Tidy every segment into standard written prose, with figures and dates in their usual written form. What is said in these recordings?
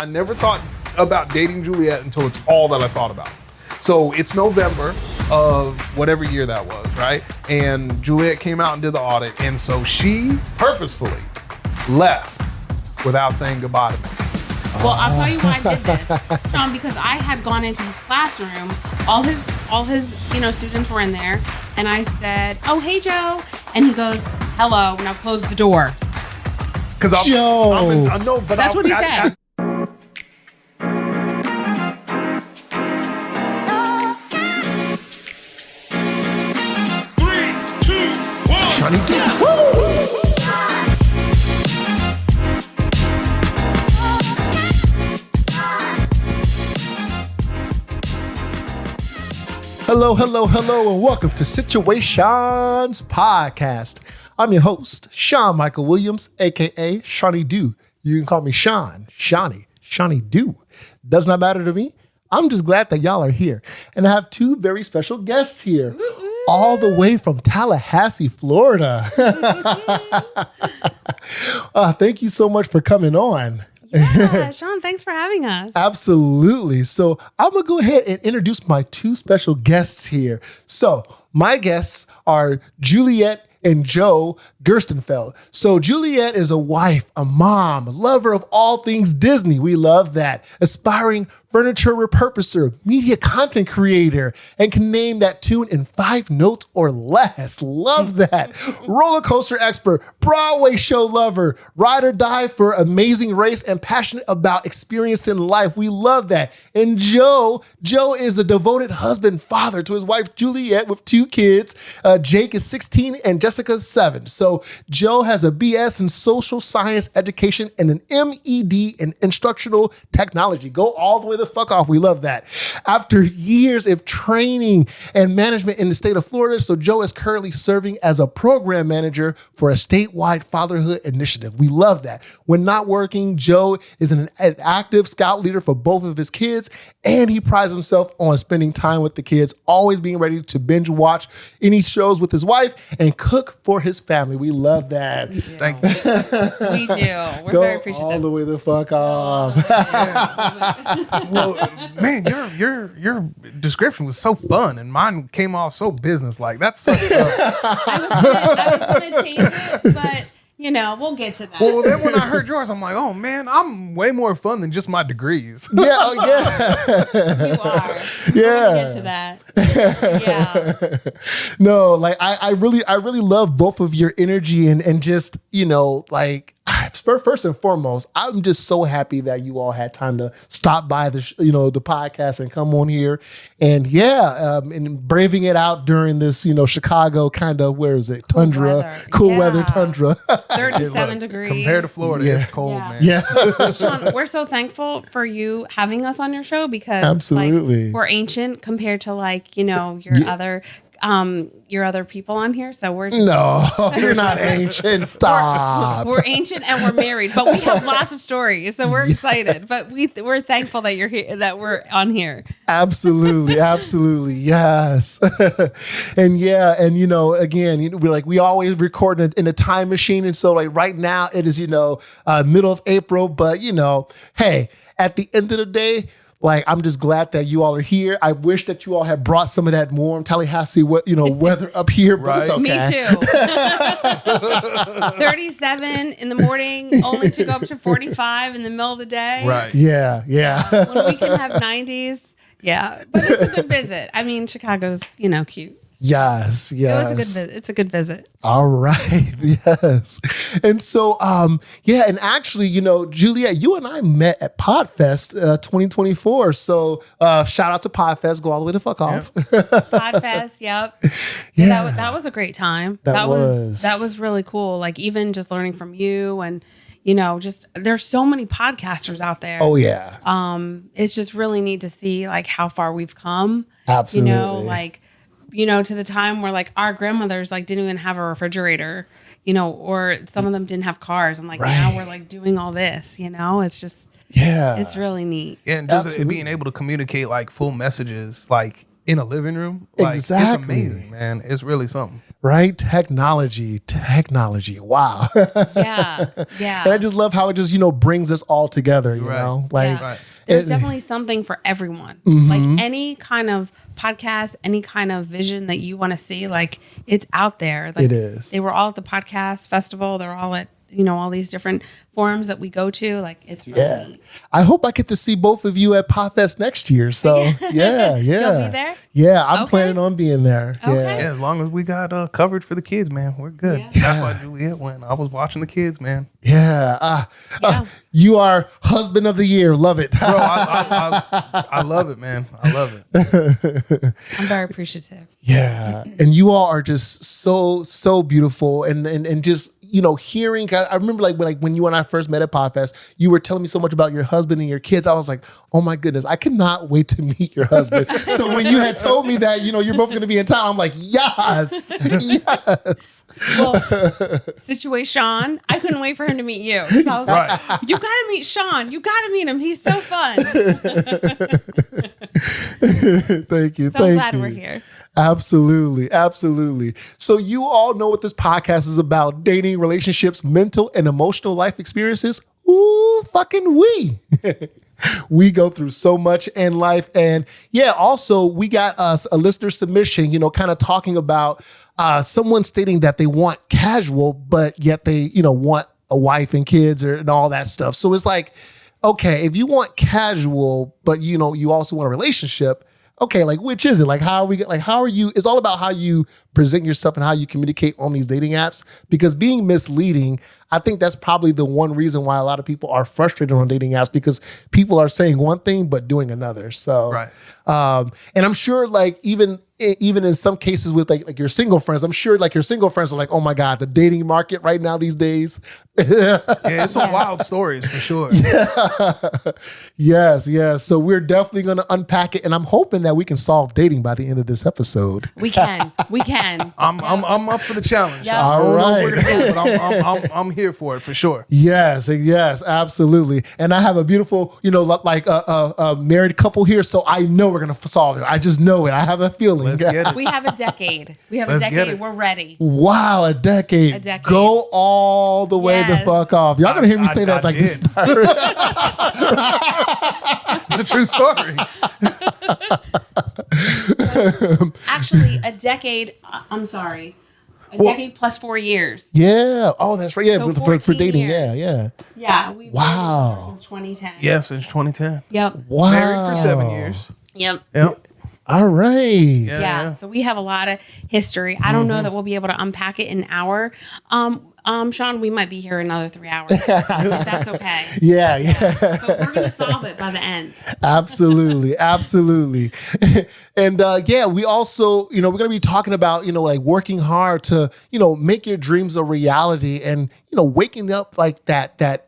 I never thought about dating Juliet until it's all that I thought about. So it's November of whatever year that was, right? And Juliet came out and did the audit. And so she purposefully left without saying goodbye to me. Well, I'll tell you why I did this, because I had gone into his classroom. All his students were in there, and I said, "Oh, hey, Joe," and he goes, "Hello." Now close the door. Because Joe. I know, but that's what he said. Seanydoo. Hello, and welcome to Situaseans podcast. I'm your host, Sean Michael Williams, aka Seanydoo. You can call me Sean, Shawnee, Seanydoo. Does not matter to me. I'm just glad that y'all are here. And I have two very special guests here, all the way from Tallahassee, Florida. Thank you so much for coming on. Yeah, Sean, thanks for having us. Absolutely. So I'm going to go ahead and introduce my two special guests here. So my guests are Juliet and Joe Gerstenfeld. So Juliet is a wife, a mom, a lover of all things Disney. We love that. Aspiring furniture repurposer, media content creator, and can name that tune in 5 notes or less. Love that. Roller coaster expert, Broadway show lover, ride or die for Amazing Race, and passionate about experiencing life. We love that. And Joe is a devoted husband, father to his wife Juliet with 2 kids. Jake is 16 and Jessica's 7. So Joe has a BS in social science education and an MED in instructional technology. Go all the way the fuck off. We love that. After years of training and management in the state of Florida, so Joe is currently serving as a program manager for a statewide fatherhood initiative. We love that. When not working, Joe is an active scout leader for both of his kids, and he prides himself on spending time with the kids, always being ready to binge watch any shows with his wife and cook for his family. We love that. Thank you. We do. We're Go very appreciative. all the way the fuck off. Well, man, your description was so fun, and mine came off so business-like. That's such I was gonna change it, but we'll get to that. Well, then when I heard yours, I'm like, oh man, I'm way more fun than just my degrees. Yeah, You are. Yeah. We'll get to that. Yeah. No, like I really love both of your energy and just, first and foremost, I'm just so happy that you all had time to stop by the podcast and come on here and and braving it out during this, Chicago kind of, where is it? Tundra, cool weather tundra. 37 degrees. Compared to Florida, it's cold, man. Yeah. Sean, we're so thankful for you having us on your show because absolutely we're ancient compared to your other people on here. So we're just, no, you're not ancient. Stop. We're ancient and we're married, but we have lots of stories. So we're excited, but we're thankful that you're here, that we're on here. Absolutely. Yes. And again, we always record in a time machine. And so right now it is, middle of April, but hey, at the end of the day, I'm just glad that you all are here. I wish that you all had brought some of that warm Tallahassee, weather up here, but it's okay. Me too. 37 in the morning, only to go up to 45 in the middle of the day. Right. Yeah. When we can have 90s. Yeah. But it's a good visit. I mean, Chicago's, cute. Yes. It was a good visit. It's a good visit. All right. Yes. And so, and actually, Juliet, you and I met at Podfest 2024. So shout out to Podfest. Go all the way the fuck off. Podfest. Yep. Yeah. That was a great time. That was really cool. Even just learning from you and, just there's so many podcasters out there. Oh yeah. It's just really neat to see how far we've come. Absolutely. To the time where our grandmothers didn't even have a refrigerator, or some of them didn't have cars, and now we're doing all this, it's just it's really neat. And just being able to communicate full messages in a living room. Like, Exactly. It's amazing, man. It's really something. Right? Technology. Wow. Yeah. Yeah. And I just love how it just, brings us all together, you Right. know? Like, Yeah. Right. There's definitely something for everyone. Mm-hmm. Like any kind of podcast, any kind of vision that you want to see, like it's out there. Like, It is. They were all at the podcast festival. They're all at, all these different forums that we go to. Like it's really yeah. neat. I hope I get to see both of you at Podfest next year. So, yeah. You'll be there? Yeah, I'm Okay. planning on being there. Okay. Yeah. Yeah, as long as we got coverage for the kids, man, we're good. Yeah. That's why Juliet went. I was watching the kids, man. Yeah. Yeah. You are husband of the year. Love it. Bro, I love it, man. I love it. I'm very appreciative. Yeah. And you all are just so beautiful and just, hearing, I remember when you and I first met at Podfest, you were telling me so much about your husband and your kids. I was like, oh my goodness, I cannot wait to meet your husband. So when you had told me that, you're both going to be in town, I'm like, yes, yes. Well, Situation, I couldn't wait for him to meet you. So I was like, you got to meet Sean. You got to meet him. He's so fun. Thank you. So Thank glad you. we're here. Absolutely. Absolutely. So you all know what this podcast is about: dating, relationships, mental and emotional life experiences. Ooh, fucking we. We go through so much in life. And yeah, also we got us a listener submission, kind of talking about someone stating that they want casual, but yet they, want a wife and kids and all that stuff. So it's like, okay, if you want casual, but you also want a relationship, okay, like which is it? Like how are you? It's all about how you present yourself and how you communicate on these dating apps, because being misleading, I think that's probably the one reason why a lot of people are frustrated on dating apps, because people are saying one thing but doing another. So, Right. And I'm sure like even in some cases with like your single friends, I'm sure like your single friends are like, oh my God, the dating market right now these days. Yeah, it's some wild stories for sure. Yes. So we're definitely going to unpack it, and I'm hoping that we can solve dating by the end of this episode. We can. I'm up for the challenge. Yeah. I don't know All where to right. go, but I'm here for it for sure. Yes, absolutely. And I have a beautiful, like a married couple here, so I know we're gonna solve it. I just know it. I have a feeling. Let's get it. We have a decade. Let's get it. We're ready. Wow, a decade. A decade. Go all the way the Yes. fuck off. Y'all gonna hear me say I that like did. this. It's a true story. Actually, a decade. I'm sorry. A decade plus 4 years. Yeah. Oh, that's right. Yeah, So for 14 dating. years. Yeah. Yeah. We've been Wow. together since 2010. Yeah, since 2010. Yep. Wow. Married for 7 years. Yep. Yep. All right. Yeah. So we have a lot of history. I don't know that we'll be able to unpack it in an hour. Sean, we might be here another 3 hours. If that's okay. Yeah. But we're gonna solve it by the end. Absolutely. And we also, we're going to be talking about, like working hard to, make your dreams a reality, and, waking up like that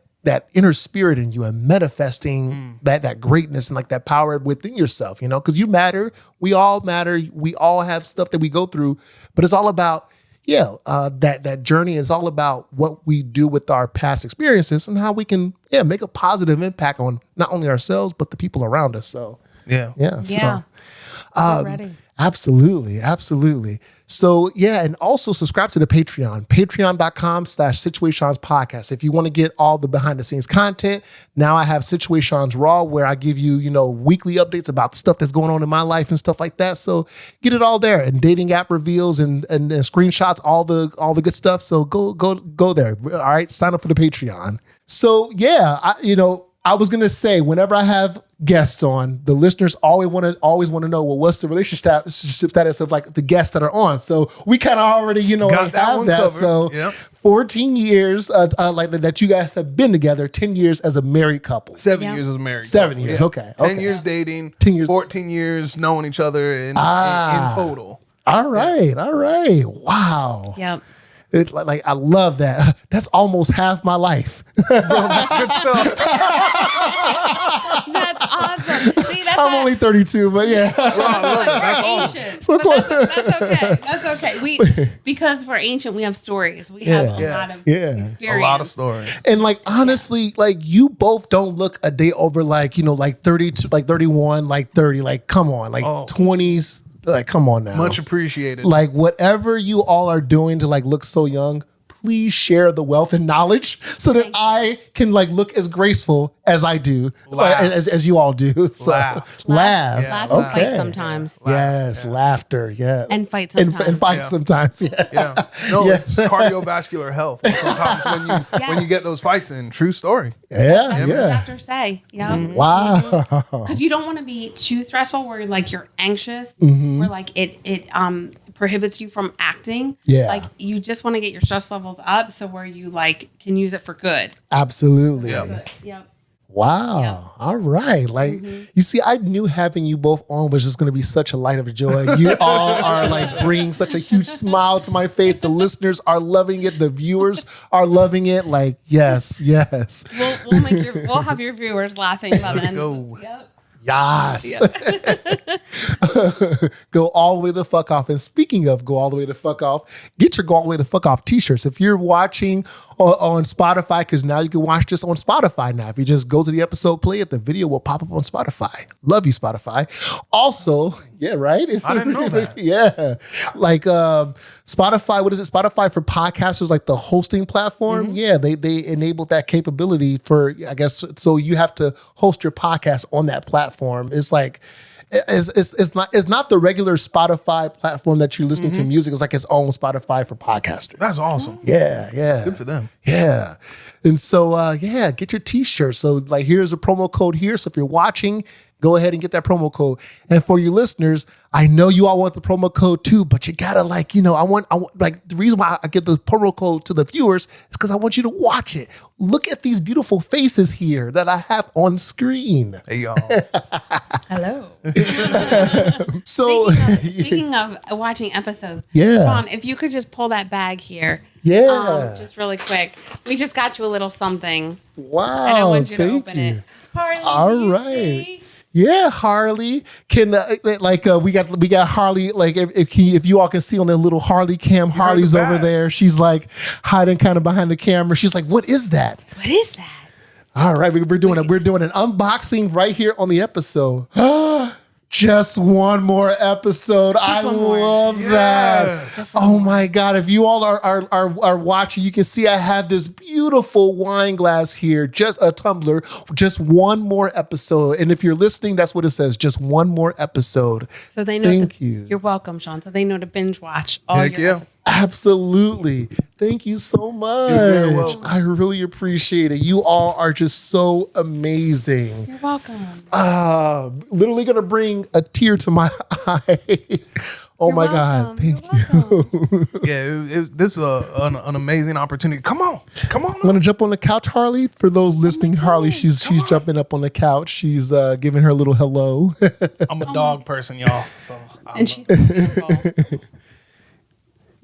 inner spirit in you and manifesting that greatness and like that power within yourself, because you matter. We all matter. We all have stuff that we go through, but it's all about, that journey. Is all about what we do with our past experiences and how we can, make a positive impact on not only ourselves, but the people around us. So, Yeah. Yeah. So, We're ready. Absolutely. So and also subscribe to the patreon.com/Situaseans podcast. If you want to get all the behind the scenes content, now I have Situaseans Raw, where I give you, weekly updates about stuff that's going on in my life and stuff like that. So get it all there, and dating app reveals and screenshots, all the good stuff. So go there. All right. Sign up for the Patreon. So I was going to say, whenever I have guests on, the listeners always want to know, well, what's the relationship status of like the guests that are on? So we kind of already, Got that have one that. covered. So Yep. 14 years like that you guys have been together, 10 years as a married couple. 7 Yeah. years as a married. 7 couple. years. Yeah. Okay. 10 years dating. 10 years. 14 years knowing each other in total. All right. Wow. Yep. It's like I love that. That's almost half my life. That's good stuff. That's awesome. See, that's I'm only 32, but yeah. That's we're awesome. ancient. So But close. that's okay. That's okay. Because we're ancient, we have stories. We have a Yeah. lot of Yeah. experience. A lot of stories. And like honestly, like you both don't look a day over like 32, like 31, like 30. Like come on, like Oh. 20s, Like, come on now. Much appreciated. Like, whatever you all are doing to like look so young, please share the wealth and knowledge so that I can like look as graceful as I do, as you all do. So laugh. Laugh and Okay. fight sometimes. Yes, laughter. Yeah. And fight sometimes. And fight sometimes. Yeah. Yeah. No, it's cardiovascular health. Sometimes when you get those fights in, true story. Yeah. That's what the doctors say. Yeah. Wow. Because you don't want to be too stressful where like you're anxious, Mm-hmm. where like it prohibits you from acting. Yeah. Like you just want to get your stress levels up so where you like can use it for good. Absolutely. Yep. Wow. Yeah. All right. Like, you see, I knew having you both on was just going to be such a light of joy. You all are like bringing such a huge smile to my face. The listeners are loving it. The viewers are loving it. Like, yes. We'll have your viewers laughing by then. go. Yep. Yes. Go all the way the fuck off. And speaking of go all the way the fuck off, get your go all the way the fuck off t-shirts. If you're watching on Spotify, because now you can watch this on Spotify now. If you just go to the episode, play it, the video will pop up on Spotify. Love you, Spotify. Also, yeah, right? I didn't know that. Yeah. Like Spotify, what is it? Spotify for podcasters, like the hosting platform. Yeah, they enabled that capability for, I guess, so you have to host your podcast on that platform. It's like, it's not the regular Spotify platform that you're listening to music. It's like its own Spotify for podcasters. That's awesome. Yeah. Good for them. Yeah. And so, get your t-shirt. So like, here's a promo code here. So if you're watching, go ahead and get that promo code. And for you listeners, I know you all want the promo code too, but you gotta like, I want like the reason why I give the promo code to the viewers is because I want you to watch it. Look at these beautiful faces here that I have on screen. Hey, y'all. Hello. So Speaking of watching episodes, Yeah. Sean, if you could just pull that bag here. Yeah. Just really quick. We just got you a little something. Wow. And I want you to thank open you. it. Harley, All do you right. see? Yeah, Harley. Can we got Harley. Like if you all can see on the little Harley cam, Harley's the over bag. there. She's like hiding kind of behind the camera. She's like, "What is that?" What is that? All right, we're doing an unboxing right here on the episode. Just one more episode. I one more. love Yes. that. Oh my God. If you all are watching, you can see I have this beautiful wine glass here, just a tumbler, just one more episode. And if you're listening, that's what it says. Just one more episode. So they know. Thank you. You're welcome, Sean. So they know to binge watch all Heck your yeah. episodes. Absolutely. Thank you so much. very welcome. I really appreciate it. You all are just so amazing. You're welcome. Literally gonna bring a tear to my eye. Oh You're my welcome. God. Thank You're you. welcome. Yeah, this is an amazing opportunity. Come on. I'm gonna jump on the couch, Harley. For those listening, Harley, she's jumping up on the couch. She's giving her little hello. I'm a dog person, y'all. So And she's beautiful.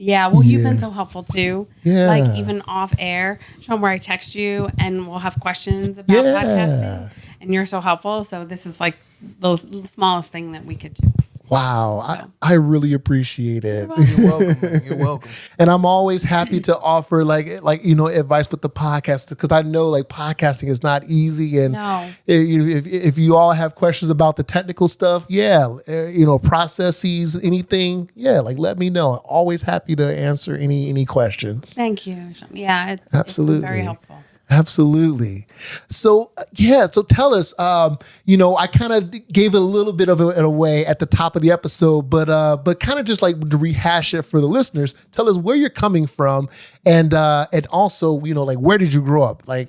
Yeah, well, you've been so helpful too. Yeah. Like even off air, Sean, where I text you and we'll have questions about Yeah. podcasting, and you're so helpful. So this is like the smallest thing that we could do. Wow. I really appreciate it. you're welcome. Man. You're welcome. And I'm always happy to offer like advice with the podcast, because I know like podcasting is not easy. And No. if you all have questions about the technical stuff, processes, anything, like let me know. I'm always happy to answer any questions. Thank you, Sean. Yeah, it's Absolutely. been very helpful. Absolutely. So so tell us, I kind of gave a little bit of it away at the top of the episode, but kind of just like to rehash it for the listeners, tell us where you're coming from, and also, like where did you grow up? Like,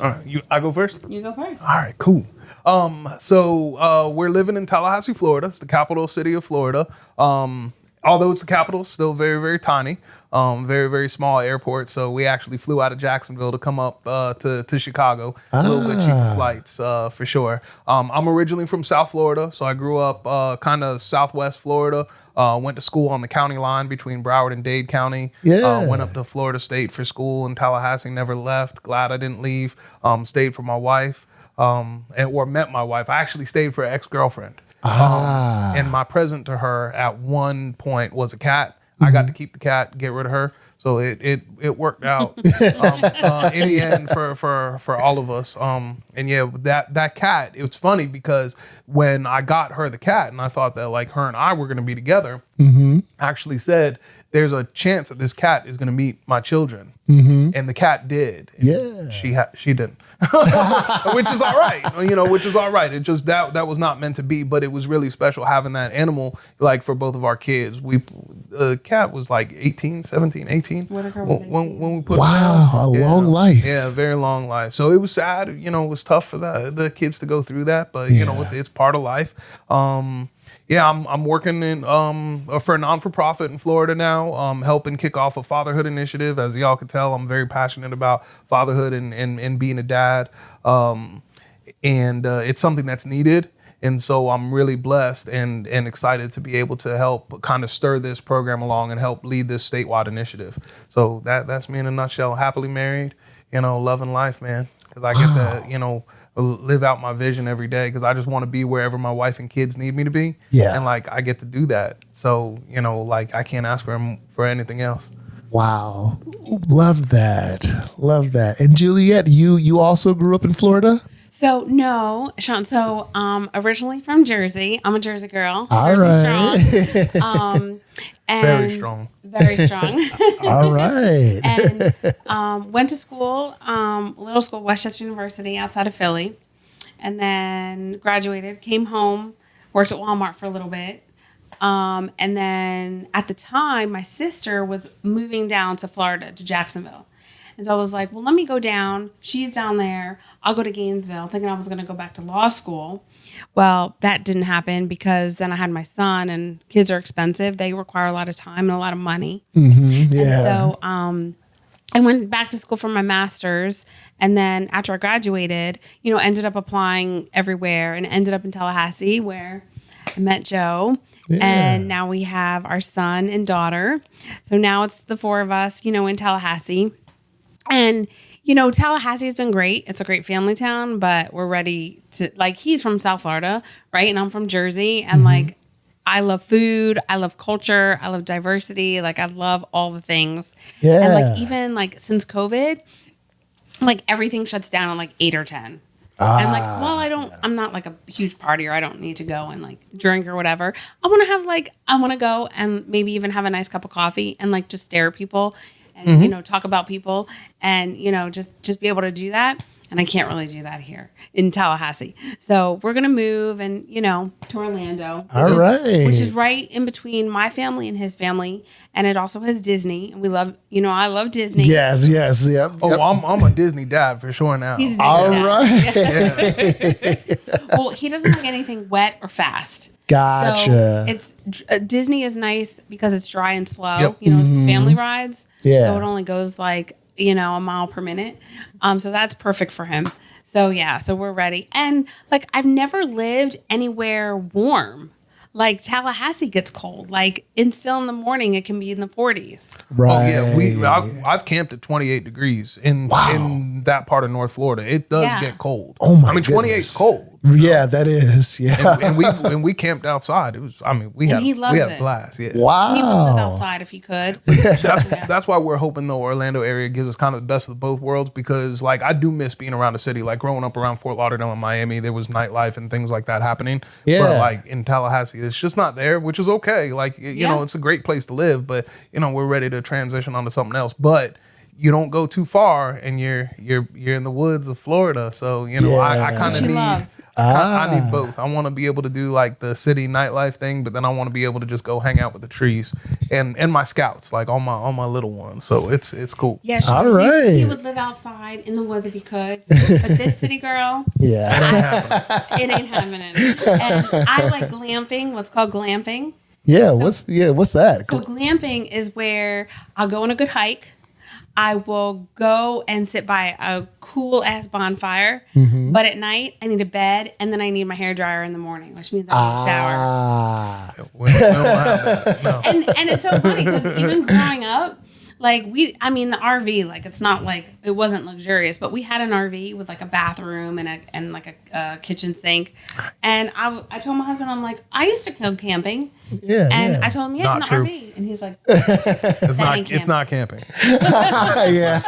All right, I go first? You go first. All right, cool. So we're living in Tallahassee, Florida. It's the capital city of Florida. Although it's the capital, it's still very, very tiny. Very, very small airport. So we actually flew out of Jacksonville to come up to Chicago. A little bit cheaper flights for sure. I'm originally from South Florida, so I grew up kind of Southwest Florida. Went to school on the county line between Broward and Dade County. Yeah. Went up to Florida State for school in Tallahassee. Never left. Glad I didn't leave. Stayed for my wife. Or met my wife. I actually stayed for an ex-girlfriend. And my present to her at one point was a cat. I got to keep the cat, get rid of her. So it worked out in the end for all of us. And yeah, that cat, it was funny because when I got her the cat and I thought that like her and I were going to be together, I actually said, there's a chance that this cat is going to meet my children. And the cat did. And she didn't. Which is all right, which is all right. It just that was not meant to be, but it was really special having that animal like for both of our kids. The cat was like 18, 17, 18 when we put it wow, down. a long life. Yeah, very long life. So it was sad, it was tough for the kids to go through that, but it's part of life. I'm working in for a non-for-profit in Florida now, helping kick off a fatherhood initiative. As y'all can tell, I'm very passionate about fatherhood and being a dad. And it's something that's needed. And so I'm really blessed and excited to be able to help kind of stir this program along and help lead this statewide initiative. So that's me in a nutshell. Happily married, loving life, man. Because I get to, live out my vision every day because I just want to be wherever my wife and kids need me to be. Yeah. And like I get to do that. So, like I can't ask for anything else. Wow. Love that. Love that. And Juliet, you also grew up in Florida? So no, Sean. So originally from Jersey. I'm a Jersey girl. All Jersey right. strong. And very strong. Very strong. All right. And went to school, little school, Westchester University outside of Philly. And then graduated, came home, worked at Walmart for a little bit. And then at the time, my sister was moving down to Florida, to Jacksonville. And so I was like, well, let me go down. She's down there. I'll go to Gainesville, thinking I was going to go back to law school. Well, that didn't happen because then I had my son, and kids are expensive. They require a lot of time and a lot of money. And so I went back to school for my master's. And then after I graduated, ended up applying everywhere and ended up in Tallahassee where I met Joe. Yeah. And now we have our son and daughter. So now it's the four of us, in Tallahassee. And, Tallahassee has been great. It's a great family town, but we're ready to, he's from South Florida, right? And I'm from Jersey. And, I love food. I love culture. I love diversity. I love all the things. Yeah. And, even, since COVID, everything shuts down at, 8 or 10. And I'm not a huge partier. I don't need to go and drink or whatever. I want to go and maybe even have a nice cup of coffee and just stare at people and, talk about people and, just be able to do that. And I can't really do that here in Tallahassee. So we're going to move and, to Orlando. Which is right in between my family and his family. And it also has Disney. And we love, I love Disney. Yes. Yep. Oh, I'm a Disney dad for sure now. He's a Disney dad. Yeah. Well, he doesn't like anything wet or fast. Gotcha. So it's Disney is nice because it's dry and slow. Yep. It's family rides. Yeah. So it only goes a mile per minute. So that's perfect for him. So so we're ready. And I've never lived anywhere warm. Tallahassee gets cold. And still in the morning it can be in the 40s. Right. Oh yeah, I've camped at 28 degrees in that part of North Florida. It does get cold. Oh my! 28 is cold. Yeah, that is. Yeah. And we camped outside. It was. We had a blast. Yeah. Wow. He would live outside if he could. That's why we're hoping the Orlando area gives us kind of the best of both worlds because I do miss being around the city. Growing up around Fort Lauderdale and Miami, there was nightlife and things like that happening. Yeah. But in Tallahassee, it's just not there, which is okay. It's a great place to live, but we're ready to transition onto something else. But you don't go too far, and you're in the woods of Florida. So I kind of need. I need both. I want to be able to do the city nightlife thing, but then I want to be able to just go hang out with the trees and my scouts, all my little ones. So it's cool. Yeah, all right. He would live outside in the woods if he could. But this city girl, it ain't happening. And I like glamping. What's called glamping. Yeah. What's that? So glamping is where I'll go on a good hike. I will go and sit by a cool ass bonfire, but at night I need a bed and then I need my hair dryer in the morning, which means I need a shower. And it's so funny because even growing up, the RV, like it's not like it wasn't luxurious, but we had an RV with like a bathroom and a kitchen sink. And I told my husband, I'm like, I used to go camping. Yeah. And I told him, Not in the true. RV. And he's like, It's not camping. Yeah.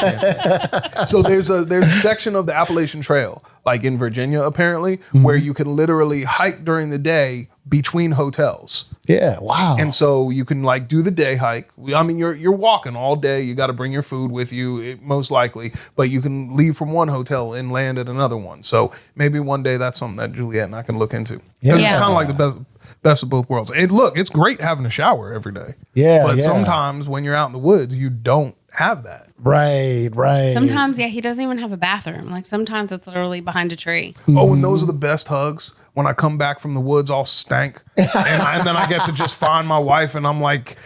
So there's a section of the Appalachian Trail, like in Virginia, apparently, where you can literally hike during the day between hotels. Yeah. Wow. And so you can like do the day hike. I mean, you're walking all day. You got to bring your food with you, most likely, but you can leave from one hotel and land at another one. So maybe one day that's something that Juliet and I can look into. Yeah. It's kind of like the best of both worlds. And look, it's great having a shower every day. Yeah. But yeah. sometimes when you're out in the woods, you don't have that. Right. sometimes, he doesn't even have a bathroom. Like sometimes it's literally behind a tree. Oh, and those are the best hugs. When I come back from the woods all stank, and then I get to just find my wife, and I'm like,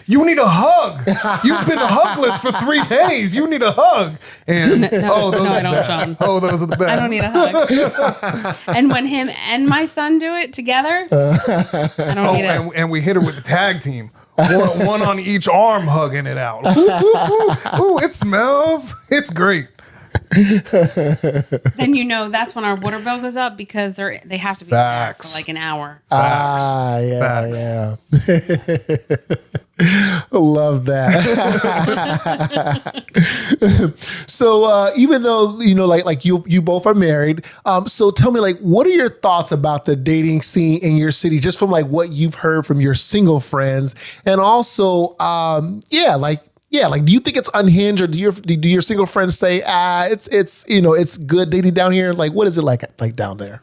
you need a hug. You've been hugless for 3 days. You need a hug. And I don't, Sean. Oh, those are the best. I don't need a hug. And when him and my son do it together, I don't need it. And we hit her with the tag team. One on each arm hugging it out. Ooh, ooh, ooh, it smells. It's great. Then that's when our water bill goes up because they have to be there for like an hour. Yeah. Facts. I love that. So even though like you both are married, so tell me, like, what are your thoughts about the dating scene in your city, just from like what you've heard from your single friends, and also do you think it's unhinged, or do your single friends say, it's good dating down here? Like, what is it like down there?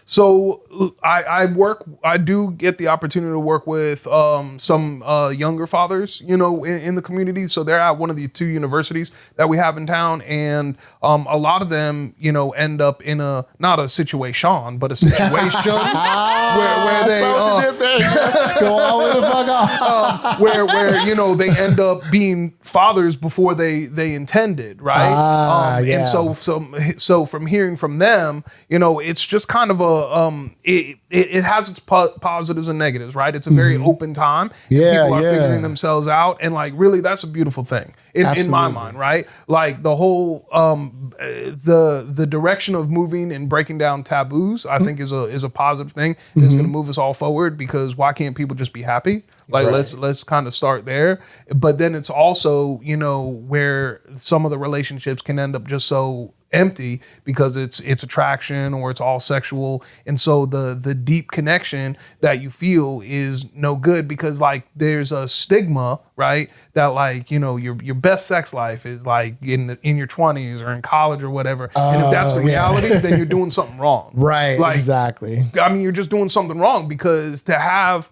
So I do get the opportunity to work with some younger fathers, in the community. So they're at one of the 2 universities that we have in town. And a lot of them, end up in not a situation, but a situation where they go all the fuck off. where they end up being fathers before they intended, right? And so from hearing from them, it's just kind of it has its positives and negatives, right? It's a very open time. People are figuring themselves out, and like really, that's a beautiful thing in my mind, right? Like the whole the direction of moving and breaking down taboos, I think is a positive thing. It's going to move us all forward, because why can't people just be happy? Like let's kind of start there. But then it's also where some of the relationships can end up just so empty because it's attraction or it's all sexual, and so the deep connection that you feel is no good, because like there's a stigma, right, that like your best sex life is like in your 20s or in college or whatever, and if that's the reality, then you're doing something wrong, right? Like, exactly. I mean, you're just doing something wrong, because to have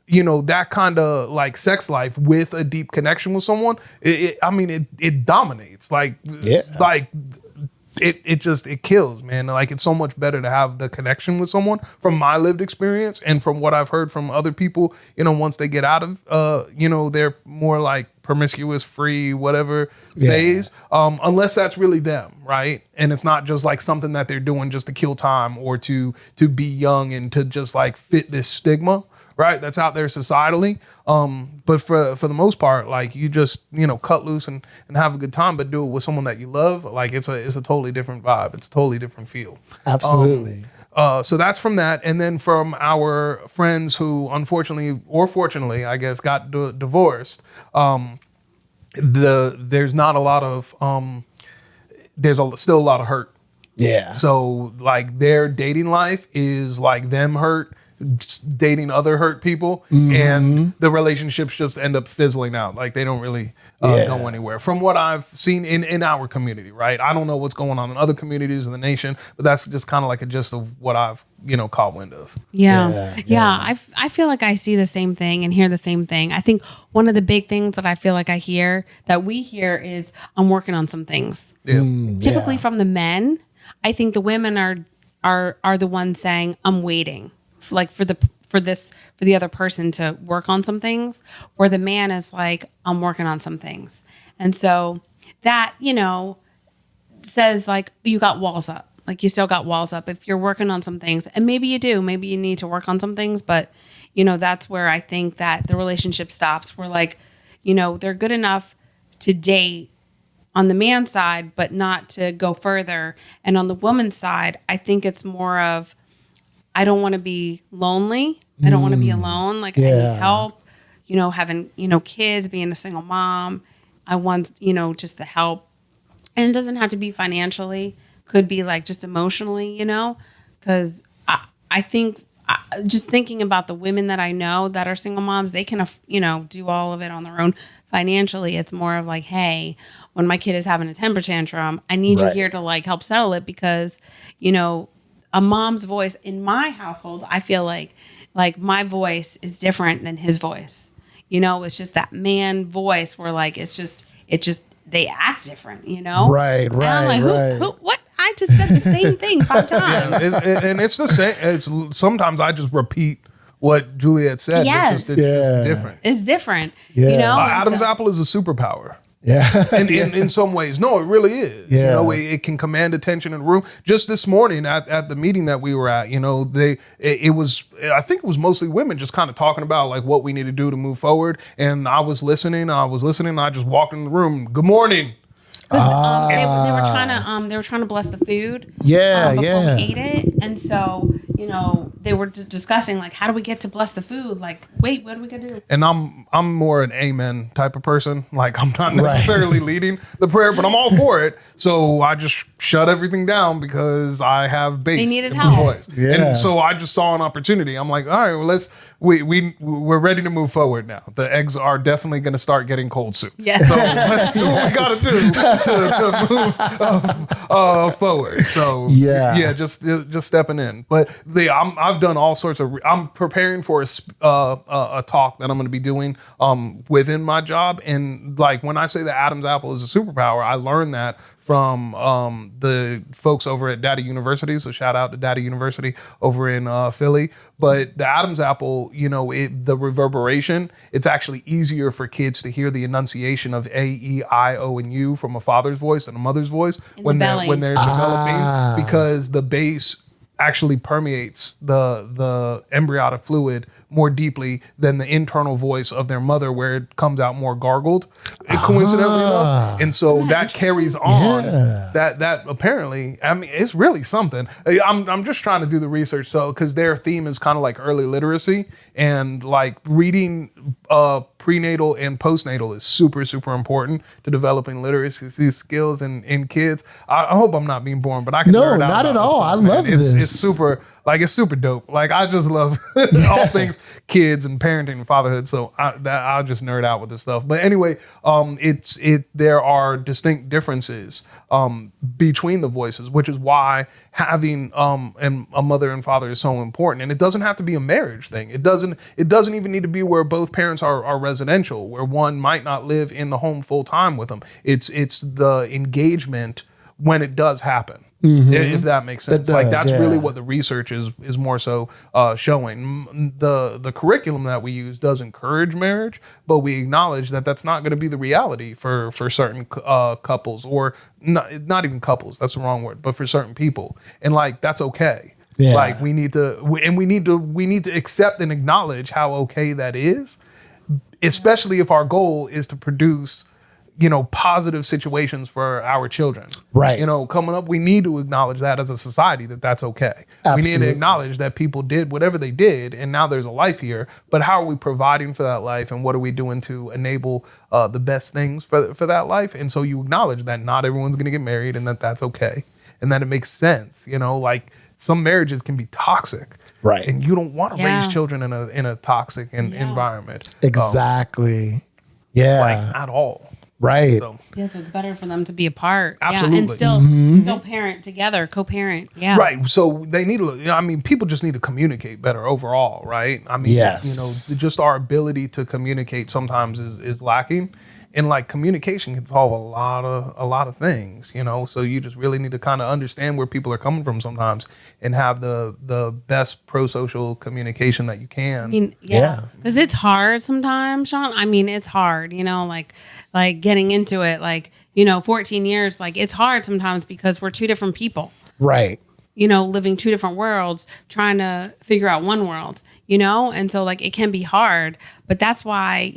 that kind of like sex life with a deep connection with someone, it dominates, like it kills, man. Like it's so much better to have the connection with someone, from my lived experience and from what I've heard from other people, once they get out of they're more like promiscuous, free, whatever phase, unless that's really them, right? And it's not just like something that they're doing just to kill time or to be young and to just like fit this stigma, right, that's out there societally. But for the most part, like you just, cut loose and have a good time, but do it with someone that you love. Like it's a totally different vibe. It's a totally different feel. Absolutely. So that's from that. And then from our friends who unfortunately or fortunately, I guess, got divorced, there's not a lot of, still a lot of hurt. Yeah. So like their dating life is like them hurt, dating other hurt people, and the relationships just end up fizzling out. Like they don't really go anywhere, from what I've seen in our community, right? I don't know what's going on in other communities in the nation, but that's just kind of like a gist of what I've caught wind of. I feel like I see the same thing and hear the same thing. I think one of the big things that I feel like we hear is, I'm working on some things. Typically from the men, I think the women are the ones saying, I'm waiting, like for the other person to work on some things, where the man is like, I'm working on some things. And so that, says like, you got walls up, like you still got walls up if you're working on some things. And maybe you do, maybe you need to work on some things, but that's where I think that the relationship stops. We're like, they're good enough to date on the man's side, but not to go further. And on the woman's side, I think it's more of, I don't want to be lonely. I don't want to be alone. Like I need help, having, kids, being a single mom. I want, just the help. And it doesn't have to be financially. Could be like just emotionally, because I think just thinking about the women that I know that are single moms, they can, do all of it on their own. Financially, it's more of like, hey, when my kid is having a temper tantrum, I need you here to like help settle it, because, a mom's voice in my household, I feel like my voice is different than his voice. It's just that man voice where like, it's just they act different, Right. And I'm like, who, what? I just said the same thing 5 times. And it's the same. It's sometimes I just repeat what Juliet said. Yes. It's just different. It's different. Yeah. Adam's apple is a superpower. Yeah. And in some ways, no, it really is. Yeah. It can command attention in the room. Just this morning at the meeting that we were at, it was, I think it was mostly women just kind of talking about like what we need to do to move forward. And I was listening. I just walked in the room. Good morning. They were trying to bless the food. Yeah, before we ate it, and so they were discussing like, how do we get to bless the food? Like, wait, what are we gonna do? And I'm more an amen type of person. Like I'm not necessarily leading the prayer, but I'm all for it. So I just shut everything down because I have bass. They needed in my help. voice. Yeah. And so I just saw an opportunity. I'm like, all right, well, we're ready to move forward now. The eggs are definitely going to start getting cold soon. Yeah. So let's do what we got to do to move forward. So just stepping in. But I've done all sorts of. I'm preparing for a talk that I'm going to be doing within my job. And like when I say that Adam's apple is a superpower, I learned that from the folks over at Data University. So shout out to Data University over in Philly. But the Adam's apple, the reverberation, it's actually easier for kids to hear the enunciation of A, E, I, O, and U from a father's voice and a mother's voice when they're developing, because the bass actually permeates the embryonic fluid more deeply than the internal voice of their mother, where it comes out more gargled, coincidentally enough. And so that carries on. That apparently, I mean, it's really something. I'm just trying to do the research, so because their theme is kind of like early literacy, and like reading prenatal and postnatal is super, super important to developing literacy skills in kids. I hope I'm not being boring, but I can nerd out not at all. I man. love this. It's super. Like it's super dope. Like I just love all things kids and parenting and fatherhood. So I'll just nerd out with this stuff. But anyway, there are distinct differences between the voices, which is why having a mother and father is so important. And it doesn't have to be a marriage thing. It doesn't even need to be where both parents are residential, where one might not live in the home full time with them. It's the engagement when it does happen. If that makes sense. That's really what the research is more so showing. The curriculum that we use does encourage marriage, but we acknowledge that that's not going to be the reality for certain couples, or not even couples. That's the wrong word, but for certain people, and like that's okay. Yeah. Like we need to accept and acknowledge how okay that is, especially if our goal is to produce positive situations for our children. Right. Coming up, we need to acknowledge that as a society, that's okay. Absolutely. We need to acknowledge that people did whatever they did, and now there's a life here, but how are we providing for that life, and what are we doing to enable the best things for that life? And so you acknowledge that not everyone's going to get married, and that's okay, and that it makes sense. Like some marriages can be toxic. Right. And you don't want to raise children in a toxic environment. Exactly. Like at all. Right. So it's better for them to be apart. Absolutely. Yeah, and still parent together, co-parent. Yeah. Right. So they need to, people just need to communicate better overall, right? I mean, just our ability to communicate sometimes is lacking. And like communication can solve a lot of things, so you just really need to kind of understand where people are coming from sometimes and have the best pro-social communication that you can. I mean, because it's hard sometimes, Sean. I mean, it's hard, like getting into it, 14 years, like it's hard sometimes because we're two different people. Right. Living two different worlds, trying to figure out one world, and so like it can be hard, but that's why,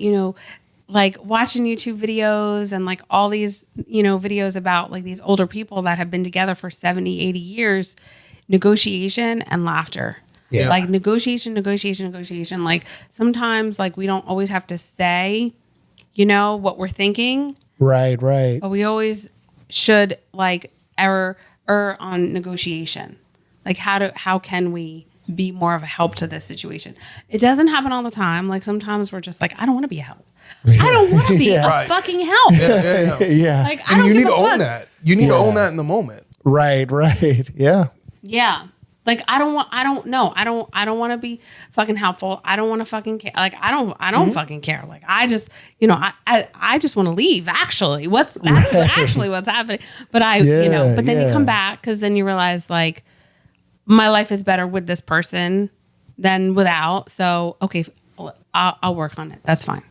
like watching YouTube videos and like all these, videos about like these older people that have been together for 70, 80 years, negotiation and laughter. Yeah. Like negotiation. Like sometimes like we don't always have to say, what we're thinking. Right. But we always should like err on negotiation. Like how can we be more of a help to this situation? It doesn't happen all the time. Like sometimes we're just like, I don't want to be a help. I don't want to be a fucking help. Yeah. Like I don't you give need to a fuck. own that. You need to own that in the moment. Right. Yeah. Yeah. Like I don't want to be fucking helpful. I don't want to fucking care. Like I don't fucking care. Like I just, I just want to leave. Actually, that's actually what's happening. But but then you come back because then you realize like my life is better with this person than without. So okay, I'll work on it. That's fine.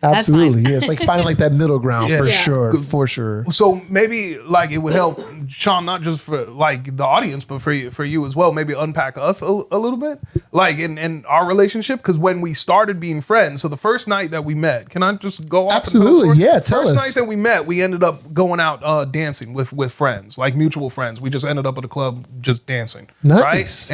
Absolutely. Yeah. It's like finding like that middle ground for sure. So maybe like it would help, Sean, not just for like the audience, but for you as well, maybe unpack us a little bit, like in our relationship. Because when we started being friends, so the first night that we met, can I just go off? Absolutely. Yeah. Tell us. First night that we met, we ended up going out dancing with friends, like mutual friends. We just ended up at a club just dancing. Nice. Right?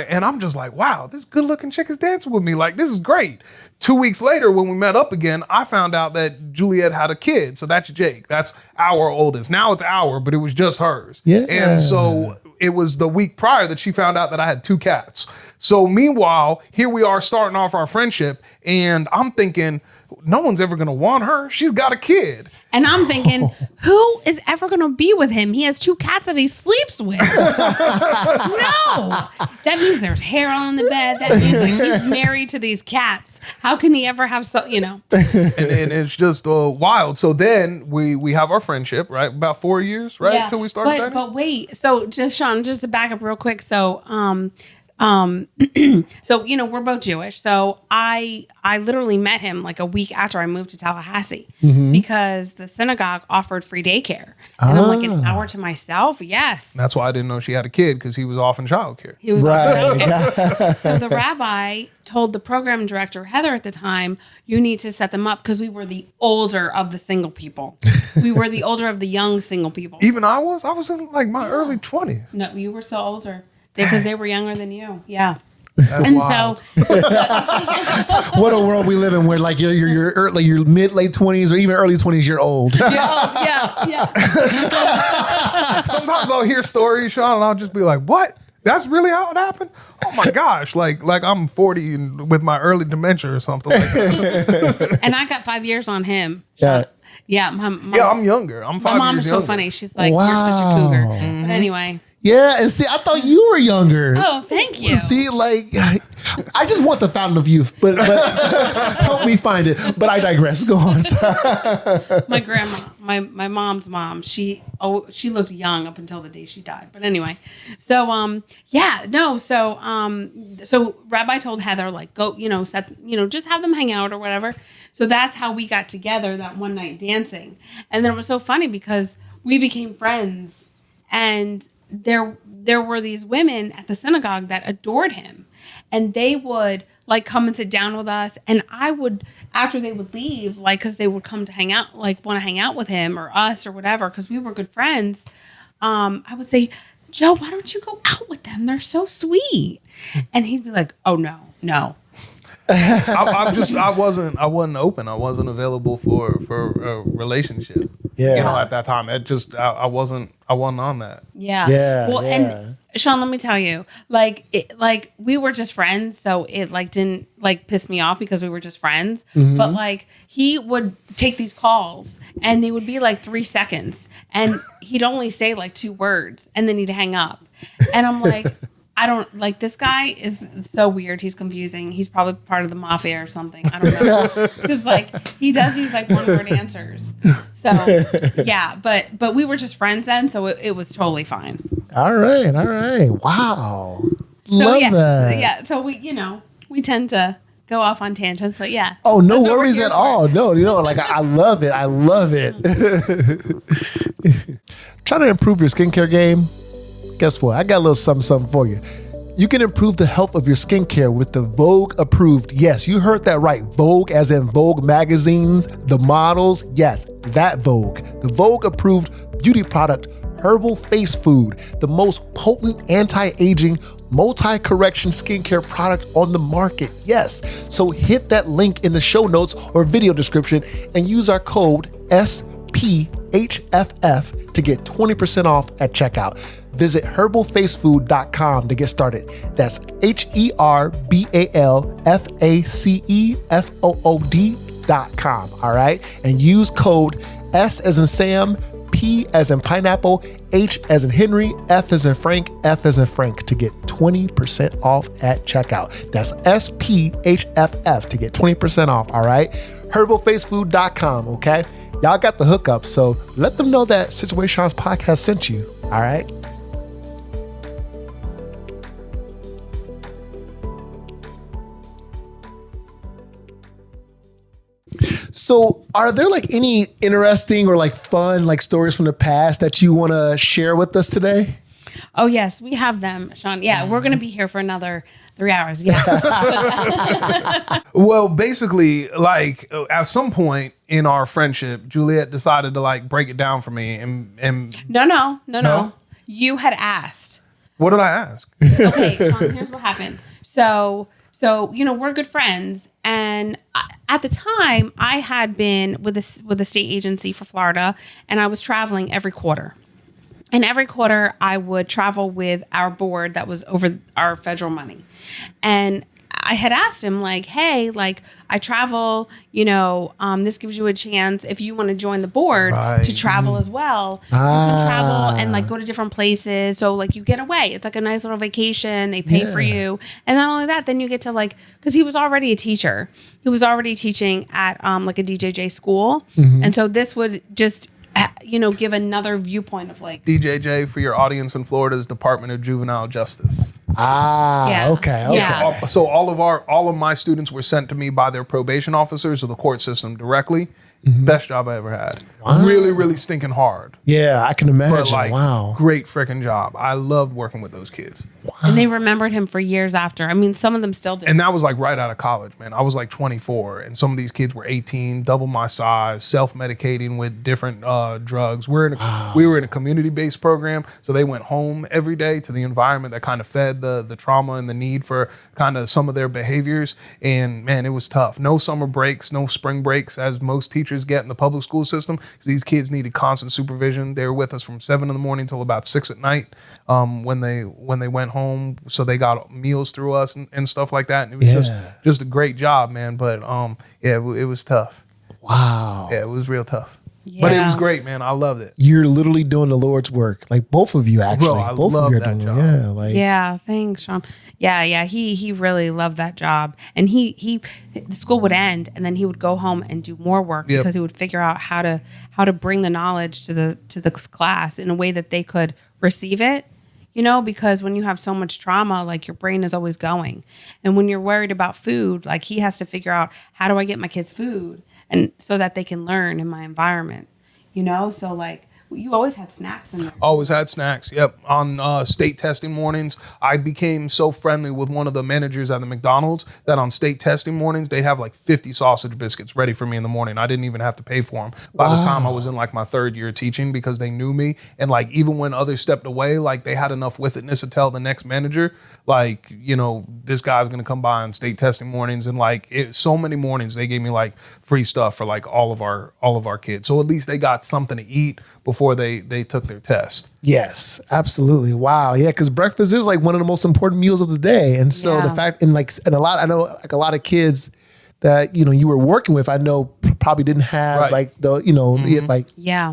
And I'm just like, wow, this good looking chick is dancing with me. Like, this is great. 2 weeks later, when we met up again, I found out that Juliet had a kid. So that's Jake. That's our oldest. Now it's our, but it was just hers. Yeah. And so it was the week prior that she found out that I had 2 cats. So meanwhile, here we are starting off our friendship, and I'm thinking, no one's ever going to want her. She's got a kid. And I'm thinking, who is ever going to be with him? He has 2 cats that he sleeps with. No. That means there's hair on the bed. That means like he's married to these cats. How can he ever have and it's just wild. So then we have our friendship, right? About 4 years, right? Till we started dating. But wait. So just Sean, just to back up real quick. So, so we're both Jewish. So I literally met him like a week after I moved to Tallahassee because the synagogue offered free daycare, and I'm like an hour to myself. Yes, that's why I didn't know she had a kid, because he was off in childcare. He was right. So the rabbi told the program director Heather at the time, "You need to set them up," because we were the older of the single people. We were the older of the young single people. Even I was in like my early 20s. No, you were so older. Because they were younger than you. Yeah. That's and wild. What a world we live in, where like you're early, your late 20s or even early 20s, you're old. Yeah. Sometimes I'll hear stories, Sean, and I'll just be like, what? That's really how it happened? Oh my gosh. Like I'm 40 and with my early dementia or something like that. And I got 5 years on him. Yeah. Yeah. I'm younger. I'm 5 years younger. My mom is so funny. She's like, you're such a cougar. But anyway. Yeah, and see, I thought you were younger. Oh, thank you. See, like, I just want the fountain of youth, but help me find it. But I digress. Go on. My grandma, my mom's mom, she looked young up until the day she died. But anyway, so so Rabbi told Heather, like, go, just have them hang out or whatever. So that's how we got together that one night dancing. And then it was so funny because we became friends, and there were these women at the synagogue that adored him, and they would like come and sit down with us. And I would, after they would leave, like, cause they would come to hang out, like want to hang out with him or us or whatever, cause we were good friends. I would say, Joe, why don't you go out with them? They're so sweet. And he'd be like, oh no. I wasn't open. I wasn't available for a relationship. Yeah. At that time, I wasn't on that. Yeah. Well, and Sean, let me tell you, like we were just friends, so it like didn't like piss me off because we were just friends. But like he would take these calls and they would be like 3 seconds, and he'd only say like 2 words, and then he'd hang up. And I'm like, I don't like, this guy is so weird. He's confusing. He's probably part of the mafia or something. I don't know. Because like he does these like 1-word answers. So yeah, but we were just friends then, so it was totally fine. All right. Wow. So, Love that. Yeah. So we tend to go off on tangents, but yeah. Oh, no worries at all. No, like I love it. Trying to improve your skincare game. Guess what? I got a little something for you. You can improve the health of your skincare with the Vogue approved. Yes, you heard that right. Vogue as in Vogue magazines, the models. Yes, that Vogue. The Vogue approved beauty product, Herbal Face Food, the most potent anti-aging, multi-correction skincare product on the market. Yes. So hit that link in the show notes or video description and use our code SPHFF to get 20% off at checkout. Visit herbalfacefood.com to get started. That's herbalfacefood.com. All right. And use code S as in Sam, P as in pineapple, H as in Henry, F as in Frank, F as in Frank to get 20% off at checkout. That's SPHFF to get 20% off. All right. herbalfacefood.com. Okay. Y'all got the hookup. So let them know that Situaseans podcast sent you. All right. So are there like any interesting or like fun like stories from the past that you want to share with us today? Oh yes, we have them, Sean. Yeah, we're going to be here for another 3 hours. Yeah. Well, basically, like at some point in our friendship, Juliet decided to like break it down for me and No. You had asked. What did I ask? Okay, Sean, here's what happened. So we're good friends, and at the time, I had been with a state agency for Florida, and I was traveling every quarter. And every quarter, I would travel with our board that was over our federal money. And I had asked him, like, hey, like, I travel, this gives you a chance if you want to join the board to travel as well. You can travel and, like, go to different places. So, like, you get away. It's like a nice little vacation. They pay for you. And not only that, then you get to, like, because he was already a teacher. He was already teaching at, like, a DJJ school. Mm-hmm. And so this would just give another viewpoint of like DJJ for your audience in Florida's Department of Juvenile Justice. Okay. Yeah. So all of my students were sent to me by their probation officers or the court system directly. Mm-hmm. Best job I ever had. Wow. Really, really stinking hard. Yeah, I can imagine. But like, wow. Great freaking job. I loved working with those kids. Wow. And they remembered him for years after. I mean, some of them still do. And that was like right out of college, man. I was like 24, and some of these kids were 18, double my size, self-medicating with different drugs. We were in a community-based program, so they went home every day to the environment that kind of fed the trauma and the need for kind of some of their behaviors. And man, it was tough. No summer breaks, no spring breaks, as most teachers get in the public school system, because these kids needed constant supervision. They were with us from 7 in the morning till about 6 at night when they went home. So they got meals through us and stuff like that. And it was just a great job, man. But it was tough. Wow. Yeah, it was real tough. Yeah. But it was great, man. I loved it. You're literally doing the Lord's work. Like both of you, actually. Bro, I both love of you are that doing job. Yeah, thanks, Sean. Yeah. He really loved that job. And the school would end and then he would go home and do more work because he would figure out how to bring the knowledge to the class in a way that they could receive it. Because when you have so much trauma, like your brain is always going. And when you're worried about food, like he has to figure out, how do I get my kids food? And so that they can learn in my environment, So like you always had snacks in there. Always had snacks. Yep. On state testing mornings, I became so friendly with one of the managers at the McDonald's that on state testing mornings, they'd have like 50 sausage biscuits ready for me in the morning. I didn't even have to pay for them. By the time I was in like my third year teaching, because they knew me. And like, even when others stepped away, like they had enough with itness to tell the next manager, like, this guy's going to come by on state testing mornings. And like so many mornings, they gave me like free stuff for like all of our kids. So at least they got something to eat before they took their test. Yes, absolutely. Wow. Yeah, because breakfast is like one of the most important meals of the day. And so the fact, I know like a lot of kids that, you were working with, I know probably didn't have like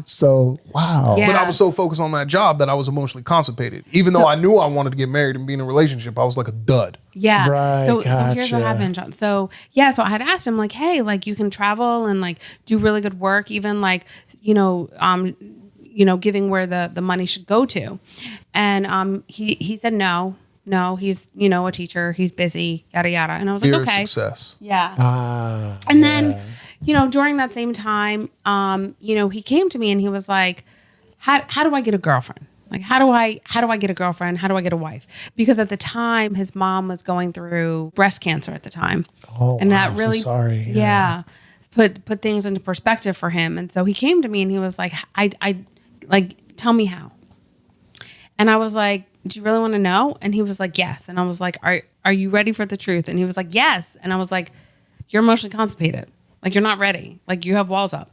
so wow. Yeah. But I was so focused on that job that I was emotionally constipated. Even though I knew I wanted to get married and be in a relationship, I was like a dud. Yeah. Right, So here's what happened, John. So I had asked him like, hey, like you can travel and like do really good work, even like, giving where the money should go to. And he said no, he's, a teacher, he's busy, yada, yada. And I was Fear like, of okay. success. Yeah. And then, during that same time, he came to me and he was like, how do I get a girlfriend? Like, how do I get a girlfriend? How do I get a wife? Because at the time, his mom was going through breast cancer at the time. Oh, and wow, that really, so sorry. yeah, put things into perspective for him. And so he came to me and he was like, I like, tell me how. And I was like, do you really want to know? And he was like, yes. And I was like, are you ready for the truth? And he was like, yes. And I was like, you're emotionally constipated. Like, you're not ready. Like, you have walls up.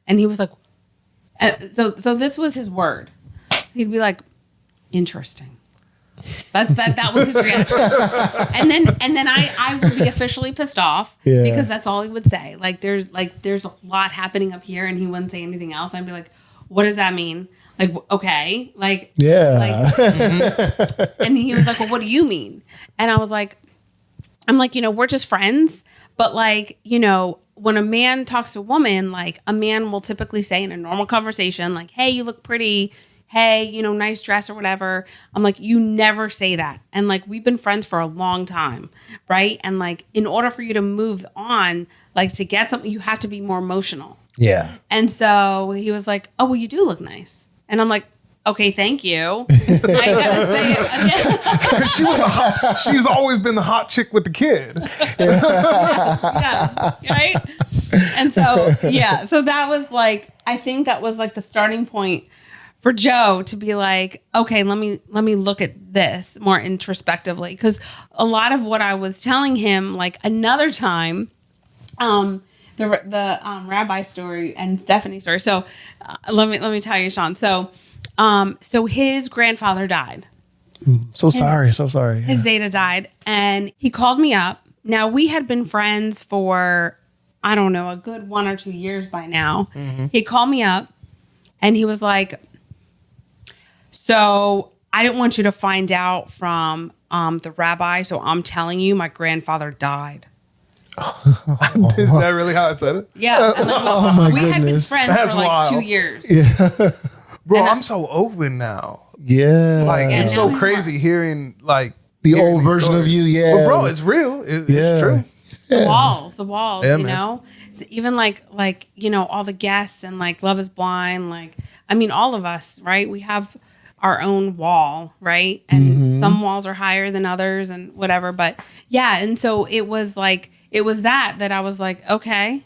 And he was like, so this was his word. He'd be like, interesting. That was his reaction. and then I would be officially pissed off because that's all he would say. Like there's a lot happening up here, and he wouldn't say anything else. I'd be like, what does that mean? Like, okay, like, yeah. Like, and he was like, well, what do you mean? And I was like, I'm like, we're just friends, but like, when a man talks to a woman, like a man will typically say in a normal conversation, like, hey, you look pretty. Hey, nice dress or whatever. I'm like, you never say that. And like, we've been friends for a long time, right? And like, in order for you to move on, like to get something, you have to be more emotional. Yeah. And so he was like, oh, well, you do look nice. And I'm like, okay, thank you. I gotta say it again. She's always been the hot chick with the kid. Yes, right? And so, so that was like, I think that was like the starting point for Joe to be like, okay, let me look at this more introspectively. Because a lot of what I was telling him, like another time, the rabbi story and Stephanie story. So let me tell you, Sean. So his grandfather died. So sorry. His Zeta died, and he called me up. Now we had been friends for, I don't know, a good 1 or 2 years by now. Mm-hmm. He called me up, and he was like, so I didn't want you to find out from the rabbi, so I'm telling you, my grandfather died. Is that really how I said it? Yeah. And like, we had been friends That's for like wild. 2 years. Yeah. Bro, I'm so open now. Yeah. Like, it's now so crazy hearing like the hearing old these version stories. of you. Yeah. But bro, it's real. It's true. The walls, Yeah, you man. know? It's even like, all the guests and like Love is Blind. Like, I mean, all of us, right? We have our own wall, right? And some walls are higher than others and whatever. But yeah. And so it was that I was like, okay,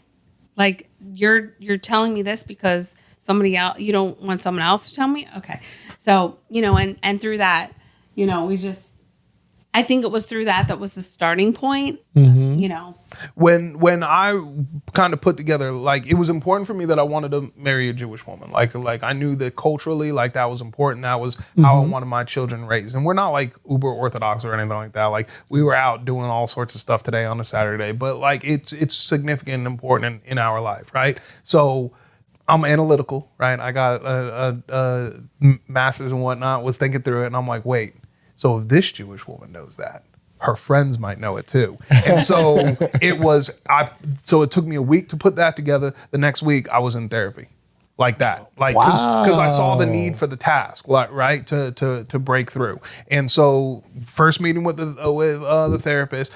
like you're telling me this because somebody else, you don't want someone else to tell me. Okay. So, and through that, I think it was through that was the starting point, When I kind of put together, like, it was important for me that I wanted to marry a Jewish woman. Like I knew that culturally, like, that was important. That was how I wanted my children raised. And we're not like uber Orthodox or anything like that. Like, we were out doing all sorts of stuff today on a Saturday, but like, it's significant and important in our life, right? So I'm analytical, right? I got a master's and whatnot, was thinking through it, and I'm like, wait, so if this Jewish woman knows that, her friends might know it too. And so so it took me a week to put that together. The next week I was in therapy. Like that. Like, because I saw the need for the task, like, right, to break through. And so first meeting with the therapist,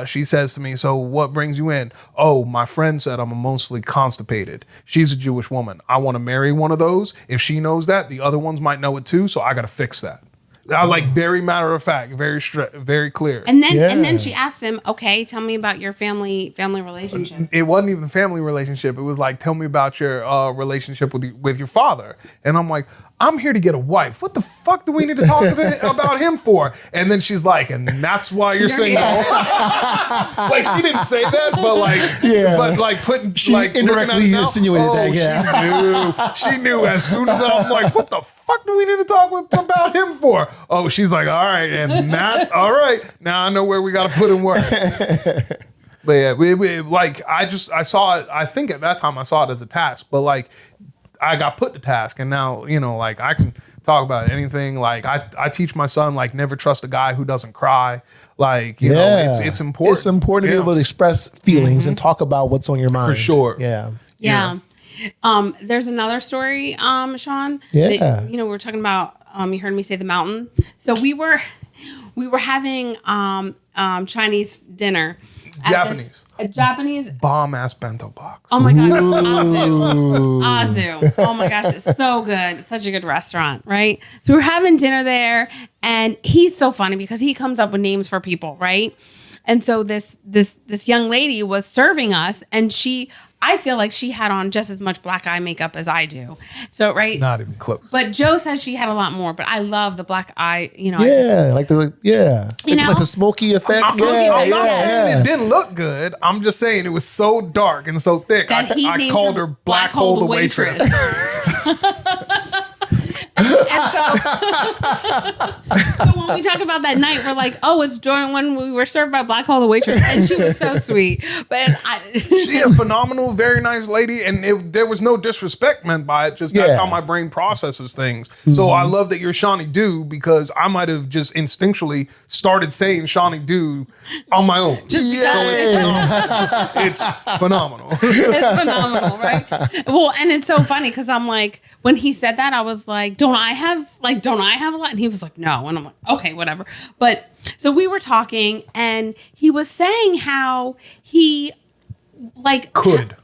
she says to me, so what brings you in? Oh, my friend said I'm emotionally constipated. She's a Jewish woman. I want to marry one of those. If she knows that, the other ones might know it too. So I got to fix that. I like, very matter of fact, very clear. And then she asked him, okay, tell me about your family relationship. It wasn't even a family relationship. It was like, tell me about your relationship with your father. And I'm like, I'm here to get a wife. What the fuck do we need to talk about him for? And then she's like, and that's why you're single. Like, she didn't say that, but like, but like putting, she like, indirectly insinuated that. Yeah, she knew as soon as I'm like, what the fuck do we need to talk about him for? Oh, she's like, all right, and that, all right, now I know where we got to put in work. But yeah, like, I saw it. I think at that time I saw it as a task, but like, I got put to task, and now, like, I can talk about anything. Like, I teach my son, like, never trust a guy who doesn't cry. Like, you know, it's important. It's important to be able to express feelings and talk about what's on your mind. For sure. Yeah. There's another story, Sean. Yeah. That, we were talking about, you heard me say the mountain. So we were having Chinese dinner. Japanese. A Japanese Bomb ass bento box. Oh my gosh, Azu. Oh my gosh, it's so good. It's such a good restaurant, right? So we're having dinner there, and he's so funny because he comes up with names for people, right? And so this young lady was serving us, and I feel like she had on just as much black eye makeup as I do. So, right? Not even close. But Joe says she had a lot more, but I love the black eye, Yeah, like the smoky effect. I'm not saying it didn't look good. I'm just saying it was so dark and so thick. That I called her Black Hole the Waitress. And so when we talk about that night, we're like, oh, it's during when we were served by Black Hole the Waitress, and she was so sweet. But she a phenomenal, very nice lady, and there was no disrespect meant by it. Just that's how my brain processes things. So I love that you're seanydoo, because I might have just instinctually started saying seanydoo on my own. just It's phenomenal. it's phenomenal, right? Well, and it's so funny because I'm like, when he said that, I was like, don't I have a lot? And he was like, no. And I'm like, okay, whatever. But so we were talking, and he was saying how he could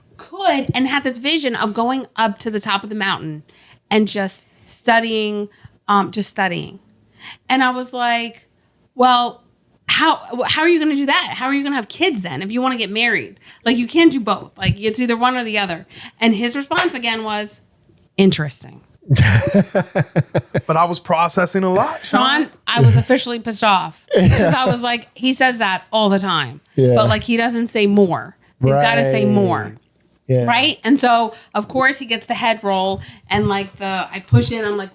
and had this vision of going up to the top of the mountain and just studying. And I was like, well, how are you going to do that? How are you going to have kids then if you want to get married? Like, you can't do both. Like, it's either one or the other. And his response again was, interesting. But I was processing a lot, Sean, I was officially pissed off because I was like, he says that all the time, but like, he doesn't say more. He's got to say more. Yeah. Right. And so of course he gets the head roll, and like I push in, I'm like,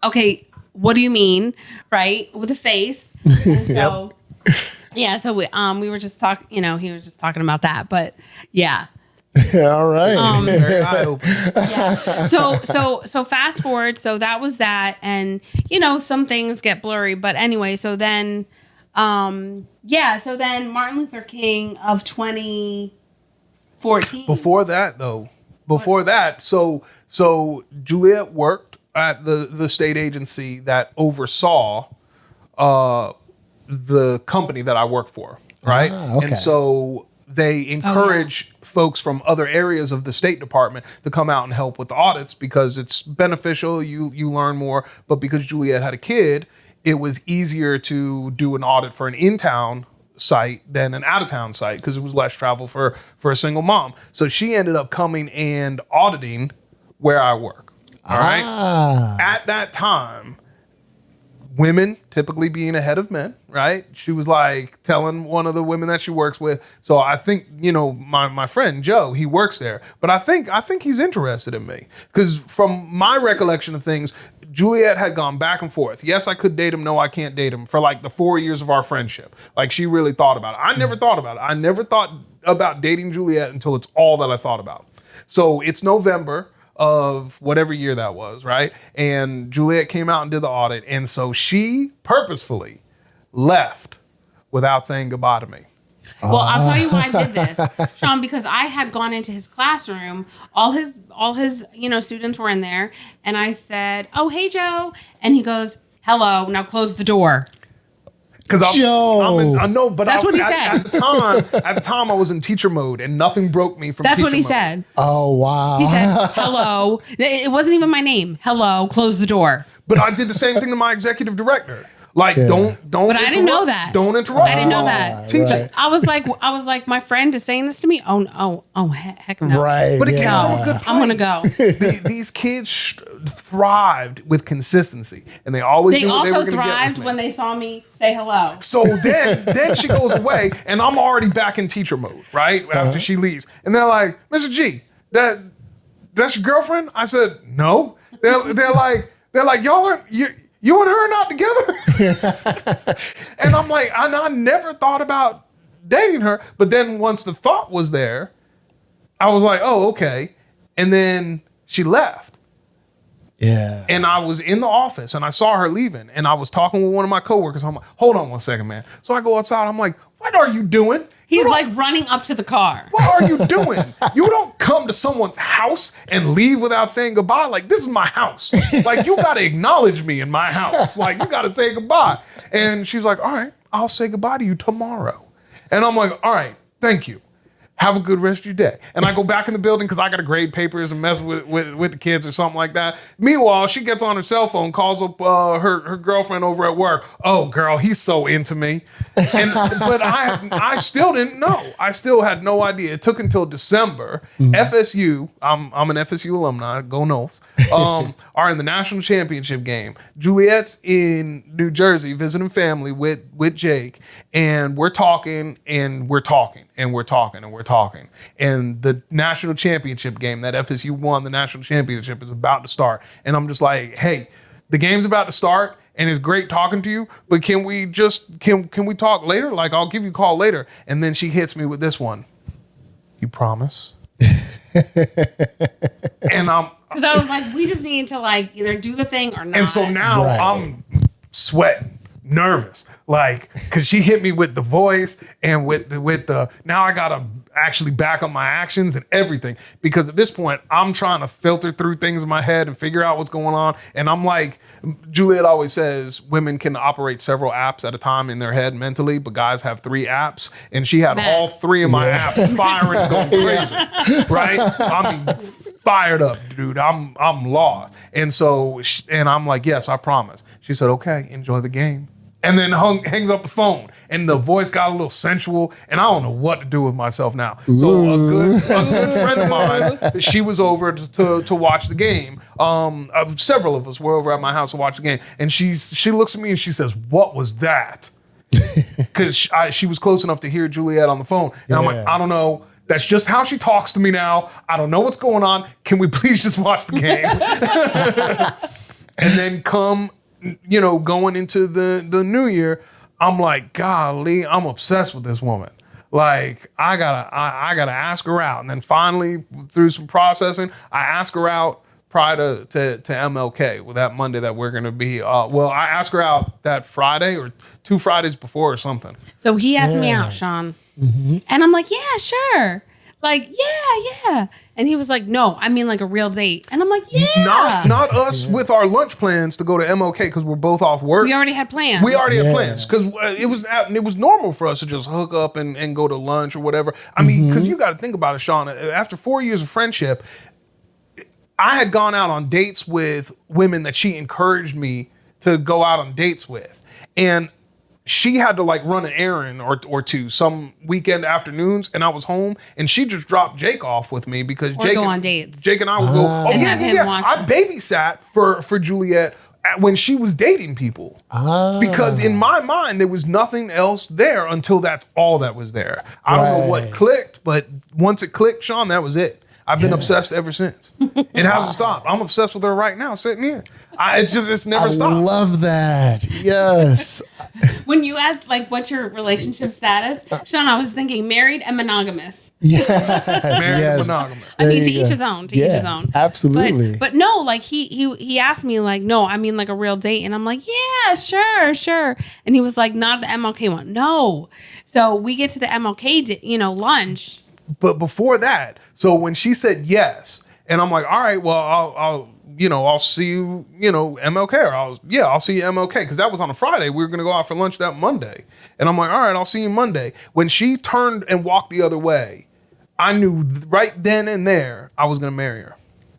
okay, what do you mean? Right. With a face. And so, so we were just talking, he was just talking about that, but yeah. All right. Very eye-opening. Yeah. So fast forward. So that was that. And, some things get blurry. But anyway, so then Martin Luther King of 2014. Before that, so Juliet worked at the state agency that oversaw the company that I work for, right? Okay. And so they encourage folks from other areas of the State Department to come out and help with the audits because it's beneficial. You learn more. But because Juliet had a kid, it was easier to do an audit for an in-town site than an out-of-town site because it was less travel for a single mom. So she ended up coming and auditing where I work. All right. At that time, women typically being ahead of men, right? She was like telling one of the women that she works with. So I think, my friend Joe, he works there, but I think he's interested in me because from my recollection of things, Juliet had gone back and forth. Yes, I could date him. No, I can't date him for like the 4 years of our friendship. Like she really thought about it. I never thought about it. I never thought about dating Juliet until it's all that I thought about. So it's November of whatever year that was, right? And Juliet came out and did the audit. And so she purposefully left without saying goodbye to me. Well, I'll tell you why I did this, Sean, because I had gone into his classroom. All his students were in there. And I said, oh, hey, Joe. And he goes, hello, now close the door. Because Joe. I know, but That's what he said. At the time, I was in teacher mode, and nothing broke me from. That's teacher what he mode. said. Oh, wow. He said, hello. It wasn't even my name. Hello, close the door. But I did the same thing to my executive director. Like, don't. But I didn't know that. Don't interrupt. I didn't know that. Teacher. Right. I was like, my friend is saying this to me. Oh, heck no. Right. But it came from a good place. I'm gonna go. These kids thrived with consistency, and they always They knew what they also were gonna get thrived with me. when they saw me say hello. So then she goes away, and I'm already back in teacher mode, right? After she leaves, and they're like, "Mr. G, that's your girlfriend?" I said, "No." They're like, "Y'all are you and her are not together?" And I'm like, I never thought about dating her, but then once the thought was there, I was like, "Oh, okay." And then she left. Yeah. And I was in the office and I saw her leaving and I was talking with one of my coworkers. I'm like, hold on one second, man. So I go outside. I'm like, what are you doing? He's like running up to the car. What are you doing? You don't come to someone's house and leave without saying goodbye. Like, this is my house. Like, you got to acknowledge me in my house. Like, you got to say goodbye. And she's like, all right, I'll say goodbye to you tomorrow. And I'm like, all right, thank you. Have a good rest of your day. And I go back in the building because I got to grade papers and mess with the kids or something like that. Meanwhile, she gets on her cell phone, calls up her girlfriend over at work. Oh, girl, he's so into me. But I still didn't know. I still had no idea. It took until December. FSU, I'm an FSU alumni, go Noles, are in the national championship game. Juliet's in New Jersey visiting family with Jake. And we're talking and we're talking and we're talking and we're talking. And the national championship game that FSU won, the national championship, is about to start. And I'm just like, hey, the game's about to start and it's great talking to you, but can we talk later? Like, I'll give you a call later. And then she hits me with this one. You promise? And because I was like, we just need to like either do the thing or not. And so now I'm sweating. Nervous, like, because she hit me with the voice and with the now I gotta actually back up my actions and everything, because at this point I'm trying to filter through things in my head and figure out what's going on. And I'm like, Juliet always says women can operate several apps at a time in their head mentally, but guys have 3 apps, and she had all 3 of my apps firing, going crazy, right? I mean, fired up, dude. I'm lost. And so and I'm like, yes, I promise. She said, okay, enjoy the game. And then hangs up the phone, and the voice got a little sensual, and I don't know what to do with myself now. So a good friend of mine, she was over to watch the game. Several of us were over at my house to watch the game, and she looks at me and she says, "What was that?" Because she was close enough to hear Juliet on the phone, and I'm like, I don't know. That's just how she talks to me now. I don't know what's going on. Can we please just watch the game? And then going into the new year, I'm like, golly, I'm obsessed with this woman. Like, I gotta ask her out. And then finally, through some processing, I ask her out prior to MLK, with that Monday that we're gonna be. I asked her out that Friday or 2 Fridays before or something. So he asked me out, Sean, and I'm like, yeah, sure. Like, yeah. And he was like, no, I mean like a real date. And I'm like, yeah. Not us with our lunch plans to go to MLK because we're both off work. We already had plans. Had plans because it was normal for us to just hook up and go to lunch or whatever. I mean, because you got to think about it, Sean. After 4 years of friendship, I had gone out on dates with women that she encouraged me to go out on dates with. And she had to like run an errand or two some weekend afternoons, and I was home, and she just dropped Jake off with me because Jake go on dates. Jake and I would go. Oh and yeah. I babysat for Juliet when she was dating people because in my mind there was nothing else there until that's all that was there. I don't know what clicked, but once it clicked, Sean, that was it. I've been obsessed ever since. It hasn't stopped. I'm obsessed with her right now, sitting here. It's never stopped. I love that. Yes. When you asked, like, what's your relationship status, Sean, I was thinking married and monogamous. Yes. Married and monogamous. I mean, to each his own. To each his own. Absolutely. But no, like he asked me, like, no, I mean like a real date, and I'm like, yeah, sure. And he was like, not the MLK one. No. So we get to the MLK, lunch. But before that, so when she said yes, and I'm like, all right, well, I'll see you, MLK, or I'll see you MLK, because that was on a Friday. We were gonna go out for lunch that Monday, and I'm like, all right, I'll see you Monday. When she turned and walked the other way, I knew right then and there I was gonna marry her.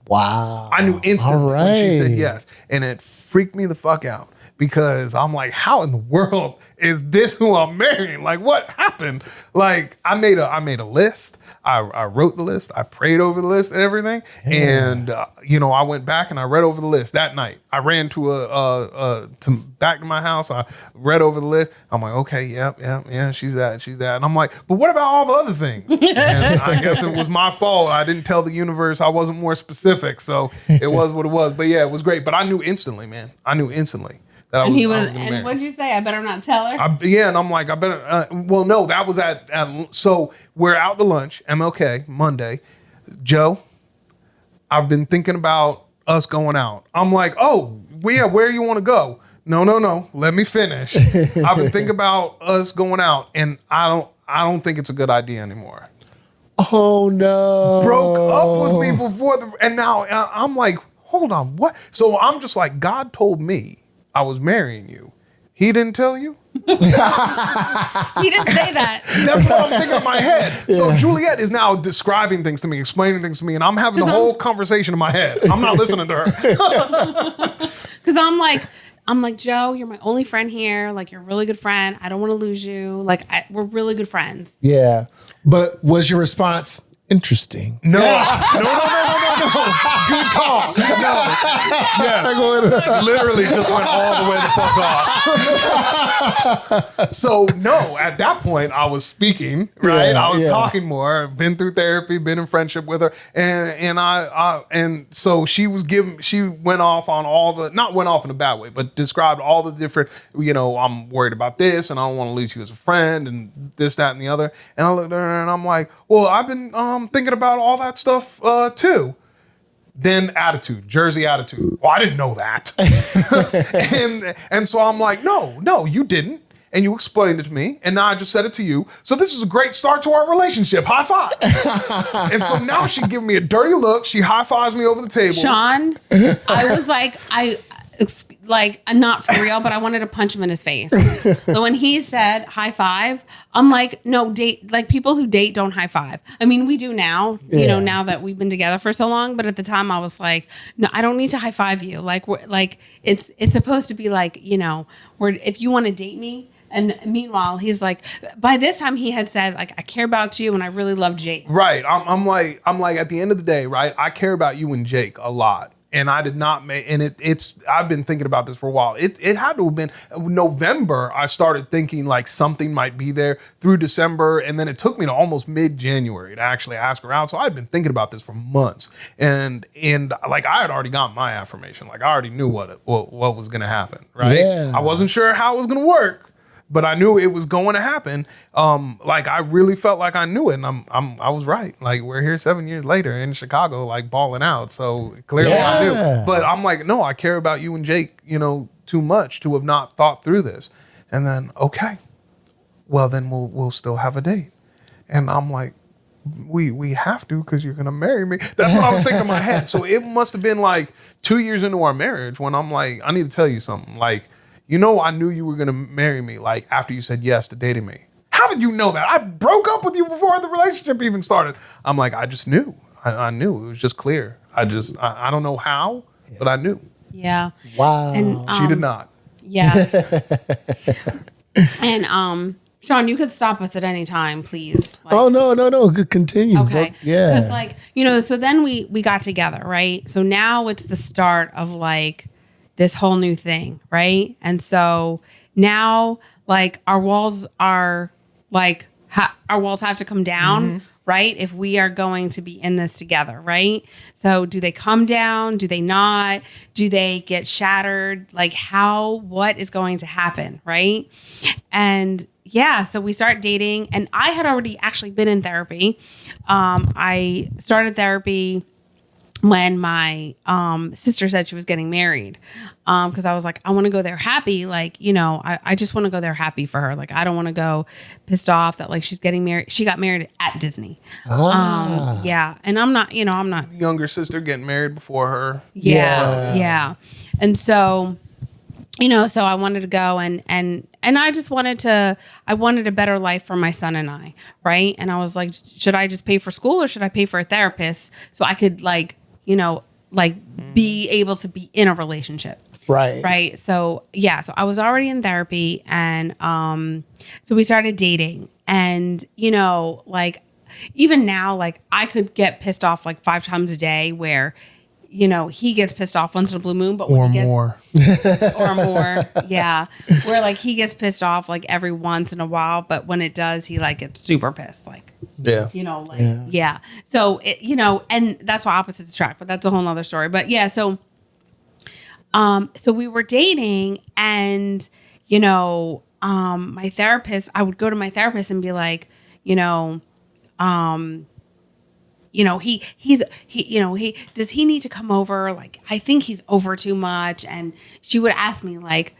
Wow! I knew instantly when she said yes, and it freaked me the fuck out. Because I'm like, how in the world is this who I'm marrying? Like, what happened? Like, I made a list. I wrote the list. I prayed over the list and everything. Yeah. And I went back and I read over the list that night. I ran to back to my house. I read over the list. I'm like, okay, yeah, she's that. And I'm like, but what about all the other things? And I guess it was my fault. I didn't tell the universe. I wasn't more specific, so it was what it was. But yeah, it was great. But I knew instantly, man. That and he was, and what'd you say? I better not tell her. And I'm like, I better. Well, no, that was at. So we're out to lunch, MLK Monday. Joe, I've been thinking about us going out. I'm like, oh, yeah, where you want to go? No. Let me finish. I've been thinking about us going out, and I don't think it's a good idea anymore. Oh no! Broke up with me before and now I'm like, hold on, what? So I'm just like, God told me I was marrying you. He didn't tell you? He didn't say that. That's what I'm thinking in my head. So Juliet is now describing things to me, explaining things to me, and I'm having the whole conversation in my head. I'm not listening to her. Because I'm like, Joe, you're my only friend here. Like, you're a really good friend. I don't want to lose you. Like, we're really good friends. Yeah. But was your response interesting? No. Good call. No. Yeah. Literally just went all the way the fuck off. So no, at that point I was speaking, right? I was talking more, been through therapy, been in friendship with her. And so she went off on not went off in a bad way, but described all the different, I'm worried about this and I don't want to lose you as a friend and this, that, and the other. And I looked at her and I'm like, well, I've been thinking about all that stuff too. Then attitude, Jersey attitude. Well, I didn't know that. and so I'm like, no, you didn't. And you explained it to me. And now I just said it to you. So this is a great start to our relationship. High five. And so now she's giving me a dirty look. She high fives me over the table. Sean, I was like, not for real, but I wanted to punch him in his face. So when he said high five, I'm like, no, people who date don't high five. I mean, we do now, now that we've been together for so long. But at the time I was like, no, I don't need to high five you. It's supposed to be like, if you want to date me. And meanwhile, he's like, by this time he had said, like, I care about you and I really love Jake. Right. I'm like, at the end of the day, right, I care about you and Jake a lot. And I did not make, and I've been thinking about this for a while. It had to have been November. I started thinking like something might be there through December. And then it took me to almost mid-January to actually ask her out. So I'd been thinking about this for months. And like I had already gotten my affirmation. Like I already knew what was going to happen. Right. Yeah. I wasn't sure how it was going to work, but I knew it was going to happen. Like I really felt like I knew it, and I was right. Like we're here 7 years later in Chicago, like balling out. So clearly I knew. But I'm like, no, I care about you and Jake, too much to have not thought through this. And then okay, well then we'll still have a date. And I'm like, we have to because you're gonna marry me. That's what I was thinking in my head. So it must have been like 2 years into our marriage when I'm like, I need to tell you something. Like, I knew you were going to marry me, like, after you said yes to dating me. How did you know that? I broke up with you before the relationship even started. I'm like, I just knew. I knew. It was just clear. I don't know how, but I knew. Yeah. Wow. And, she did not. Yeah. And, Sean, you could stop us at any time, please. Like, oh, no. Continue. Okay. Yeah. Because so then we got together, right? So now it's the start of like, this whole new thing, right? And so now, like, our walls are like, our walls have to come down, right? If we are going to be in this together, right? So do they come down? Do they not? Do they get shattered? Like what is going to happen, right? And yeah, so we start dating, and I had already actually been in therapy. I started therapy when my sister said she was getting married, because I was like, I want to go there happy. Like, I just want to go there happy for her. Like, I don't want to go pissed off that like she's getting married. She got married at Disney. Yeah. And I'm not. Younger sister getting married before her. Yeah. And so, so I wanted to go and I just wanted a better life for my son and I. Right. And I was like, should I just pay for school or should I pay for a therapist so I could be able to be in a relationship. Right. So yeah, so I was already in therapy, and so we started dating, and even now, like I could get pissed off like 5 times a day where he gets pissed off once in a blue moon, but when more. Or more. Yeah. Where like he gets pissed off like every once in a while, but when it does, he like gets super pissed. Like, yeah. So, and that's why opposites attract, but that's a whole nother story. But yeah, so we were dating, and, my therapist, I would go to my therapist and be like, does he need to come over? Like, I think he's over too much. And she would ask me like,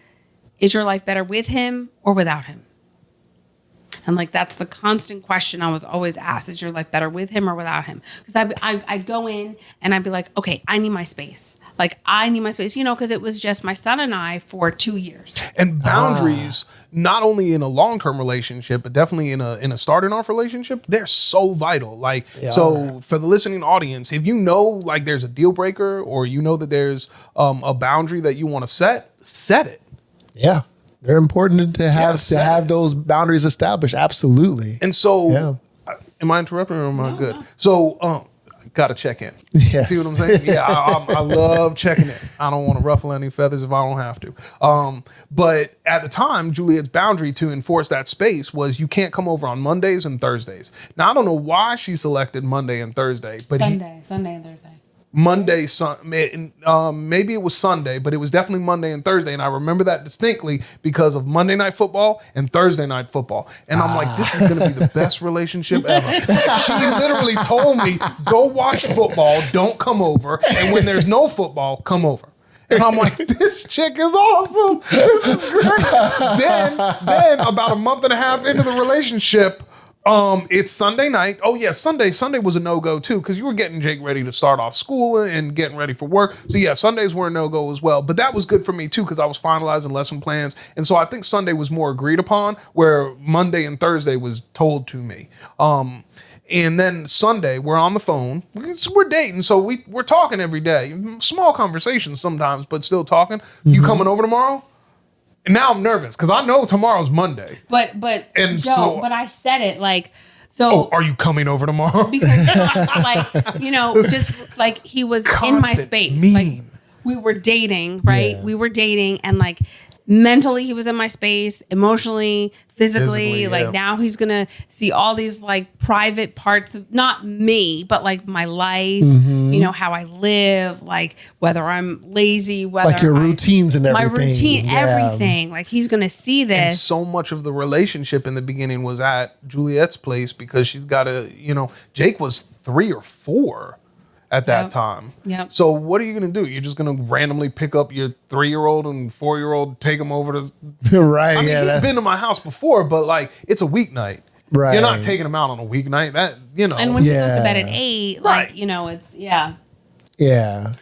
is your life better with him or without him? And like, that's the constant question I was always asked: is your life better with him or without him? Because I'd go in and I'd be like, okay, I need my space. Like, I need my space, because it was just my son and I for 2 years. And boundaries, not only in a long-term relationship, but definitely in a starting off relationship, they're so vital. Like, so for the listening audience, if you know, like, there's a deal breaker, or you know that there's a boundary that you want to set it. Yeah. They're important to have those boundaries established. Absolutely. And so, am I interrupting or am I good? No. So, got to check in. Yes. See what I'm saying? Yeah, I love checking in. I don't want to ruffle any feathers if I don't have to. But at the time, Juliet's boundary to enforce that space was you can't come over on Mondays and Thursdays. Now, I don't know why she selected Monday and Thursday. But Sunday and Thursday. Monday, maybe it was Sunday, but it was definitely Monday and Thursday. And I remember that distinctly because of Monday Night Football and Thursday Night Football. And I'm like, this is going to be the best relationship ever. She literally told me, go watch football, don't come over. And when there's no football, come over. And I'm like, this chick is awesome. This is great. Then about a month and a half into the relationship, it's Sunday night. Oh yeah, Sunday was a no-go too, because you were getting Jake ready to start off school and getting ready for work. So yeah, Sundays were a no-go as well. But that was good for me too, because I was finalizing lesson plans. And so I think Sunday was more agreed upon, where Monday and Thursday was told to me. And then Sunday, we're on the phone. We're dating, so we're talking every day. Small conversations sometimes, but still talking. Mm-hmm. You coming over tomorrow? And now I'm nervous because I know tomorrow's Monday. But I said it like, so. Oh, are you coming over tomorrow? Because just like he was constant, in my space. Mean. Like, we were dating, right? Yeah. We were dating, and like mentally he was in my space, emotionally, physically. Like now he's gonna see all these like private parts of not me, but like my life, how I live, like whether I'm lazy, whether like your routines and everything. My routine, everything. Like he's gonna see this. And so much of the relationship in the beginning was at Juliet's place because she's got Jake was 3 or 4 at that time. Yep. So what are you going to do? You're just going to randomly pick up your 3-year-old and 4-year-old, take them over to... Right. I mean, he's been to my house before, but like, it's a weeknight. Right. You're not taking him out on a weeknight. And when he goes to bed at 8, like, it's... Yeah. Yeah.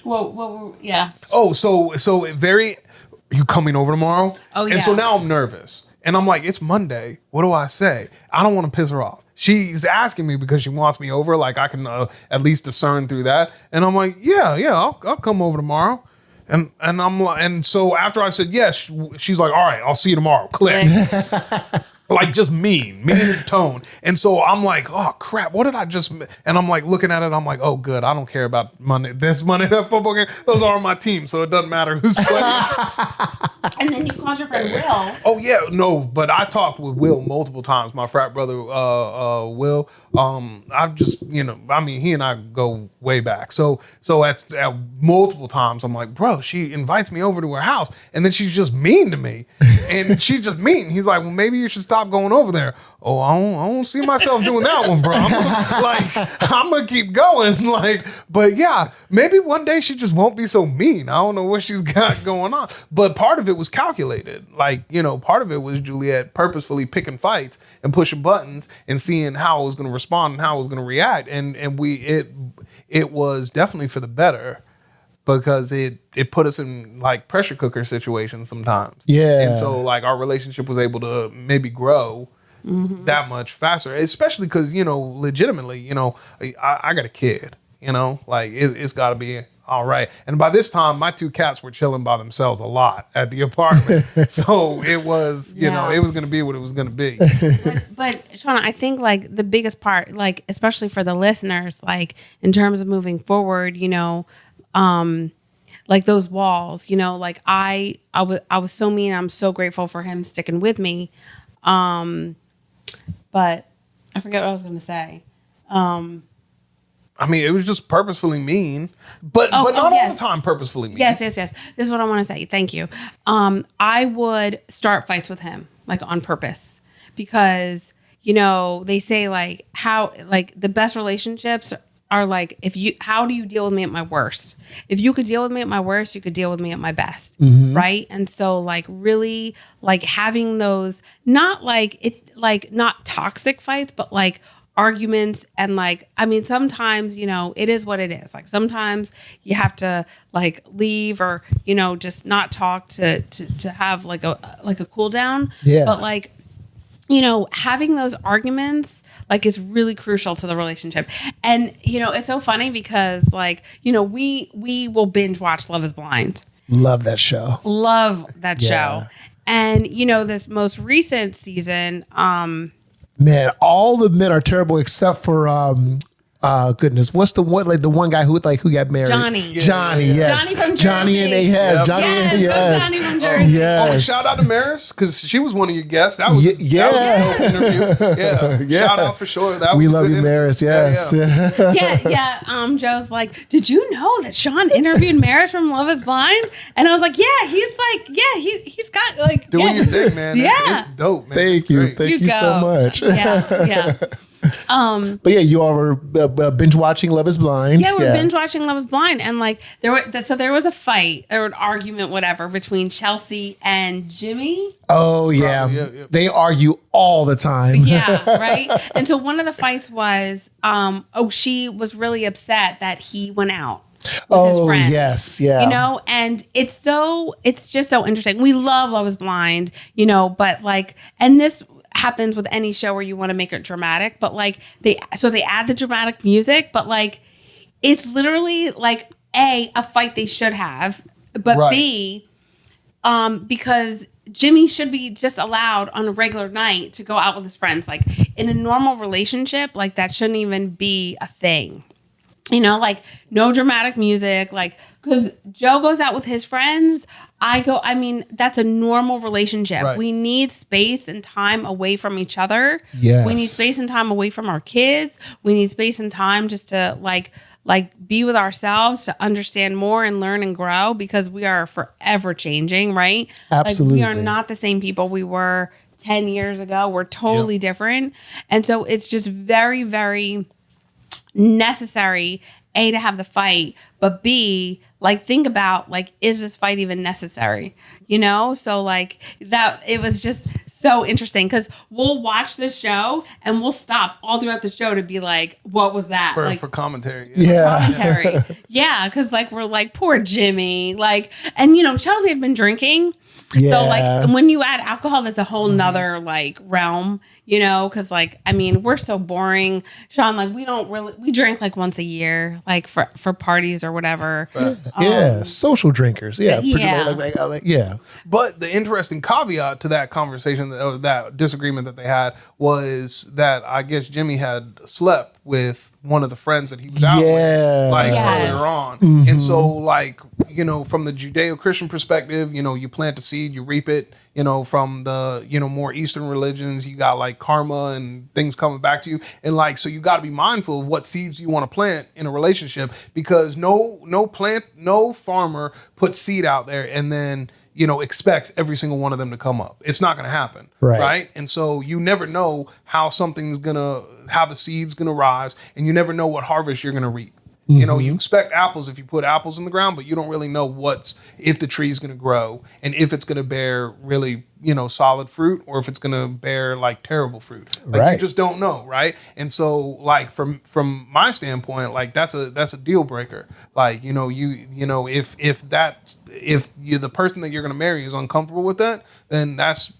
Well, yeah. Oh, so very... Are you coming over tomorrow? Oh, yeah. And so now I'm nervous. And I'm like, it's Monday. What do I say? I don't want to piss her off. She's asking me because she wants me over. Like I can at least discern through that. And I'm like, I'll come over tomorrow. And I'm like, and so after I said yes, she's like, all right, I'll see you tomorrow. Click. Like just mean tone. And so I'm like, oh crap, what did I just? And I'm like looking at it. I'm like, oh good, I don't care about Monday. This Monday Night Football game. Those are my team, so it doesn't matter who's playing. And then you called your friend Will. Oh yeah, no, but I talked with Will multiple times. My frat brother, Will. I've just, he and I go way back. So at multiple times, I'm like, bro, she invites me over to her house, and then she's just mean to me, and she's just mean. He's like, well, maybe you should stop going over there. Oh, I don't see myself doing that one, bro. I'm gonna keep going. Like, but yeah, maybe one day she just won't be so mean. I don't know what she's got going on. But part of it was calculated. Like, part of it was Juliet purposefully picking fights and pushing buttons and seeing how I was gonna respond and how I was gonna react. And it was definitely for the better. Because it put us in like pressure cooker situations sometimes. Yeah. And so like our relationship was able to maybe grow that much faster. Especially because, legitimately, I got a kid, like it's got to be all right. And by this time, my 2 cats were chilling by themselves a lot at the apartment. So it was, it was going to be what it was going to be. But Shauna, I think like the biggest part, like especially for the listeners, like in terms of moving forward, like those walls, like I was so mean. I'm so grateful for him sticking with me. But I forget what I was going to say. It was just purposefully mean, but not all the time purposefully mean. Yes. This is what I want to say. Thank you. I would start fights with him, like on purpose, because, they say like how, like the best relationships are like, how do you deal with me at my worst? If you could deal with me at my worst, you could deal with me at my best. Right. And so like really like having those, not toxic fights, but like arguments. And like, I mean, sometimes, it is what it is. Like sometimes you have to like leave or, just not talk to have like a cool down. Yeah. But like, having those arguments like is really crucial to the relationship. And, it's so funny because like, we will binge watch Love is Blind. Love that show. Show. And, this most recent season, man, all the men are terrible except for goodness, what's the one like the one guy who got married? Johnny. Johnny, yes. Johnny from Johnny and Jersey. Ahaz. Yep. Johnny and Yes, Ahaz. Johnny from Jersey. Yes. Shout out to Maris because she was one of your guests. That was Yeah. that was a dope interview. Yeah. Shout out for sure. That We was a love good you, interview. Maris. Yes. Yeah. Joe's like, did you know that Sean interviewed Maris from Love is Blind? And I was like, yeah, he's got like Doing your thing, man. It's dope, man. Thank It's you. great. Thank you so much. Yeah. But yeah, you all were binge watching Love is Blind. Yeah, we're binge watching Love is Blind. And like there was a fight or an argument, whatever, between Chelsea and Jimmy. Oh yeah. Yeah. They argue all the time. Yeah, right. And so one of the fights was, she was really upset that he went out with his friend. Yes, yeah. And it's just so interesting. We love Love is Blind, but like, and this happens with any show where you want to make it dramatic, but like they add the dramatic music, but like it's literally like a fight they should have, but Right. B, because Jimmy should be just allowed on a regular night to go out with his friends. Like in a normal relationship, like that shouldn't even be a thing. Like no dramatic music, like because Joe goes out with his friends. That's a normal relationship. Right. We need space and time away from each other. Yes. We need space and time away from our kids. We need space and time just to like be with ourselves, to understand more and learn and grow, because we are forever changing, right? Absolutely. Like we are not the same people we were 10 years ago. We're totally different. And so it's just very, very necessary, A, to have the fight, but B, like think about like, is this fight even necessary? So like that, it was just so interesting because we'll watch this show and we'll stop all throughout the show to be like, what was that? For commentary. Yeah. Commentary. Yeah, because like we're like, poor Jimmy. Like, and Chelsea had been drinking. Yeah. So like when you add alcohol, that's a whole nother like realm, because like, we're so boring. Sean, like we drink like once a year, like for parties or whatever. Social drinkers. Yeah. Yeah. Yeah. But the interesting caveat to that conversation, that disagreement that they had, was that I guess Jimmy had slept with one of the friends that he was out with, like Yes. earlier on. And so, like, from the Judeo-Christian perspective, you plant a seed, you reap it. From the, more Eastern religions, you got like karma and things coming back to you. And like, so you got to be mindful of what seeds you want to plant in a relationship, because no farmer puts seed out there and then, expects every single one of them to come up. It's not going to happen. Right. And so you never know how the seed's going to rise, and you never know what harvest you're going to reap. You expect apples if you put apples in the ground, but you don't really know if the tree's going to grow and if it's going to bear really, solid fruit, or if it's going to bear like terrible fruit. Like you just don't know, right? And so, like from my standpoint, like that's a deal breaker. Like if the person that you're going to marry is uncomfortable with that, then that's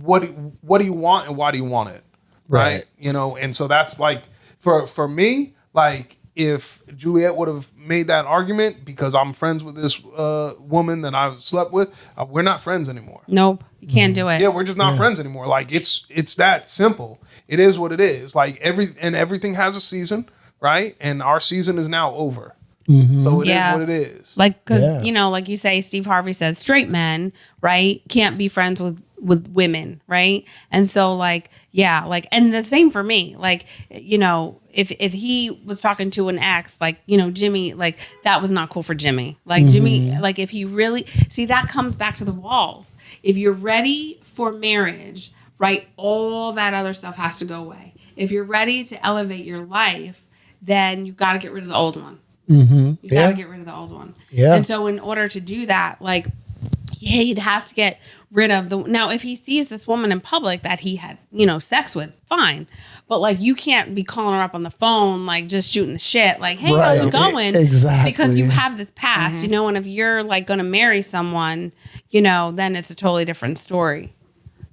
what do you want and why do you want it, right? And so that's like for me, like. If Juliet would have made that argument because I'm friends with this woman that I slept with, we're not friends anymore. Nope, you can't do it. Yeah, we're just not friends anymore. Like it's that simple. It is what it is. Like everything has a season, right? And our season is now over. So it is what it is. Like, because, like you say, Steve Harvey says straight men, right, can't be friends with women, right? And so like, and the same for me. Like, if he was talking to an ex, like, Jimmy, like that was not cool for Jimmy. Like Jimmy, like if he really, see, that comes back to the walls. If you're ready for marriage, right, all that other stuff has to go away. If you're ready to elevate your life, then you got to get rid of the old one. Mm-hmm. You got to get rid of the old one. Yeah. And so in order to do that, like, he'd have to get rid of the, now if he sees this woman in public that he had, sex with, fine. But like, you can't be calling her up on the phone, like just shooting the shit. Like, hey, how's it going? Exactly. Because you have this past, and if you're like going to marry someone, then it's a totally different story.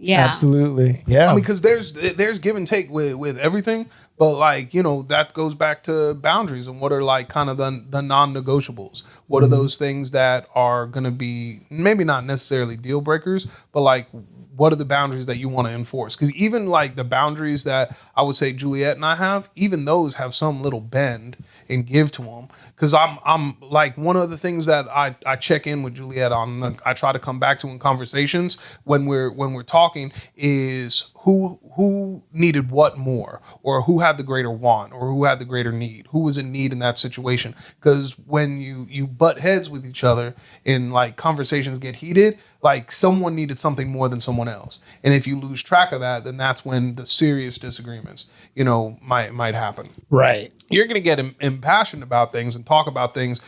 Yeah. Absolutely. Yeah. Because there's give and take with everything, but like, that goes back to boundaries and what are like kind of the non-negotiables. What are those things that are going to be maybe not necessarily deal breakers, but like, what are the boundaries that you want to enforce? Because even like the boundaries that I would say Juliet and I have, even those have some little bend and give to them. Because I'm like, one of the things that I check in with Juliet on, I try to come back to in conversations when we're talking is who needed what more, or who had the greater want, or who had the greater need, who was in need in that situation. Because when you butt heads with each other and like conversations get heated, like someone needed something more than someone else. And if you lose track of that, then that's when the serious disagreements, might happen. Right. You're going to get impassioned about things and talk about things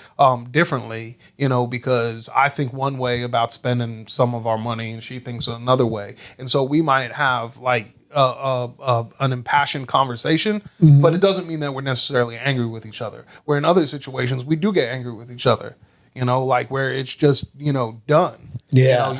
differently, because I think one way about spending some of our money and she thinks another way. And so we might have like an impassioned conversation, but it doesn't mean that we're necessarily angry with each other. Where in other situations, we do get angry with each other, like where it's just, done. Yeah.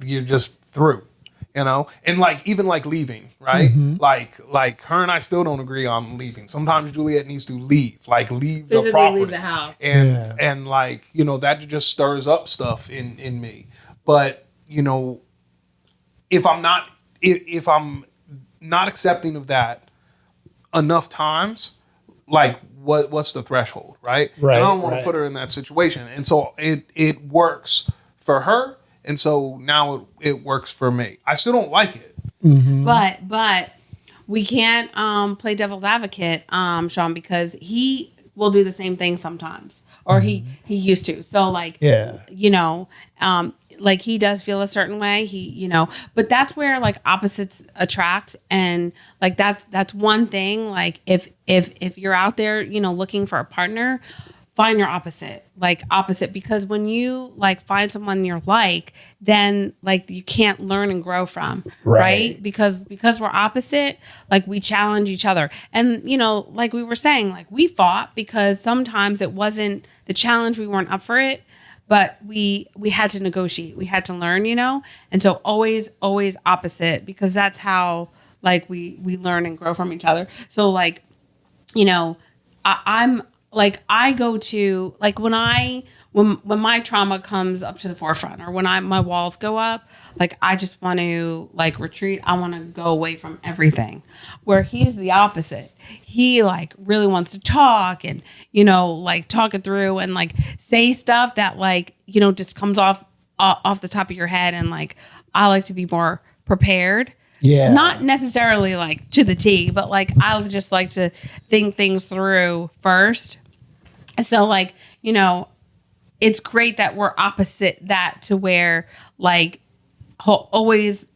You're just through. And like, even like leaving, right? Like her and I still don't agree on leaving. Sometimes Juliet needs to leave the physically property. leave the house. And like, that just stirs up stuff in me. But, if I'm not accepting of that enough times, like what's the threshold, right? Right. And I don't want to put her in that situation. And so it works for her. And so now it works for me. I still don't like it. But we can't play devil's advocate, Sean, because he will do the same thing sometimes, or he used to. So like, like he does feel a certain way. But that's where like opposites attract, and like that's one thing. Like if you're out there, looking for a partner, find your opposite, because when you like find someone you're like, then like you can't learn and grow from, right? Because we're opposite, like we challenge each other. And, like we were saying, like we fought because sometimes it wasn't the challenge, we weren't up for it, but we had to negotiate, we had to learn, and so always opposite, because that's how like we learn and grow from each other. So like, I'm like, I go to like when my trauma comes up to the forefront, or when my walls go up, like I just want to like retreat. I want to go away from everything. Where he's the opposite. He like really wants to talk and like talk it through and like say stuff that like just comes off the top of your head. And like I like to be more prepared. Yeah. Not necessarily like to the T, but like I just like to think things through first. So like, it's great that we're opposite that, to where like he'll always,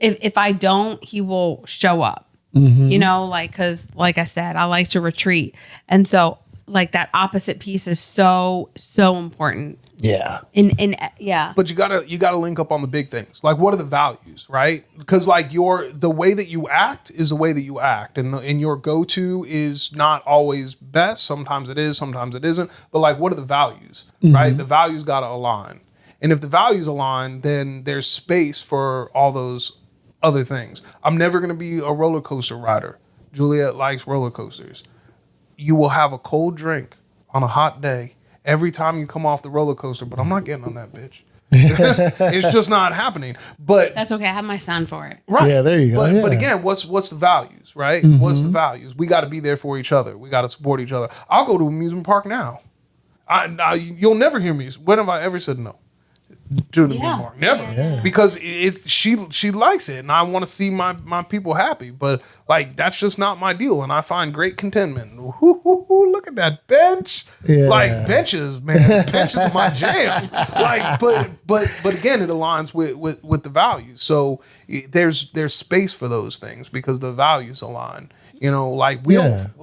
if I don't, he will show up, like, cause like I said, I like to retreat. And so like that opposite piece is so important. Yeah. Yeah. But you gotta link up on the big things. Like, what are the values, right? Because like the way that you act is the way that you act, and your go-to is not always best. Sometimes it is, sometimes it isn't. But like, what are the values, right? The values gotta align. And if the values align, then there's space for all those other things. I'm never gonna be a roller coaster rider. Juliet likes roller coasters. You will have a cold drink on a hot day every time you come off the roller coaster, but I'm not getting on that bitch. It's just not happening. But that's okay. I have my son for it. Right. Yeah, there you go. But again, what's the values, right? What's the values? We got to be there for each other. We got to support each other. I'll go to an amusement park now. You'll never hear me. When have I ever said no to the amusement park? Never. Yeah. Because she likes it, and I want to see my people happy. But like, that's just not my deal, and I find great contentment. Look at that bench. Yeah. Like, benches, man. Benches are my jam. Like, but again, it aligns with the values. So there's space for those things because the values align. You know, like we don't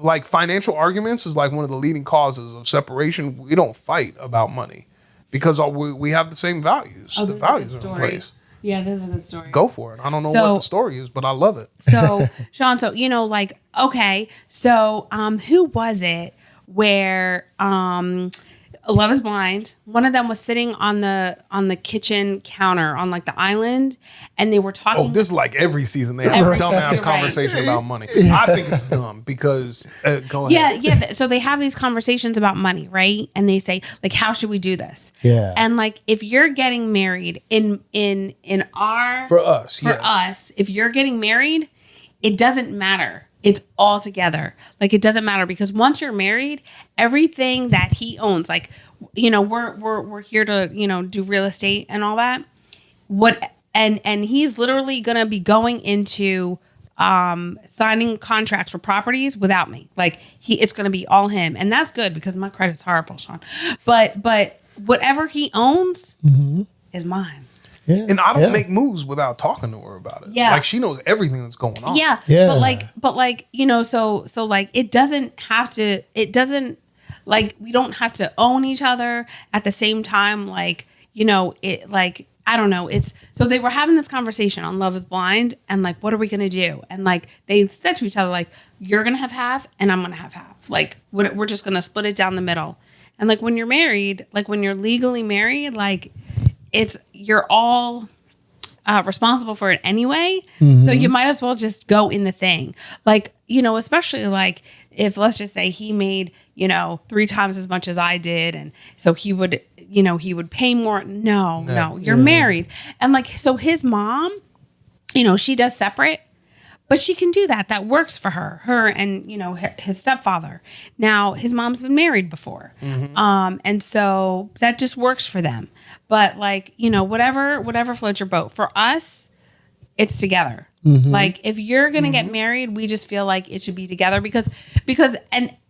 like financial arguments is like one of the leading causes of separation. We don't fight about money because we have the same values. The values are in place. Yeah, this is a good story. Go for it. I don't know what the story is, but I love it. So, Sean, so, you know, like, okay, so who was it where Love is Blind, one of them was sitting on the kitchen counter on like the island, and they were talking. Oh, this is like every season they have a dumbass conversation about money. I think it's dumb because go ahead. Yeah. So they have these conversations about money, right? And they say like, how should we do this? Yeah. And like, if you're getting married in our for us, if you're getting married, it doesn't matter. It's all together. Like, it doesn't matter because once you're married, everything that he owns, like, you know, we're here to, you know, do real estate and all that. And he's literally going to be going into signing contracts for properties without me. Like, it's going to be all him. And that's good because my credit's horrible, Sean. But whatever he owns is mine. Yeah. And I don't make moves without talking to her about it. Yeah. Like, she knows everything that's going on. Yeah. But like, you know, so like we don't have to own each other at the same time. Like, you know, it like, I don't know. So they were having this conversation on Love is Blind and like, what are we going to do? And like, they said to each other, like, you're going to have half and I'm going to have half. Like, we're just going to split it down the middle. And like, when you're married, like when you're legally married, like, you're all responsible for it anyway. So you might as well just go in the thing. Like, you know, especially like if, let's just say he made, you know, 3 times as much as I did. And so he would pay more. No, you're married. And like, so his mom, you know, she does separate, but she can do that. That works for her and, you know, his stepfather. Now his mom's been married before. And so that just works for them. But like, you know, whatever floats your boat. For us, it's together. Like if you're going to get married, we just feel like it should be together because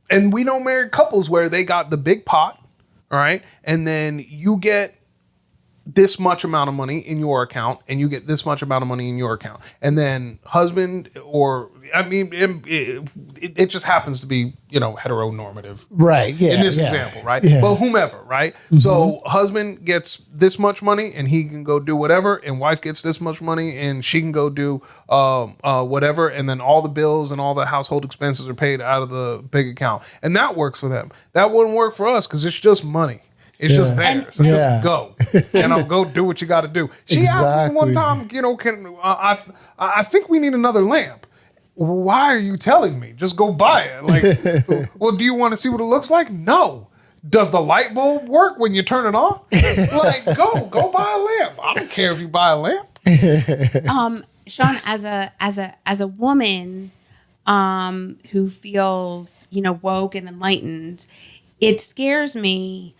and we know married couples where they got the big pot, all right? And then you get this much amount of money in your account and you get this much amount of money in your account. And then husband or, I mean, it just happens to be, you know, heteronormative. Right. Yeah. In this example, right? Yeah. But whomever, right? So husband gets this much money and he can go do whatever, and wife gets this much money and she can go do whatever, and then all the bills and all the household expenses are paid out of the big account. And that works for them. That wouldn't work for us because it's just money. It's just there. So just go. And I'll go do what you got to do. She asked me one time, you know, I think we need another lamp. Why are you telling me? Just go buy it. Like, well, do you want to see what it looks like? No. Does the light bulb work when you turn it on? Like, go buy a lamp. I don't care if you buy a lamp. Sean, as a woman who feels, you know, woke and enlightened, it scares me,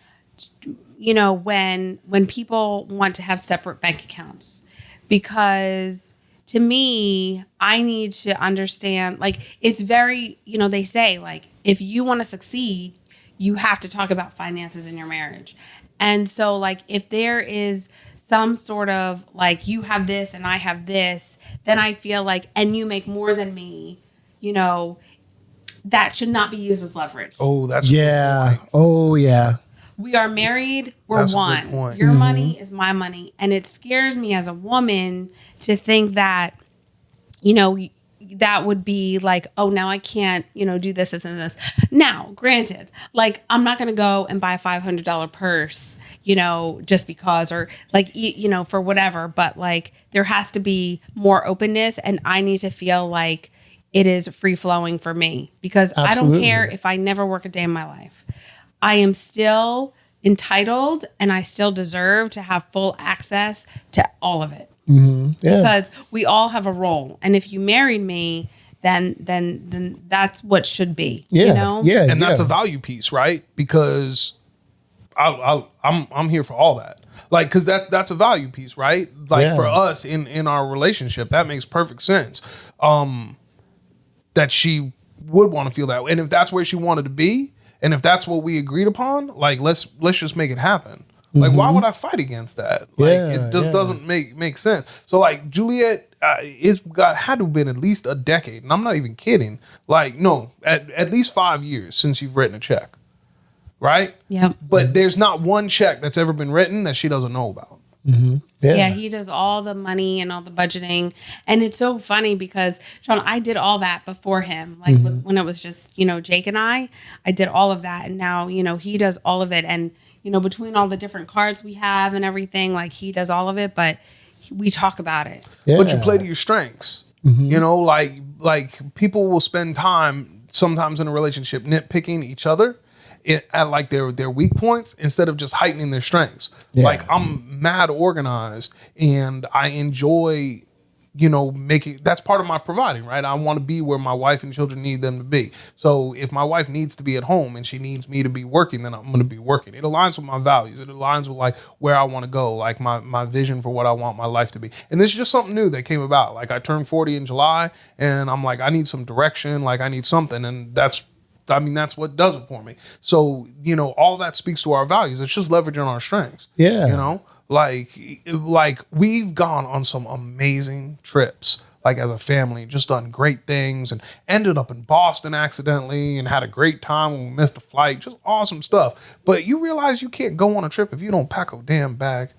you know, when people want to have separate bank accounts, because to me, I need to understand, like, it's very, you know, they say, like, if you want to succeed, you have to talk about finances in your marriage. And so, like, if there is some sort of, like, you have this and I have this, then I feel like, and you make more than me, you know, that should not be used as leverage. Oh, that's yeah. Oh, yeah. We are married. We're That's one. a good point. Your money is my money. And it scares me as a woman to think that, you know, that would be like, oh, now I can't, you know, do this, and this. Now, granted, like, I'm not going to go and buy a $500 purse, you know, just because, or like, you know, for whatever. But like, there has to be more openness, and I need to feel like it is free flowing for me, because Absolutely. I don't care if I never work a day in my life. I am still entitled and I still deserve to have full access to all of it. Yeah. Because we all have a role. And if you married me, then that's what should be. Yeah. You know? Yeah. And that's a value piece, right? Because I'm here for all that. Like, because that's a value piece, right? Like for us in our relationship, that makes perfect sense. That she would want to feel that way. And if that's where she wanted to be, and if that's what we agreed upon, like, let's just make it happen. Like, why would I fight against that? Like, it just doesn't make sense. So, like, Juliet had to have been at least a decade, and I'm not even kidding. Like, no, at least 5 years since you've written a check, right? Yep. But there's not one check that's ever been written that she doesn't know about. Mm-hmm. Yeah, he does all the money and all the budgeting. And it's so funny because, Sean, I did all that before him. Like when it was just, Jake and I did all of that. And now, he does all of it. And, between all the different cards we have and everything, like he does all of it, but we talk about it. Yeah. But you play to your strengths. Like people will spend time sometimes in a relationship nitpicking each other at like their weak points instead of just heightening their strengths. Yeah. Like I'm mad organized and I enjoy, making, that's part of my providing, right? I want to be where my wife and children need them to be. So if my wife needs to be at home and she needs me to be working, then I'm going to be working. It aligns with my values. It aligns with like where I want to go, like my vision for what I want my life to be. And this is just something new that came about. Like I turned 40 in July and I'm like, I need some direction. Like I need something. And that's what does it for me. So, all that speaks to our values. It's just leveraging our strengths. Yeah. Like we've gone on some amazing trips, like as a family, just done great things and ended up in Boston accidentally and had a great time when we missed the flight. Just awesome stuff. But you realize you can't go on a trip if you don't pack a damn bag.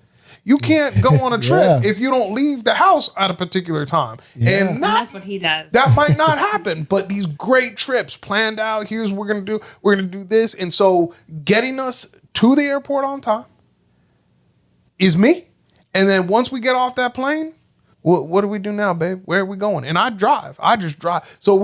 You can't go on a trip if you don't leave the house at a particular time. Yeah. And That's what he does. that might not happen, but these great trips planned out, here's what we're going to do. We're going to do this. And so getting us to the airport on time is me. And then once we get off that plane, what do we do now, babe? Where are we going? And I just drive. So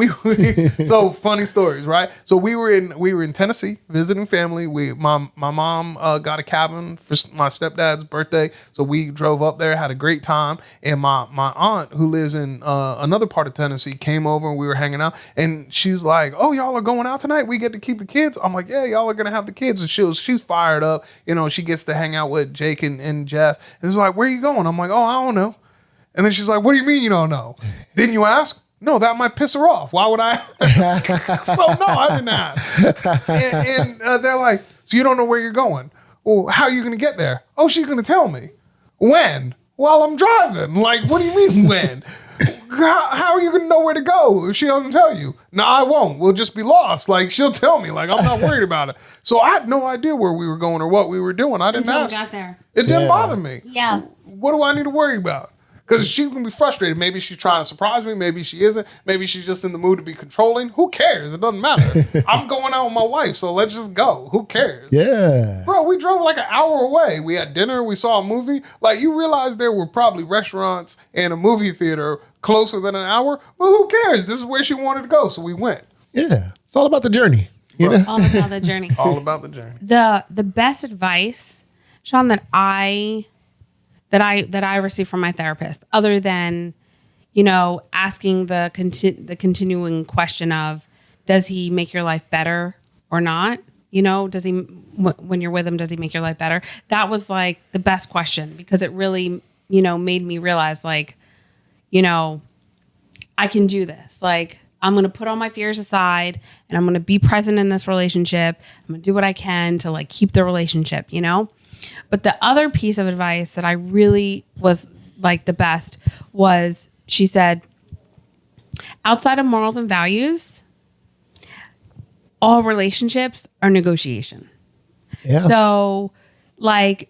so funny stories, right? So we were in Tennessee visiting family. My mom got a cabin for my stepdad's birthday. So we drove up there, had a great time. And my aunt, who lives in another part of Tennessee, came over and we were hanging out. And she's like, "Oh, y'all are going out tonight? We get to keep the kids?" I'm like, "Yeah, y'all are gonna have the kids." And she's fired up. She gets to hang out with Jake and Jess. And it's like, "Where are you going?" I'm like, "Oh, I don't know." And then she's like, "What do you mean you don't know? Didn't you ask?" "No, that might piss her off. Why would I?" So no, I didn't ask. And they're like, "So you don't know where you're going? Well, how are you going to get there?" "Oh, she's going to tell me." "When?" "While I'm driving." Like, what do you mean when? How are you going to know where to go if she doesn't tell you? "No, I won't. We'll just be lost. Like, she'll tell me. Like, I'm not worried about it." So I had no idea where we were going or what we were doing. I didn't Until ask. we got there. It didn't bother me. Yeah. What do I need to worry about? Because she's going to be frustrated. Maybe she's trying to surprise me. Maybe she isn't. Maybe she's just in the mood to be controlling. Who cares? It doesn't matter. I'm going out with my wife, so let's just go. Who cares? Yeah. Bro, we drove like an hour away. We had dinner. We saw a movie. Like, you realize there were probably restaurants and a movie theater closer than an hour. But who cares? This is where she wanted to go, so we went. Yeah. It's all about the journey. You know? All about the journey. All about the journey. The best advice, Sean, that I received from my therapist, other than, asking the continuing question of, does he make your life better or not? Does he, when you're with him, does he make your life better? That was like the best question, because it really, made me realize, like, I can do this. Like, I'm going to put all my fears aside and I'm going to be present in this relationship. I'm going to do what I can to like keep the relationship, But the other piece of advice that I really was like the best was, she said, outside of morals and values, all relationships are negotiation. Yeah. So like,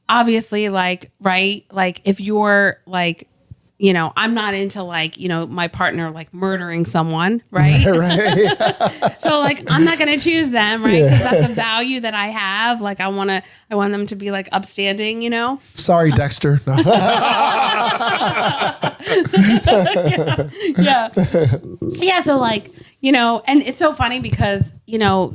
obviously, like, right. Like if you're like, I'm not into like, my partner like murdering someone, right? Right. So like, I'm not going to choose them, right? Because that's a value that I have. Like I want them to be like upstanding, Sorry, Dexter. No. Yeah. So like, and it's so funny because,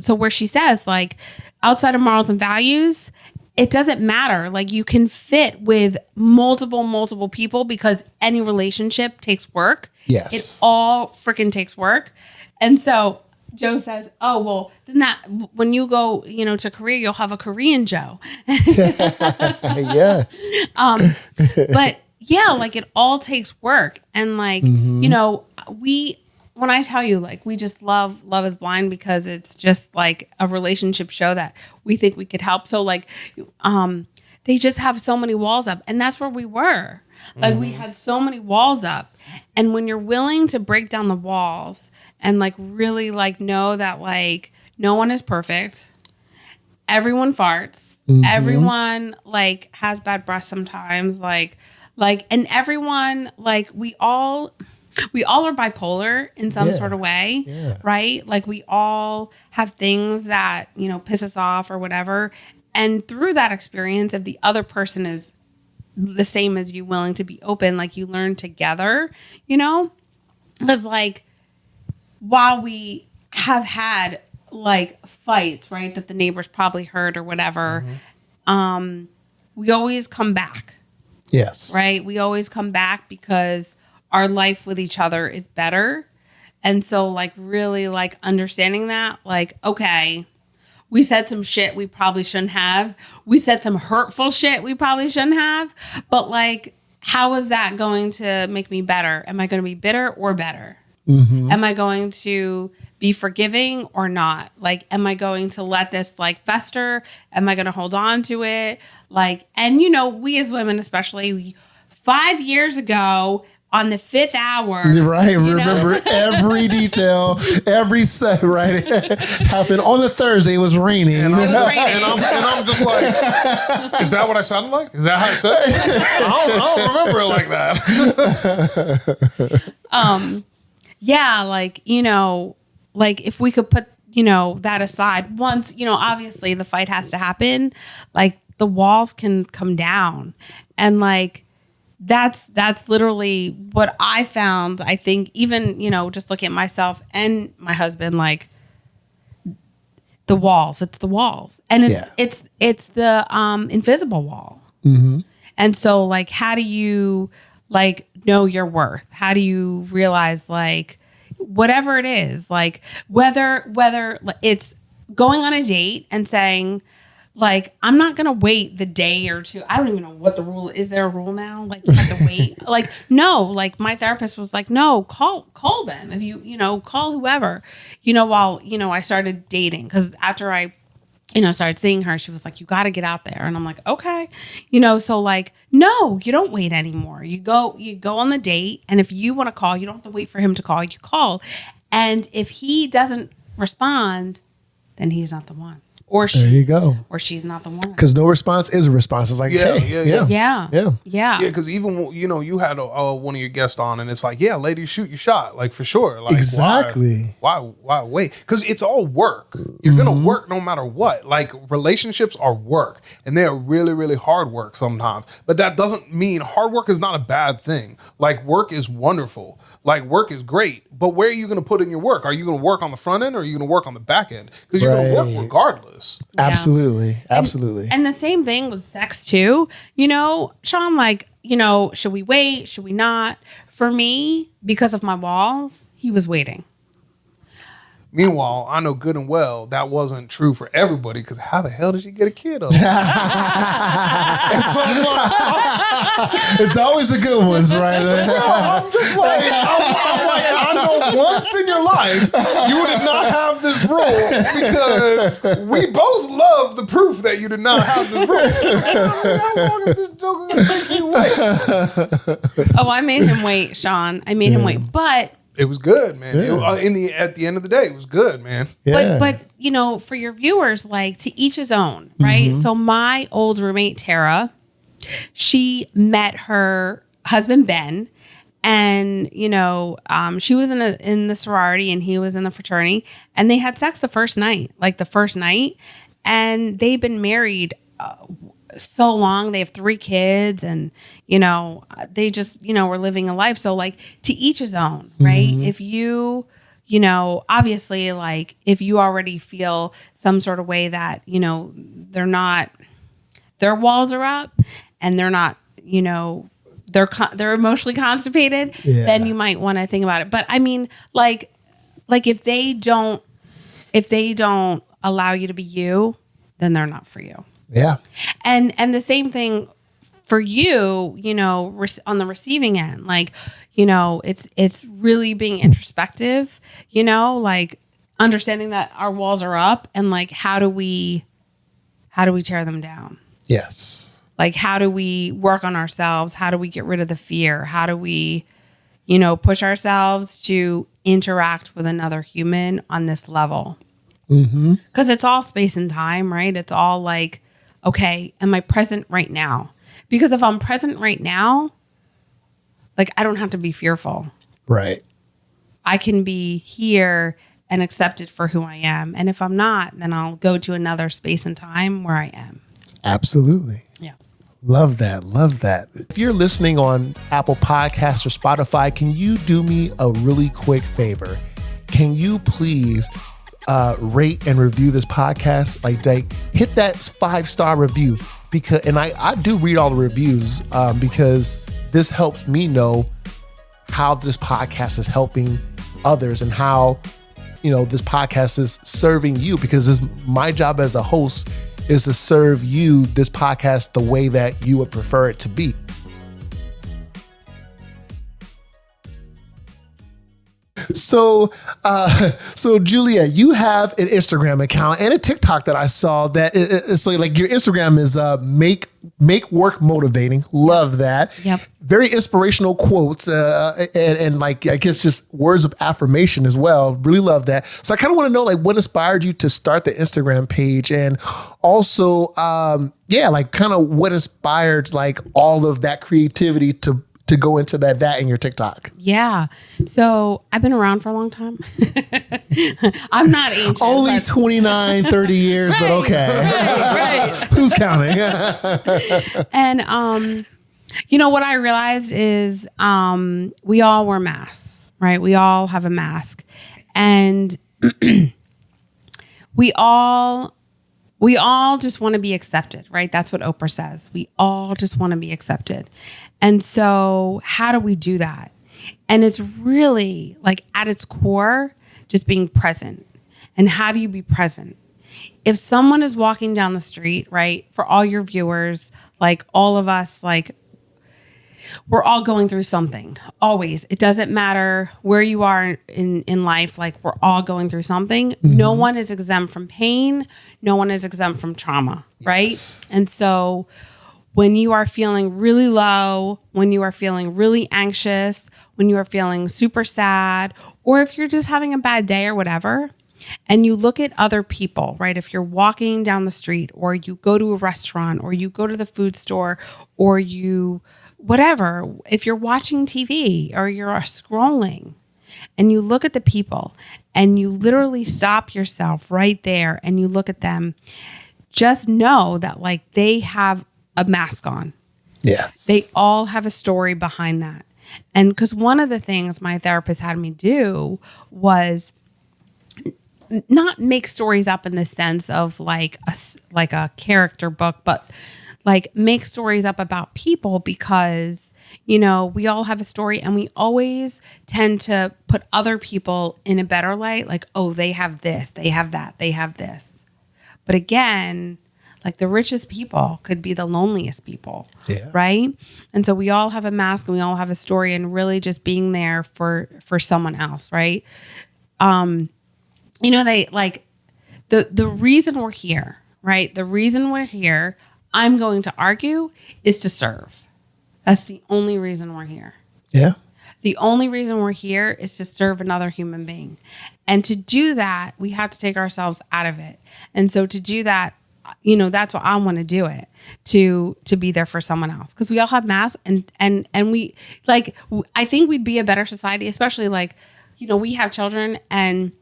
so where she says like outside of morals and values, it doesn't matter. Like you can fit with multiple people because any relationship takes work. Yes. It all freaking takes work. And so Joe says, "Oh, well, then that when you go, to Korea, you'll have a Korean Joe." Yes. But yeah, like it all takes work. And like, when I tell you, like, we just love is Blind because it's just like a relationship show that we think we could help. So like, they just have so many walls up, and that's where we were. Like we had so many walls up. And when you're willing to break down the walls and like really like know that like no one is perfect, everyone farts, everyone like has bad breath sometimes, like and everyone like we all are bipolar in some sort of way, right? Like we all have things that, you know, piss us off or whatever. And through that experience, if the other person is the same as you, willing to be open, like you learn together, you know? Because like while we have had like fights, right, that the neighbors probably heard or whatever, we always come back. Yes. Right? We always come back because our life with each other is better. And so like really like understanding that, like, okay, we said some shit we probably shouldn't have. We said some hurtful shit we probably shouldn't have. But like, how is that going to make me better? Am I going to be bitter or better? Am I going to be forgiving or not? Like, am I going to let this like fester? Am I going to hold on to it? Like, and you know, we as women, especially 5 years ago, on the 5th hour. Right. Remember every detail, every set, right? It happened on a Thursday. It was raining. And I'm just like, is that what I sounded like? Is that how I said it? I don't remember it like that. Yeah, like, you know, like if we could put, you know, that aside once, you know, obviously the fight has to happen. Like the walls can come down. And like, that's literally what I found. I think even, you know, just looking at myself and my husband, like the walls, it's the walls. And it's the invisible wall. And so like, how do you like know your worth? How do you realize like whatever it is, like whether it's going on a date and saying, like, I'm not going to wait the day or two. I don't even know what the rule is. There a rule now? Like, you have to wait? Like, no, like my therapist was like, no, call them. If you know, call whoever, you know, while, you know, I started dating. Cause after I, you know, started seeing her, she was like, you got to get out there. And I'm like, okay. You know, so like, no, you don't wait anymore. You go on the date. And if you want to call, you don't have to wait for him to call. You call. And if he doesn't respond, then he's not the one. Or she, there you go. Or she's not the one. Because no response is a response. It's like, Yeah. Because even, you know, you had one of your guests on, and it's like, yeah, ladies, shoot your shot, like for sure. Like, exactly. Why wait? Because it's all work. You're gonna work no matter what. Like relationships are work, and they are really, really hard work sometimes. But that doesn't mean hard work is not a bad thing. Like work is wonderful. Like work is great. But where are you gonna put in your work? Are you gonna work on the front end, or are you gonna work on the back end? Because you're gonna work regardless. Yeah. Absolutely. And the same thing with sex too. You know, Sean, like, you know, should we wait? Should we not? For me, because of my walls, he was waiting. Meanwhile, I know good and well that wasn't true for everybody, because how the hell did you get a kid up? And so it's always the good ones, right? I'm just like, I know once in your life you did not have this rule, because we both love the proof that you did not have this rule. How long is this joke gonna make you wait? Oh, I made him wait, Sean. I made him wait, but. It was good, man. At the end of the day, it was good, man. Yeah. But you know, for your viewers, like to each his own, right? So my old roommate Tara, she met her husband Ben, and you know, she was in the sorority and he was in the fraternity, and they had sex the first night, and they've been married so long. They have 3 kids, and you know, they just, you know, were living a life. So like to each his own, right? If you know, obviously, like if you already feel some sort of way that, you know, their walls are up and they're not, you know, they're emotionally constipated, then you might want to think about it. But I mean, like if they don't allow you to be you, then they're not for you. Yeah. And the same thing for you, you know, on the receiving end, like, you know, it's really being introspective, you know, like understanding that our walls are up and like, how do we tear them down? Yes. Like, how do we work on ourselves? How do we get rid of the fear? How do we, push ourselves to interact with another human on this level? Because it's all space and time, right? It's all like, okay, am I present right now? Because if I'm present right now, like, I don't have to be fearful. Right. I can be here and accepted for who I am. And if I'm not, then I'll go to another space and time where I am. Absolutely. Yeah. Love that. Love that. If you're listening on Apple Podcasts or Spotify, can you do me a really quick favor? Can you please rate and review this podcast? Like hit that 5-star review, because, and I do read all the reviews because this helps me know how this podcast is helping others and how, this podcast is serving you, because my job as a host is to serve you this podcast the way that you would prefer it to be. So Julia, you have an Instagram account and a TikTok that I saw that it's like your Instagram is make work motivating. Love that. Yep. Very inspirational quotes and like, I guess, just words of affirmation as well. Really love that. So I kind of want to know, like, what inspired you to start the Instagram page, and also like kind of what inspired like all of that creativity to go into that in your TikTok. Yeah. So I've been around for a long time. I'm not ancient. Only 29, 30 years, but okay. Right. Who's counting? And, what I realized is we all wear masks, right? We all have a mask. And we all just want to be accepted, right? That's what Oprah says. We all just want to be accepted. And so how do we do that? And it's really, like, at its core, just being present. And how do you be present? If someone is walking down the street, right, for all your viewers, like all of us, like, we're all going through something, always. It doesn't matter where you are in life, like, we're all going through something. Mm-hmm. No one is exempt from pain. No one is exempt from trauma, right? Yes. And so when you are feeling really low, when you are feeling really anxious, when you are feeling super sad, or if you're just having a bad day or whatever, and you look at other people, right? If you're walking down the street, or you go to a restaurant, or you go to the food store, or you, whatever, if you're watching TV or you're scrolling, and you look at the people and you literally stop yourself right there and you look at them, just know that, like, they have a mask on. Yes. They all have a story behind that. And because one of the things my therapist had me do was not make stories up in the sense of like a character book, but like make stories up about people, because, we all have a story and we always tend to put other people in a better light. Like, oh, they have this, they have that, they have this. But again, like, the richest people could be the loneliest people, right? And so we all have a mask and we all have a story, and really just being there for someone else, right? They like the reason we're here, right? The reason we're here, I'm going to argue, is to serve. That's the only reason we're here. Yeah. The only reason we're here is to serve another human being. And to do that, we have to take ourselves out of it. And so to do that, that's what I want to do it, to be there for someone else. Because we all have masks, and we, like, I think we'd be a better society, especially, like, we have children, and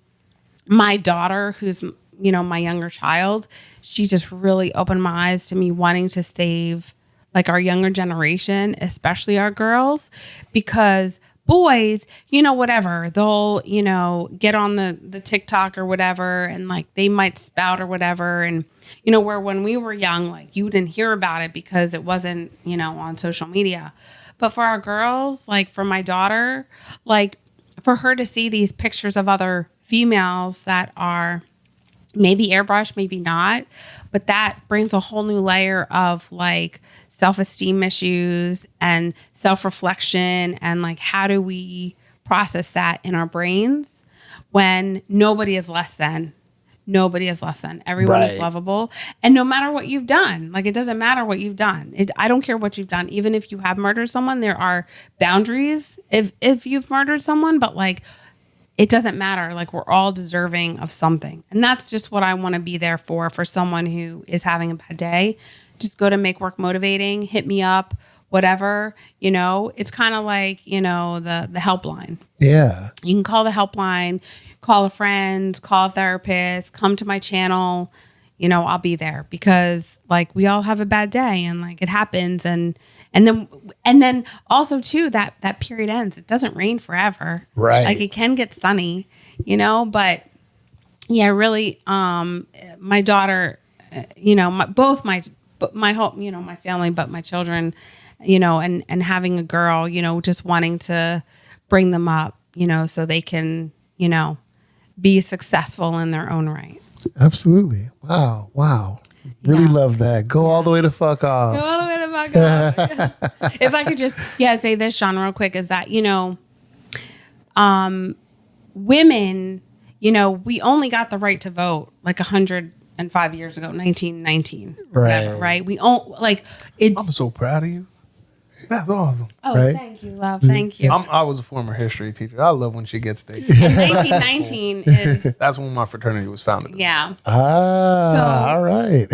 my daughter, who's, my younger child, she just really opened my eyes to me wanting to save, like, our younger generation, especially our girls, because boys, whatever, they'll, get on the TikTok or whatever, and, like, they might spout or whatever. And, where when we were young, like, you didn't hear about it because it wasn't, on social media. But for our girls, like, for my daughter, like, for her to see these pictures of other females that are maybe airbrushed, maybe not, but that brings a whole new layer of, like, self-esteem issues and self-reflection, and, like, how do we process that in our brains when nobody is less than, nobody is less than. Everyone is Right. lovable. And no matter what you've done, like, it doesn't matter what you've done. I don't care what you've done. Even if you have murdered someone, there are boundaries if you've murdered someone, but like, it doesn't matter. Like, we're all deserving of something. And that's just what I want to be there for someone who is having a bad day. Just go to Make Work Motivating, hit me up, whatever, it's kind of like, the helpline. Yeah. You can call the helpline, call a friend, call a therapist, come to my channel, I'll be there, because like, we all have a bad day, and like, it happens. And then also too, that period ends. It doesn't rain forever. Right. Like, it can get sunny, but yeah, really, my daughter, my whole, my family, but my children, and having a girl, just wanting to bring them up, so they can, be successul in their own right. Absolutely. Wow. Really love that. Go all the way to fuck off. Go all the way the fuck off. If I could just, say this, Sean, real quick, is that, women, we only got the right to vote like 105 years ago, 1919, or whatever, right? We like it. I'm so proud of you. That's awesome. Oh, right? Thank you, love. Thank you. I was a former history teacher. I love when she gets stage. And 1919 is, That's when my fraternity was founded. yeah. All right.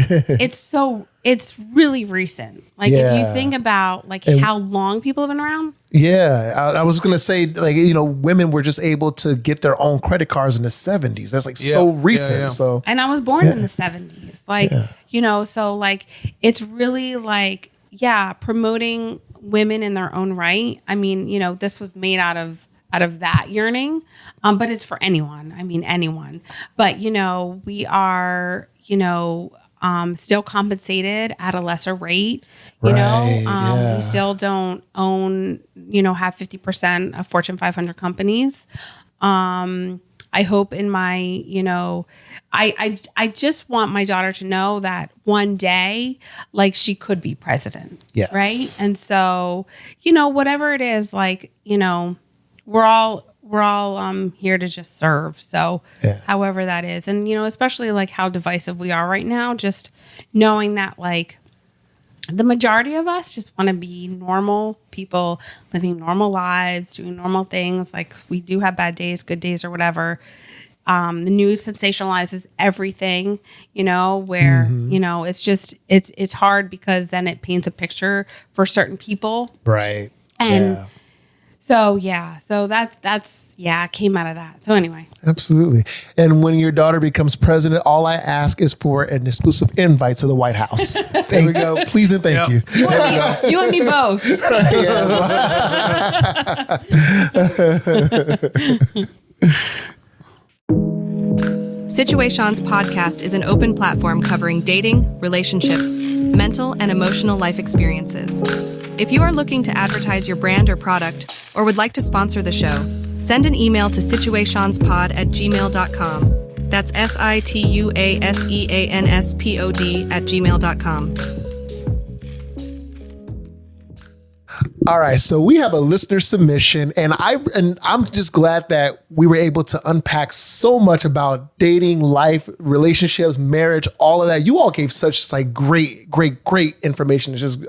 It's really recent. Like, if you think about like how long people have been around. Yeah. I was going to say, like, women were just able to get their own credit cards in the 70s. That's like so recent. Yeah. So, And I was born in the 70s. Like, so like, it's really like, promoting women in their own right. I mean, this was made out of that yearning, but it's for anyone. I mean, anyone. But, we are, still compensated at a lesser rate. We still don't own, have 50% of Fortune 500 companies. I hope in my, I just want my daughter to know that one day, like, she could be president. Yes. Right. And so, whatever it is, like, we're all here to just serve. So however that is. And, especially like how divisive we are right now, just knowing that, like, the majority of us just want to be normal people living normal lives, doing normal things. Like, we do have bad days, good days, or whatever. The news sensationalizes everything, where, it's just, it's hard, because then it paints a picture for certain people. right. And so that's it came out of that. So anyway. Absolutely. And when your daughter becomes president, all I ask is for an exclusive invite to the White House. There we go. Please and thank you. You and me both. Situaseans podcast is an open platform covering dating, relationships, mental and emotional life experiences. If you are looking to advertise your brand or product, or would like to sponsor the show, send an email to situaseanspod@gmail.com. That's situaseanspod@gmail.com. All right, so we have a listener submission, and I'm just glad that we were able to unpack so much about dating, life, relationships, marriage, all of that. You all gave such like great information. It's just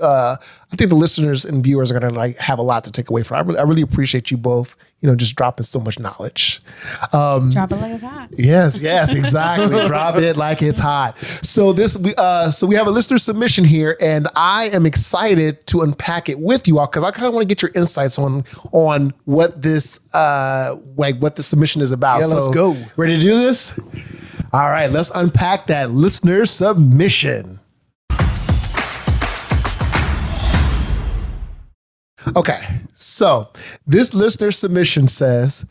I think the listeners and viewers are gonna like have a lot to take away from. I really appreciate you both, just dropping so much knowledge. Drop it like it's hot. Yes, exactly. Drop it like it's hot. So we have a listener submission here, and I am excited to unpack it with you all, because I kind of want to get your insights on what this what the submission is about. Yeah, let's go. Ready to do this? All right, let's unpack that listener submission. Okay, so this listener submission says,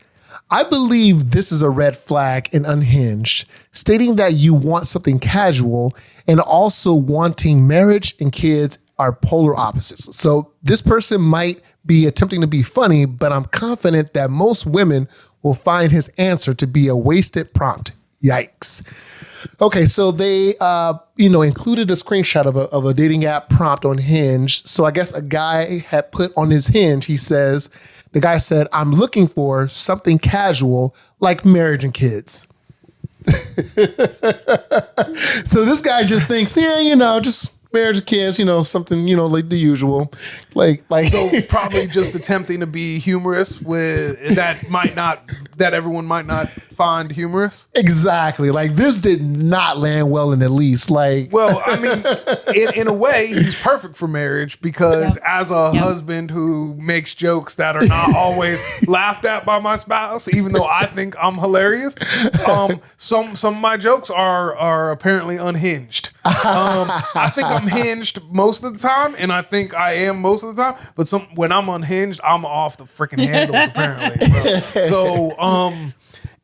I believe this is a red flag in Unhinged, stating that you want something casual and also wanting marriage and kids are polar opposites. So this person might be attempting to be funny, but I'm confident that most women will find his answer to be a wasted prompt. Yikes. Okay, so they, included a screenshot of a dating app prompt on Hinge. So I guess a guy had put on his Hinge, the guy said, I'm looking for something casual like marriage and kids. So this guy just thinks, yeah, just marriage, kids, something, like the usual, like. So probably just attempting to be humorous with that everyone might not find humorous. Exactly. Like this did not land well in the least. Like, well, I mean, in a way, he's perfect for marriage because as a husband who makes jokes that are not always laughed at by my spouse, even though I think I'm hilarious, some of my jokes are apparently unhinged. I think I'm hinged most of the time, and I think I am most of the time. But when I'm unhinged, I'm off the freaking handles apparently. So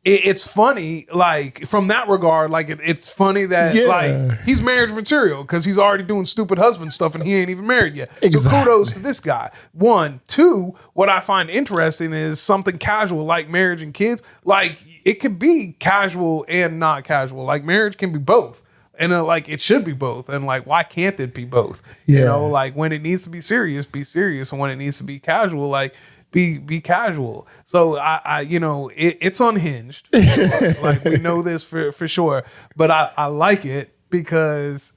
it's funny, like from that regard, like it's funny that like he's marriage material because he's already doing stupid husband stuff and he ain't even married yet. Exactly. So kudos to this guy. 1, 2. What I find interesting is something casual like marriage and kids. Like it could be casual and not casual. Like marriage can be both. And like it should be both, and like why can't it be both? Yeah. Like when it needs to be serious, and when it needs to be casual, like be casual. So I it's unhinged. Like we know this for sure, but I like it because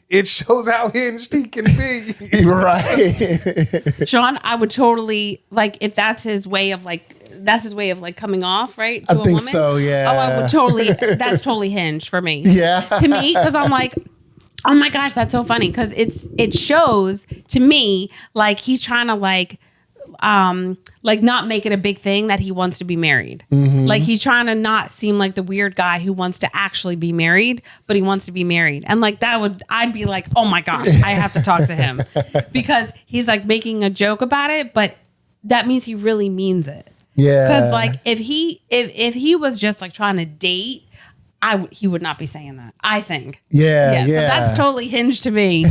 it shows how hinged he can be. Right. Sean, I would totally like if that's his way of coming off, right? To I a think woman. so, yeah. Oh, I would totally, that's totally hinged for me. Yeah. To me, because I'm like, oh my gosh, that's so funny. Because it shows to me like he's trying to like not make it a big thing that he wants to be married. Mm-hmm. Like he's trying to not seem like the weird guy who wants to actually be married, but he wants to be married. And like I'd be like, oh my gosh, I have to talk to him because he's like making a joke about it, but that means he really means it. Yeah. Because like if he was just like trying to date, he would not be saying that, I think. Yeah. So that's totally hinged to me.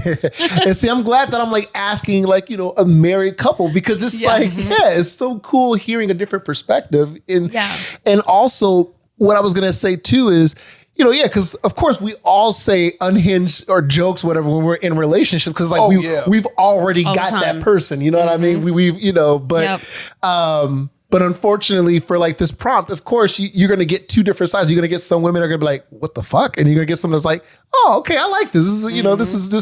And see, I'm glad that I'm like asking like, a married couple because it's it's so cool hearing a different perspective. And also what I was going to say too is, because of course we all say unhinged or jokes, whatever, when we're in relationships, because like we've already got that person, you know what I mean? We've, but unfortunately for like this prompt, of course, you're going to get two different sides. You're going to get some women are going to be like, what the fuck? And you're going to get someone that's like, oh, okay, I like this. This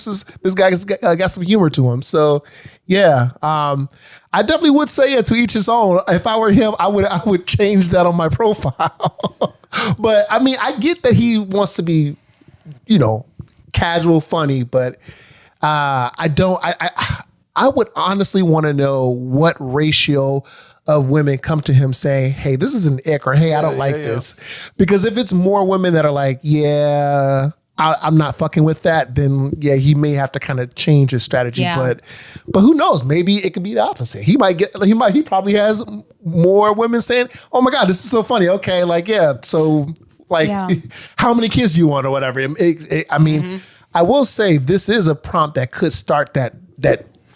is, this guy's got some humor to him. So yeah, I definitely would say to each his own. If I were him, I would change that on my profile. But I mean, I get that he wants to be, casual, funny, but I would honestly want to know what ratio of women come to him saying, hey, this is an ick, or hey, I don't like this. Because if it's more women that are like, I'm not fucking with that, then he may have to kind of change his strategy. Yeah. But who knows? Maybe it could be the opposite. He probably has more women saying, oh my God, this is so funny. Okay, how many kids do you want or whatever? I mean, I will say this is a prompt that could start that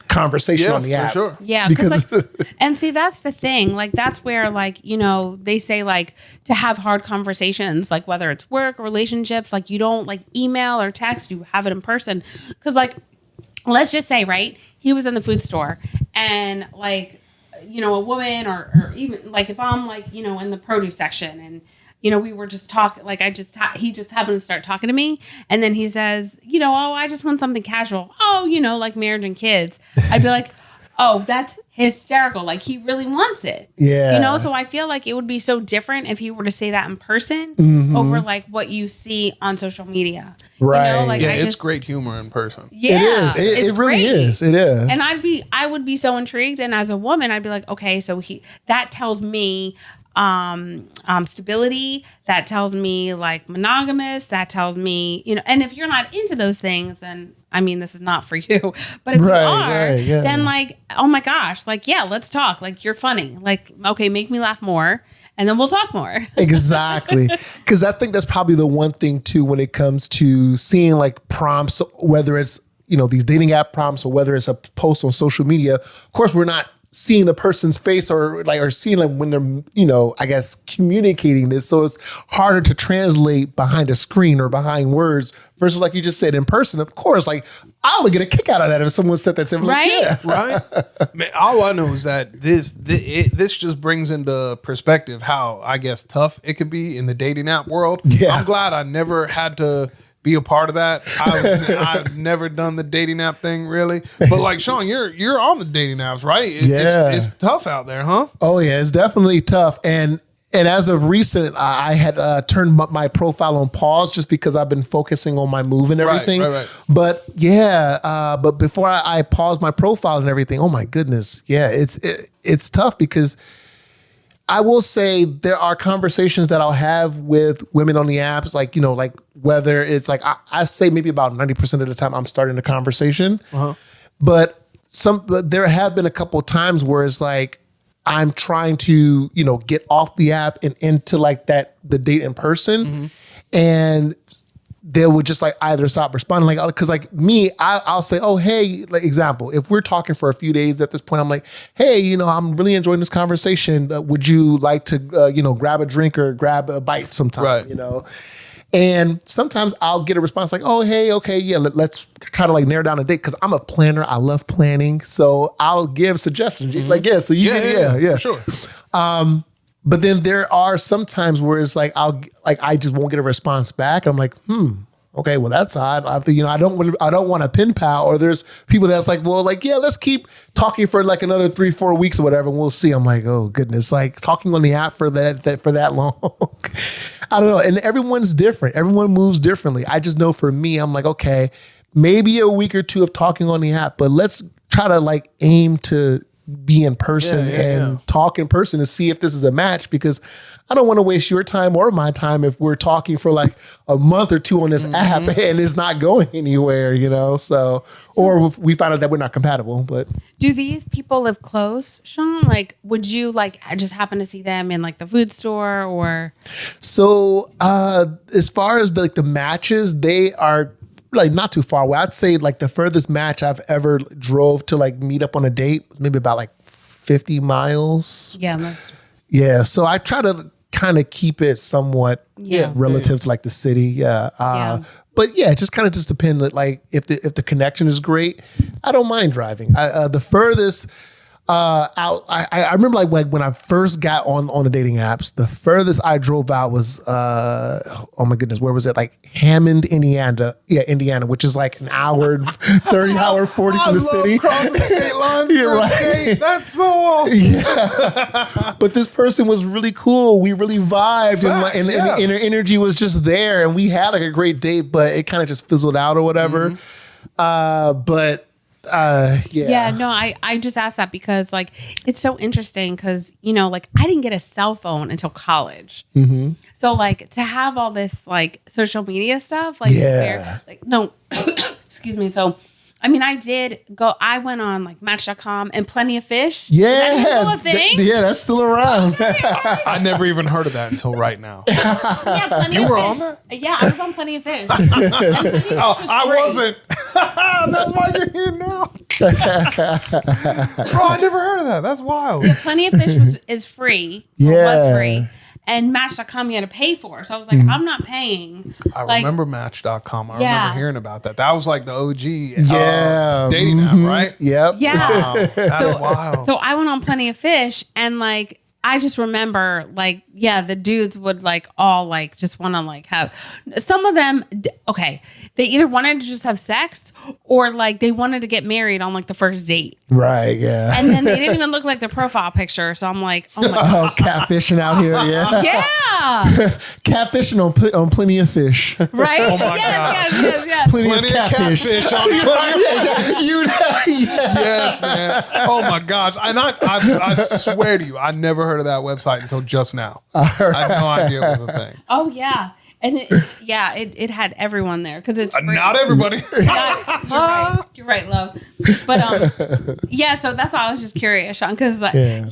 conversation on the app. Sure. Yeah. Because and see, that's the thing. Like, that's where they say like to have hard conversations, like whether it's work or relationships, like you don't like email or text, you have it in person. Cause like, let's just say, right, he was in the food store and like, a woman or even like if I'm like, in the produce section and, we were just talking, like he just happened to start talking to me. And then he says, oh, I just want something casual. Oh, like marriage and kids. I'd be like, oh, that's hysterical. Like he really wants it. Yeah. So I feel like it would be so different if he were to say that in person over like what you see on social media. Right. It's great humor in person. Yeah. It is. It really is. It is. And I would be so intrigued. And as a woman, I'd be like, okay, so that tells me stability, that tells me like monogamous, that tells me, and if you're not into those things, then I mean, this is not for you. But if you are, then like, oh my gosh, like, let's talk. Like, you're funny. Like, okay, make me laugh more. And then we'll talk more. Exactly. Because I think that's probably the one thing too, when it comes to seeing like prompts, whether it's, these dating app prompts or whether it's a post on social media. Of course, we're not seeing the person's face or seeing like when they're, I guess communicating this. So it's harder to translate behind a screen or behind words versus like you just said in person. Of course, like I would get a kick out of that if someone said that to me. Right? Like, yeah. Right? Man, all I know is that this just brings into perspective how, I guess, tough it could be in the dating app world. Yeah. I'm glad I never had to be a part of that. I've never done the dating app thing really. But like Sean, you're on the dating apps, right? It's tough out there, huh? Oh yeah, it's definitely tough. And as of recent, I had turned my profile on pause just because I've been focusing on my move and everything. Right. But yeah, but before I paused my profile and everything, oh my goodness, yeah, it's tough because I will say there are conversations that I'll have with women on the apps, like, like whether it's like, I say maybe about 90% of the time I'm starting a conversation, but there have been a couple of times where it's like, I'm trying to, get off the app and into like the date in person. And they would just like either stop responding, like, because like me, I'll say, oh, hey, like example, if we're talking for a few days at this point, I'm like, hey, I'm really enjoying this conversation. Would you like to, grab a drink or grab a bite sometime, And sometimes I'll get a response like, oh, hey, okay, yeah, let's try to like narrow down a date because I'm a planner. I love planning. So I'll give suggestions. Like, yeah, so you yeah. For sure. But then there are some times where it's like I just won't get a response back. I'm like, okay, well that's odd. I don't want a pen pal. Or there's people that's like, well, like yeah, let's keep talking for like another 3-4 weeks or whatever, and we'll see. I'm like, oh goodness, like talking on the app for that long. I don't know. And everyone's different. Everyone moves differently. I just know for me, I'm like, okay, maybe a week or two of talking on the app, but let's try to like aim to be in person and talk in person to see if this is a match, because I don't want to waste your time or my time if we're talking for like a month or two on this app and it's not going anywhere, so or if we find out that we're not compatible. But do these people live close, Sean? Like, would you like just happen to see them in like the food store or? So as far as the matches, they are like not too far away. I'd say like the furthest match I've ever drove to like meet up on a date was maybe about like 50 miles. Yeah. So I try to kind of keep it somewhat relative to like the city. But yeah, it just kind of just depends. Like if the connection is great, I don't mind driving. The furthest out, I remember like when I first got on the dating apps, the furthest I drove out was oh my goodness, where was it? Like Hammond, Indiana. Yeah, Indiana, which is like an hour, 30 hour 40 from the city. Crossing state lines. You're right. State. That's so awesome. Yeah. But this person was really cool. We really vibed. Facts, and her energy was just there. And we had like a great date, but it kind of just fizzled out or whatever. I just asked that because like it's so interesting because like I didn't get a cell phone until college, so like to have all this like social media stuff like excuse me, so I mean, I went on like Match.com and Plenty of Fish. Yeah. Is that still a thing? That's still around. I never even heard of that until right now. Yeah, Plenty of Fish. You were on that? Yeah, I was on Plenty of Fish. And Plenty of Fish was I free. wasn't. That's why you're here now. Bro, I never heard of that. That's wild. Yeah, Plenty of Fish is free. Yeah. Or was free. And Match.com you had to pay for. So I was like, I'm not paying. I remember Match.com. I remember hearing about that. That was like the OG dating app, right? Yep. Yeah. Wow. That's wild. So I went on Plenty of Fish and like I just remember like, the dudes would like all like just want to like have some of them. Okay. They either wanted to just have sex or like they wanted to get married on like the first date. Right. Yeah. And then they didn't even look like their profile picture. So I'm like, oh my God. Oh, catfishing out here. Yeah. Yeah. Catfishing on Plenty of Fish. Right? Oh my God. Yes. Plenty of catfish. on Yes, man. Oh my gosh. And I swear to you, I never heard of that website until just now. I had no idea it was a thing. Oh yeah. And it had everyone there because it's free. Not everybody. You're right, love. But so that's why I was just curious, Sean, because and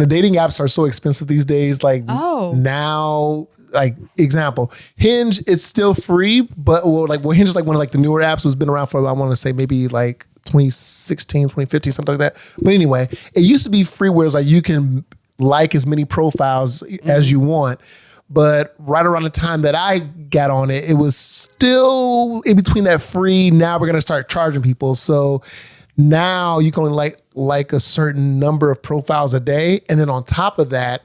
the dating apps are so expensive these days. Like now, like example, Hinge, it's still free, but Hinge is like one of like the newer apps who's been around for I want to say maybe like 2016, 2015, something like that. But anyway, it used to be free where it's like you can like as many profiles as you want. But right around the time that I got on it, it was still in between that free. Now we're going to start charging people. So now you can only like a certain number of profiles a day. And then on top of that,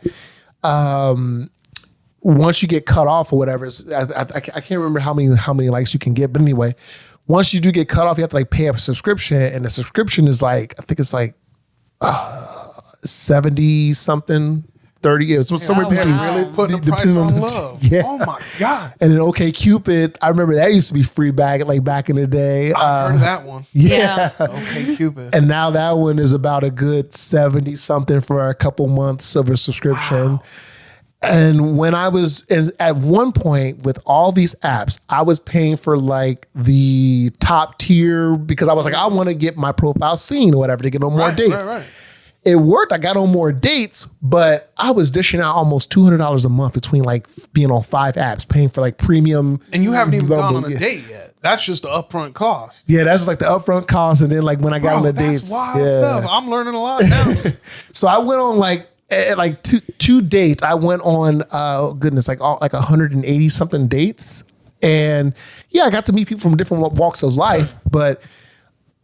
once you get cut off or whatever, I can't remember how many likes you can get. But anyway, once you do get cut off, you have to like pay a subscription. And the subscription is like, I think it's like 70 something. 30 it's somewhere between. Wow. Really putting a price on love. Yeah. Oh my God. And then OkCupid, I remember that used to be free back in the day. I heard of that one. Yeah. Okay, Cupid. And now that one is about a good 70 something for a couple months of a subscription. Wow. And when I was at one point with all these apps, I was paying for like the top tier because I was like, I want to get my profile seen or whatever to get on more dates. Right. It worked. I got on more dates, but I was dishing out almost $200 a month between like being on 5 apps, paying for like premium. And you haven't even gone on a date yet. That's just the upfront cost. Yeah, that's just like the upfront cost. And then like when I got on the dates. That's wild stuff. I'm learning a lot now. So I went on like two dates. I went on, like 180 something dates. And yeah, I got to meet people from different walks of life, but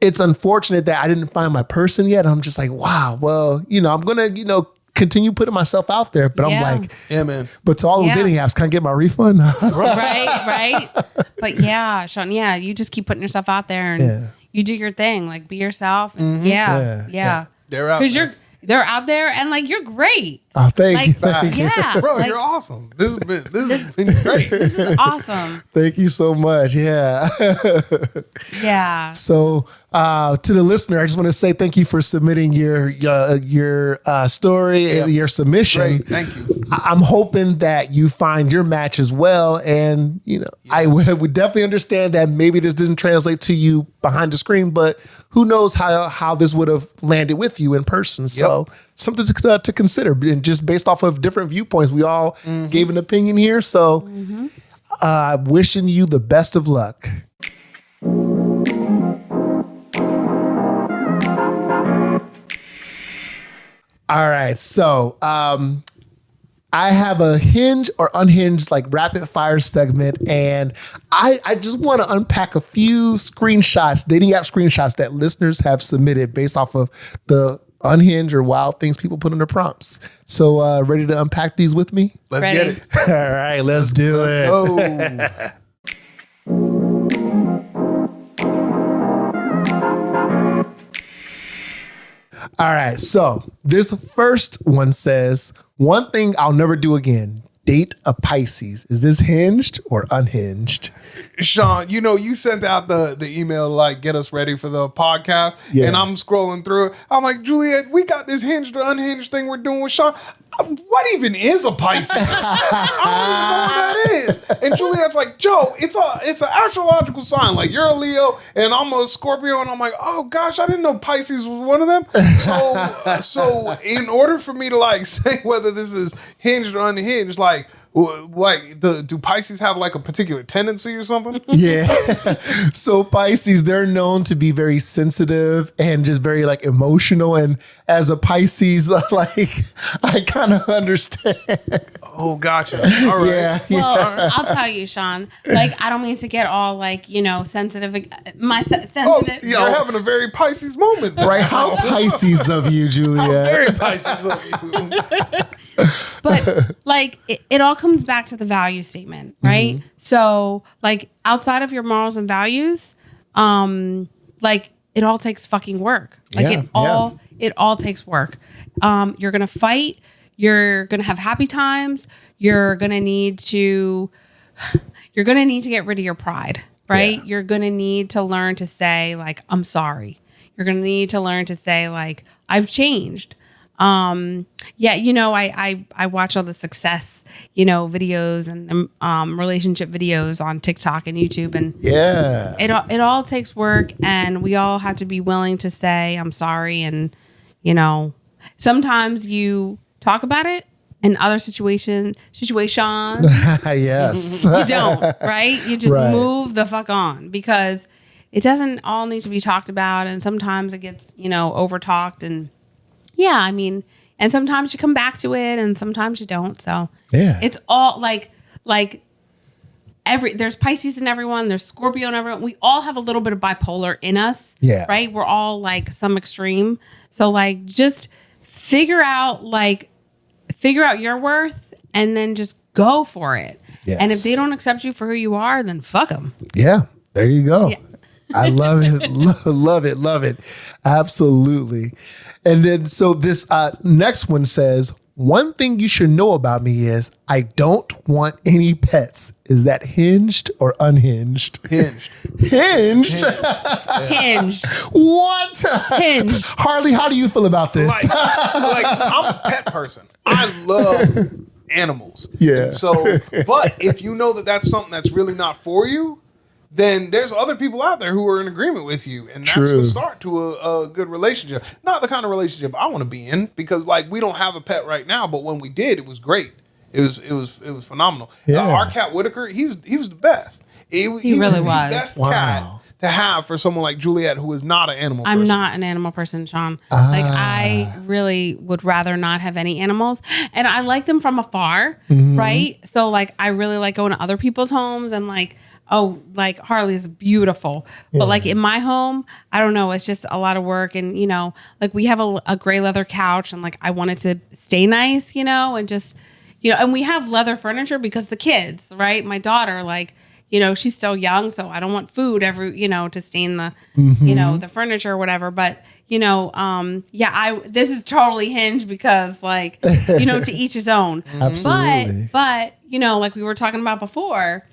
it's unfortunate that I didn't find my person yet. I'm just like, wow, well, I'm going to, continue putting myself out there. But I'm like, yeah, man. But to all those dating apps, can I get my refund? Right. But yeah, Sean, you just keep putting yourself out there and you do your thing. Like, be yourself. And yeah. They're out there. They're out there and like, you're great. Oh, thank you. Yeah. Bro, you're awesome. This has been great. This is awesome. Thank you so much. Yeah. Yeah. So to the listener, I just want to say thank you for submitting your story and your submission. Great. Thank you. I'm hoping that you find your match as well. And, I would definitely understand that maybe this didn't translate to you behind the screen, but who knows how this would have landed with you in person. So something to consider. And just based off of different viewpoints, we all gave an opinion here. So wishing you the best of luck. All right. So I have a Hinge or Unhinged like rapid fire segment, and I just want to unpack a few screenshots, dating app screenshots that listeners have submitted based off of the Unhinged or wild things people put in their prompts. So ready to unpack these with me? Let's get it. All right, let's do it. Oh. All right, so this first one says, one thing I'll never do again, date a Pisces. Is this hinged or unhinged? Sean, you sent out the email like get us ready for the podcast. Yeah. And I'm scrolling through it. I'm like, Juliet, we got this hinged or unhinged thing we're doing with Sean. What even is a Pisces? I don't even know what that is. And Juliet's like, Joe, it's an astrological sign. Like, you're a Leo and I'm a Scorpio. And I'm like, oh gosh, I didn't know Pisces was one of them. So in order for me to like say whether this is hinged or unhinged, do Pisces have like a particular tendency or something? Yeah. So Pisces, they're known to be very sensitive and just very like emotional. And as a Pisces, like I kind of understand. Oh, gotcha. All right. Yeah. Well, I'll tell you, Sean. Like, I don't mean to get all like sensitive. Sensitive. Oh, you're having a very Pisces moment, Right? How Pisces of you, Juliet? Very Pisces of you. But like it all comes back to the value statement, right? Mm-hmm. So like outside of your morals and values, like it all takes fucking work. Like it all takes work. You're gonna fight. You're gonna have happy times. You're gonna need to get rid of your pride, right? Yeah. You're gonna need to learn to say like I'm sorry. You're gonna need to learn to say like I've changed. I watch all the success, videos and relationship videos on TikTok and YouTube, and it all takes work, and we all have to be willing to say I'm sorry, and sometimes you talk about it in other situations yes, you don't, right? You just move the fuck on because it doesn't all need to be talked about. And sometimes it gets, over talked. And yeah, I mean, and sometimes you come back to it and sometimes you don't. So Yeah. it's all like there's Pisces in everyone. There's Scorpio in everyone. We all have a little bit of bipolar in us. Yeah. Right. We're all like some extreme. So like, just figure out your worth and then just go for it. Yes. And if they don't accept you for who you are, then fuck them. Yeah, there you go. Yeah. I love it. Love it. Absolutely. And then, so this next one says, one thing you should know about me is I don't want any pets. Is that hinged or unhinged? Hinged. Hinged? Hinged. What? Hinged. Harley, how do you feel about this? Like I'm a pet person. I love animals. Yeah. And so, but if you know that that's something that's really not for you, then there's other people out there who are in agreement with you. And that's True. the start to a good relationship. Not the kind of relationship I want to be in, because like we don't have a pet right now, but when we did, it was great. It was phenomenal. Yeah. Our cat Whitaker, he was the best. He really was the was. best Wow. cat to have for someone like Juliet, who is not an animal person. I'm not an animal person, Sean. Like I really would rather not have any animals, and I like them from afar, right? So like I really like going to other people's homes and like, oh, like Harley's beautiful, but like in my home, I don't know. It's just a lot of work, and like we have a gray leather couch, and like I want it to stay nice, and just and we have leather furniture because the kids, right? My daughter, like. She's still young, so I don't want food to stain the, the furniture or whatever. But, this is totally hinged because like, to each his own. Absolutely. But, like we were talking about before,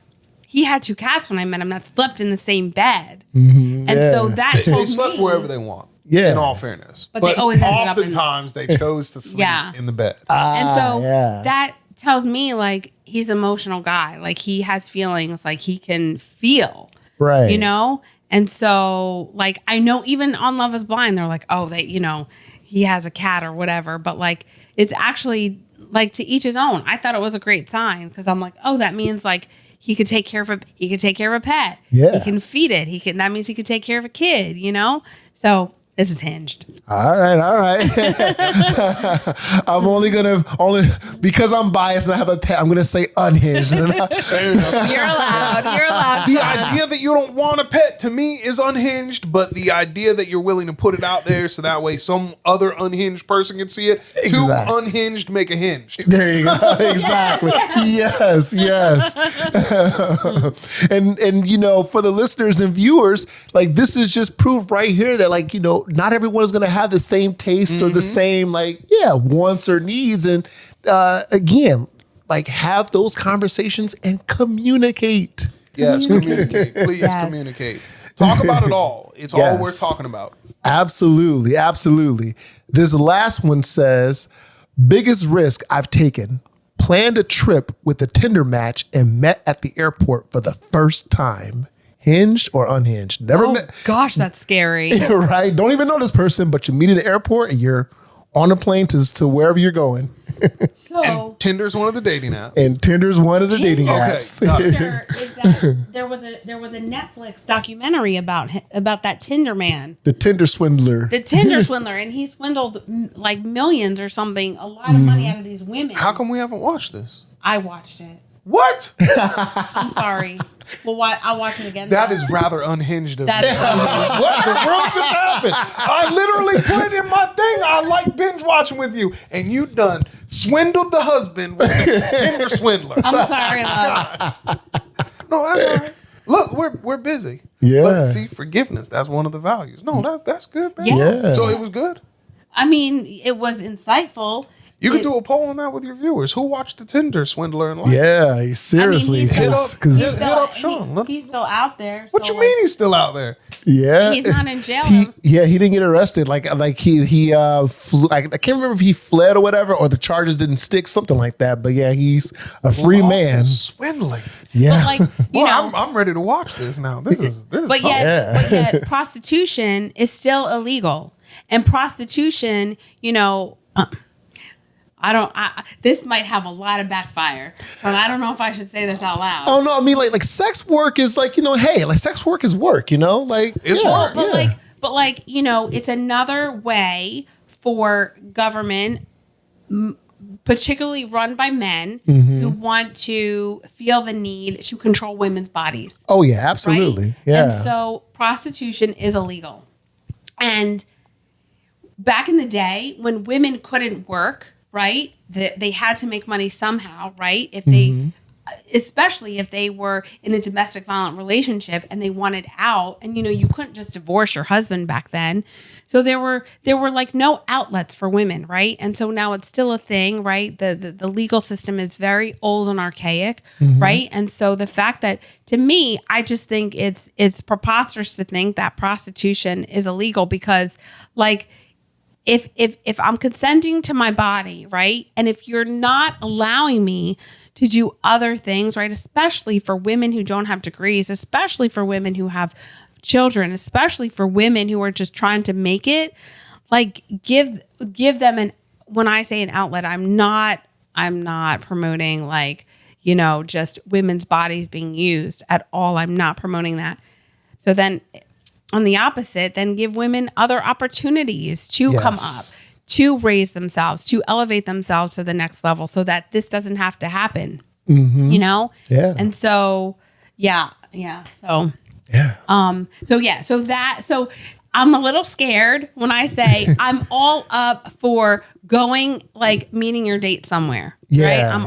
he had 2 cats when I met him that slept in the same bed. And so that They told slept me, wherever they want. Yeah. In all fairness. But they always ended up in- oftentimes they chose to sleep in the bed. and so yeah. that tells me like he's an emotional guy. Like he has feelings, like he can feel. Right. And so like I know even on Love is Blind, they're like, oh, he has a cat or whatever. But like it's actually like to each his own. I thought it was a great sign because I'm like, oh, that means like he could take care of a pet. Yeah. He can feed it. That means he could take care of a kid, So this is hinged. All right. I'm only because I'm biased and I have a pet, I'm gonna say unhinged. You're allowed. The idea that you don't want a pet to me is unhinged, but the idea that you're willing to put it out there so that way some other unhinged person can see it, Exactly. 2 unhinged make a hinged. There you go. Exactly. Yes. and for the listeners and viewers, like this is just proof right here that like, not everyone is going to have the same taste or the same wants or needs. And again, like have those conversations and communicate. Yes, communicate. Please communicate. Talk about it all. It's all worth talking about. Absolutely. This last one says, biggest risk I've taken. Planned a trip with a Tinder match and met at the airport for the first time. Hinged or unhinged? Never met. Gosh, that's scary. Right? Don't even know this person, but you meet at the airport and you're on a plane to wherever you're going. So Tinder's one of the dating apps. And Tinder's one of the dating Okay, apps. got it. Tinder is that there was a Netflix documentary about that Tinder man, The Tinder swindler. the Tinder swindler, and he swindled like millions or something, a lot of money out of these women. How come we haven't watched this? I watched it. What? I'm sorry. Well, I'll watch it again. That is rather unhinged of That's you. What the world just happened? I literally put it in my thing. I like binge watching with you, and you done swindled the husband with the Tinder swindler. I'm sorry, love. No, that's all right. Look, we're busy. Yeah. But see, forgiveness, that's one of the values. No, that's good, man. Yeah. So it was good. I mean, it was insightful. You could do a poll on that with your viewers. Who watched the Tinder swindler and like? Yeah, seriously. he's still- Because hit up Sean. He's still out there. What so, you mean he's still out there? yeah, He's not in jail. He didn't get arrested. Like he flew, I can't remember if he fled or whatever, or the charges didn't stick, something like that. But yeah, he's a free man. Swindling. Yeah, But like, you Well, know, I'm ready to watch this now. This is but something. yet prostitution is still illegal. And prostitution, This might have a lot of backfire, but I don't know if I should say this out loud. Oh no, I mean like sex work is like, hey, like sex work is work, like It's work. But it's another way for government, particularly run by men, who want to feel the need to control women's bodies. Oh yeah, absolutely. Right? Yeah. And so prostitution is illegal. And back in the day when women couldn't work, right? They had to make money somehow, right? If they, especially if they were in a domestic violent relationship and they wanted out, and you couldn't just divorce your husband back then. So there were like no outlets for women, right? And so now it's still a thing, right? The legal system is very old and archaic, right? And so the fact that, to me, I just think it's preposterous to think that prostitution is illegal, because like, if I'm consenting to my body, right? And if you're not allowing me to do other things, right? Especially for women who don't have degrees, especially for women who have children, especially for women who are just trying to make it, like give them when I say an outlet, I'm not promoting like, just women's bodies being used at all. I'm not promoting that. So then on the opposite, then give women other opportunities to come up, to raise themselves, to elevate themselves to the next level, so that this doesn't have to happen. Yeah. And so, So I'm a little scared when I say I'm all up for going, like meeting your date somewhere. Right? I'm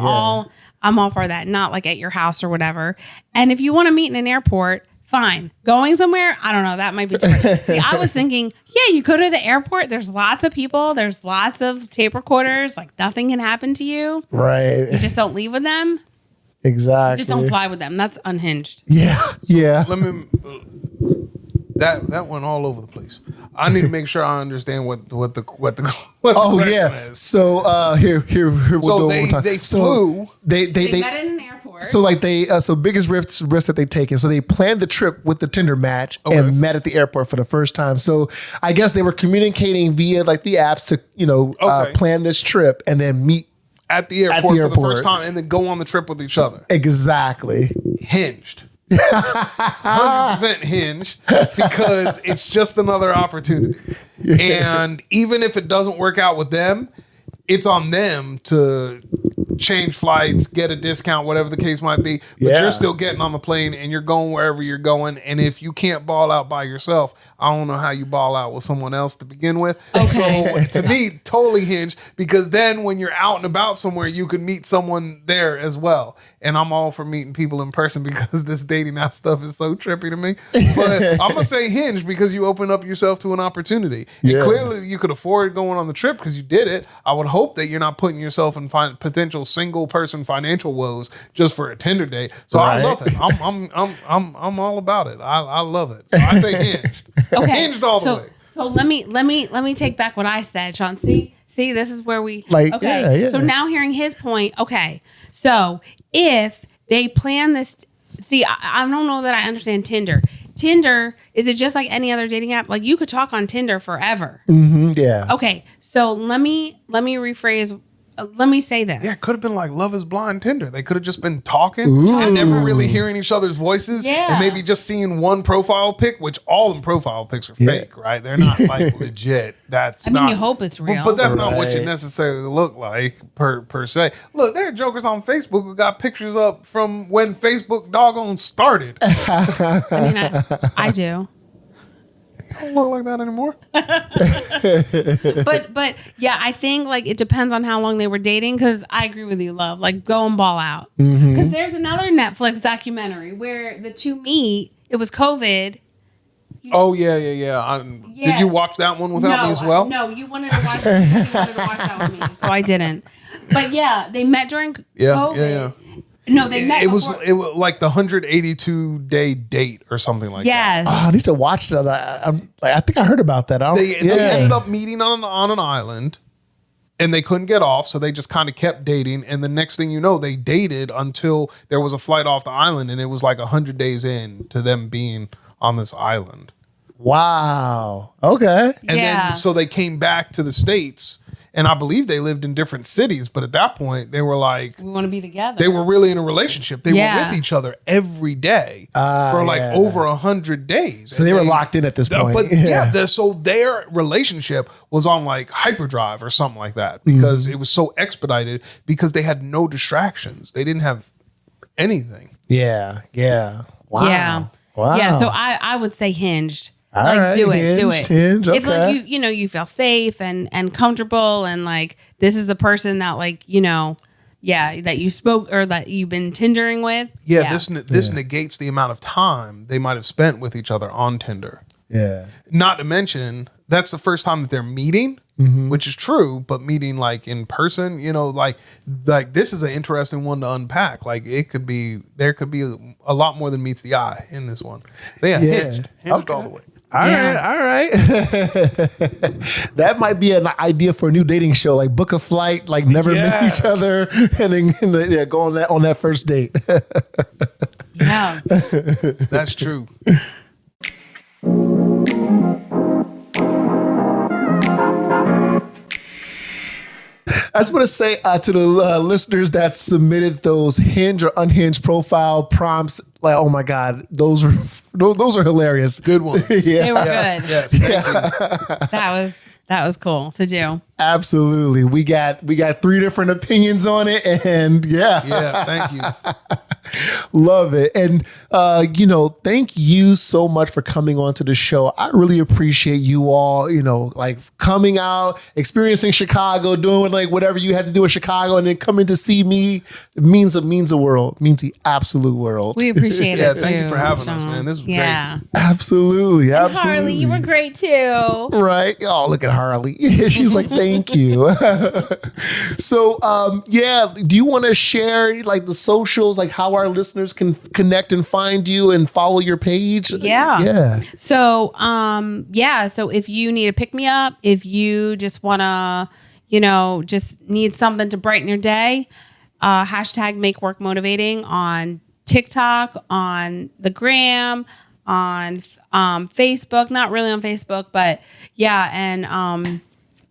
all for that. Not like at your house or whatever. And if you want to meet in an airport, fine. Going somewhere, I don't know. That might be different. See, I was thinking, you go to the airport. There's lots of people. There's lots of tape recorders. Like nothing can happen to you. Right. You just don't leave with them. Exactly. You just don't fly with them. That's unhinged. Yeah. Let me. That went all over the place. I need to make sure I understand what the question is. So here we'll go one time. They flew. They met in an airport. So like biggest risk that they taken. So they planned the trip with the Tinder match and met at the airport for the first time. So I guess they were communicating via like the apps to plan this trip and then meet at the airport for the first time and then go on the trip with each other. Exactly. Hinged. 100% hinged, because it's just another opportunity. And even if it doesn't work out with them, it's on them to change flights, get a discount, whatever the case might be. But you're still getting on the plane and you're going wherever you're going. And if you can't ball out by yourself, I don't know how you ball out with someone else to begin with. So to me, totally hinged, because then when you're out and about somewhere, you could meet someone there as well. And I'm all for meeting people in person, because this dating app stuff is so trippy to me. But I'm going to say hinged, because you open up yourself to an opportunity. And clearly you could afford going on the trip because you did it. I would hope that you're not putting yourself in potential single person financial woes just for a Tinder date. So I love it. I'm all about it. I love it. So I say hinged. Okay. Hinged all the way. So let me take back what I said, Sean. See, this is where we So now hearing his point, so if they plan this, I don't know that I understand Tinder. Tinder, is it just like any other dating app? Like you could talk on Tinder forever. Yeah. Okay, so let me rephrase. Let me say this. Yeah, it could have been like Love is Blind Tinder. They could have just been talking and never really hearing each other's voices. Yeah. And maybe just seeing one profile pic, which all them profile pics are fake, right? They're not like legit. I mean, you hope it's real. But that's not what you necessarily look like per se. Look, there are jokers on Facebook who got pictures up from when Facebook doggone started. I mean, I do. Don't look like that anymore. but yeah, I think like it depends on how long they were dating, because I agree with you, love. Like go and ball out. Because there's another Netflix documentary where the two meet. It was COVID. Oh yeah. Did you watch that one without me as well? No, you wanted to watch that with me, so I didn't. But yeah, they met during COVID. Yeah. No, they met. It was like the 182-day date or something like that. Yes. Oh, I need to watch that. I think I heard about that. They ended up meeting on an island, and they couldn't get off, so they just kind of kept dating. And the next thing you know, they dated until there was a flight off the island, and it was like 100 days in to them being on this island. Wow. Okay. And then so they came back to the States. And I believe they lived in different cities, but at that point they were like, we want to be together. they were really in a relationship. They were with each other every day for like over 100 days. So they were locked in at this point. But so their relationship was on like hyperdrive or something like that because it was so expedited because they had no distractions. They didn't have anything. Yeah. Wow. Yeah. Wow. Yeah. So I would say Hinged. All like right, do it. Hinge, If okay. like you feel safe and comfortable and like this is the person that like, that you spoke or that you've been Tindering with. Yeah. This negates the amount of time they might have spent with each other on Tinder. Yeah. Not to mention, that's the first time that they're meeting, which is true, but meeting like in person, like this is an interesting one to unpack. Like there could be a lot more than meets the eye in this one. So Hinged all the way. All right. That might be an idea for a new dating show, like book a flight, like never meet each other, and then go on that first date. Yeah. That's true. I just want to say to the listeners that submitted those Hinge or Unhinged profile prompts, like, oh my God, those are hilarious. Good ones. They were good. Yes, thank you. That was cool to do. Absolutely. We got 3 different opinions on it, and Yeah, thank you. love it. And thank you so much for coming on to the show. I really appreciate you all, like coming out, experiencing Chicago, doing like whatever you had to do in Chicago, and then coming to see me. It means the world, means the absolute world. We appreciate it too. Thank you for having us, Sean. man. This was Absolutely. And Absolutely. Harley, you were great too. Right. Oh, look at Harley. She's like, thank you. So, do you want to share like the socials, like how our listeners can connect and find you and follow your page? Yeah. So, so if you need a pick me up, if you just want to, just need something to brighten your day, hashtag make work motivating on TikTok, on the gram, on Facebook, not really on Facebook, but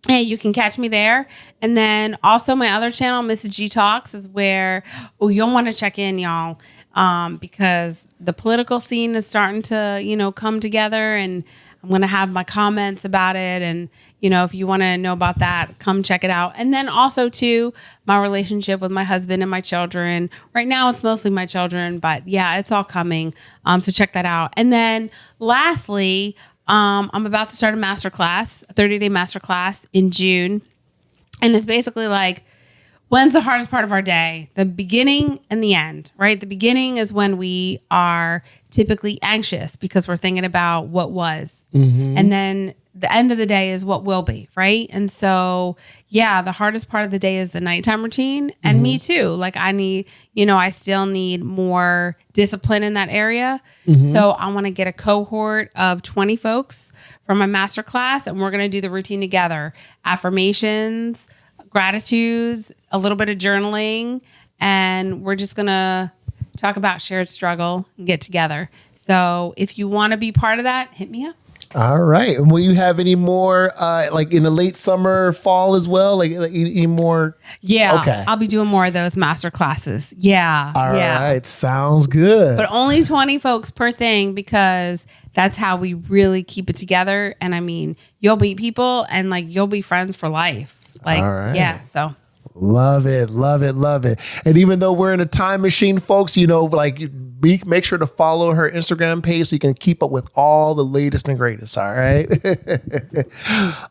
hey, you can catch me there. And then also my other channel, Mrs. G Talks, is where you'll want to check in, y'all, because the political scene is starting to, come together, and I'm going to have my comments about it. And, if you want to know about that, come check it out. And then also, too, my relationship with my husband and my children. Right now, it's mostly my children, but it's all coming. So check that out. And then lastly, I'm about to start a 30-day masterclass in June. And it's basically like, when's the hardest part of our day? The beginning and the end, right? The beginning is when we are typically anxious because we're thinking about what was. And then the end of the day is what will be, right? And so, the hardest part of the day is the nighttime routine. And me too. Like I still need more discipline in that area. So I want to get a cohort of 20 folks from my masterclass, and we're going to do the routine together. Affirmations, gratitudes, a little bit of journaling, and we're just going to talk about shared struggle and get together. So if you want to be part of that, hit me up. All right. And will you have any more like in the late summer, fall as well? Like any more? Yeah. Okay. I'll be doing more of those master classes. Yeah. All right. Sounds good. But only 20 folks per thing, because that's how we really keep it together. And I mean, you'll meet people and like you'll be friends for life. Like, all right. Yeah. So. Love it. And even though we're in a time machine, folks, make sure to follow her Instagram page so you can keep up with all the latest and greatest. All right.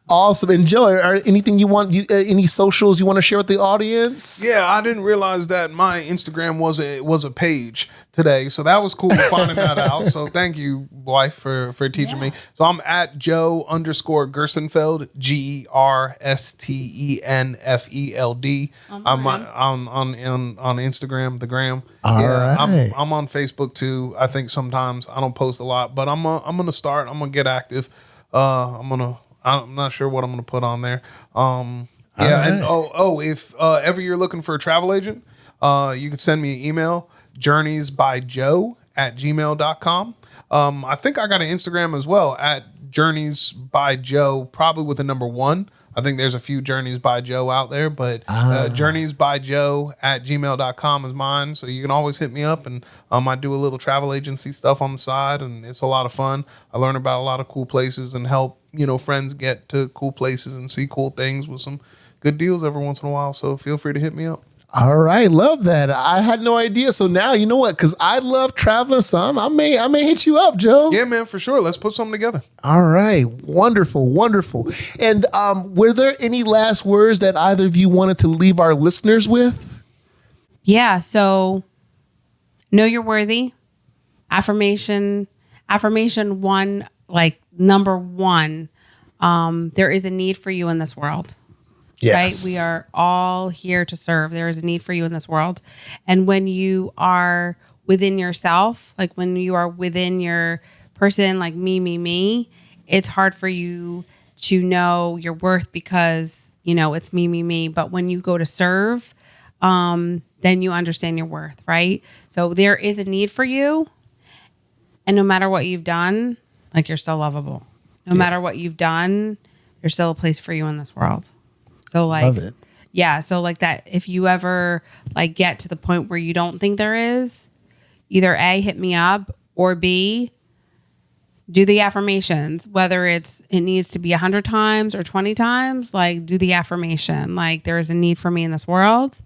Awesome. And Joe, anything you want, any socials you want to share with the audience? Yeah, I didn't realize that my Instagram was a page today. So that was cool finding that out. So thank you, wife, for teaching me. So I'm at Joe_Gerstenfeld, GERSTENFELD. I'm on Instagram, the gram. All right. I'm on Facebook too. I think sometimes I don't post a lot, but I'm gonna start. I'm gonna get active. I'm not sure what I'm gonna put on there. And if ever you're looking for a travel agent, you can send me an email, journeysbyjoe@gmail.com. I think I got an Instagram as well at journeysbyjoe, probably with the number 1. I think there's a few Journeys by Joe out there, but journeysbyjoe@gmail.com is mine. So you can always hit me up, and I do a little travel agency stuff on the side, and it's a lot of fun. I learn about a lot of cool places and help, friends get to cool places and see cool things with some good deals every once in a while. So feel free to hit me up. All right, love that. I had no idea. So now you know what? Because I love traveling some. I may hit you up, Joe. Yeah, man, for sure. Let's put something together. All right, wonderful. And were there any last words that either of you wanted to leave our listeners with? Yeah. So know you're worthy. Affirmation one, like number one. There is a need for you in this world. Yes. Right? We are all here to serve. There is a need for you in this world. And when you are within yourself, like when you are within your person, like me, it's hard for you to know your worth because, it's me. But when you go to serve, then you understand your worth, right? So there is a need for you. And no matter what you've done, like you're still lovable. No matter what you've done, there's still a place for you in this world. So love it. Yeah. So like that, if you ever like get to the point where you don't think there is, either A, hit me up, or B, do the affirmations, whether it needs to be 100 times or 20 times, like do the affirmation. Like there is a need for me in this world.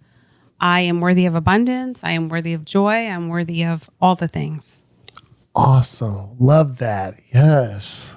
I am worthy of abundance. I am worthy of joy. I'm worthy of all the things. Awesome. Love that. Yes.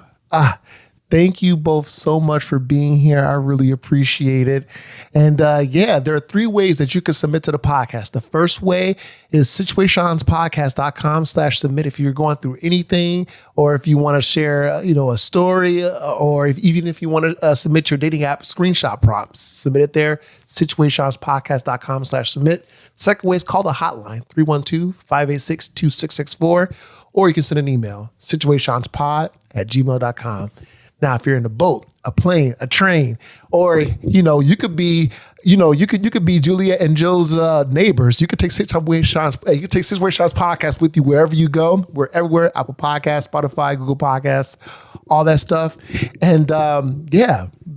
Thank you both so much for being here. I really appreciate it. And there are 3 ways that you can submit to the podcast. The first way is situationspodcast.com/submit if you're going through anything, or if you want to share, a story, or even if you want to submit your dating app screenshot prompts, submit it there, situationspodcast.com/submit. Second way is call the hotline, 312-586-2664, or you can send an email, situationspod@gmail.com. Now, if you're in a boat, a plane, a train, or you could be, you could be Juliet and Joe's neighbors. You could take Situaseans podcast with you wherever you go. We're everywhere: Apple Podcasts, Spotify, Google Podcasts, all that stuff. And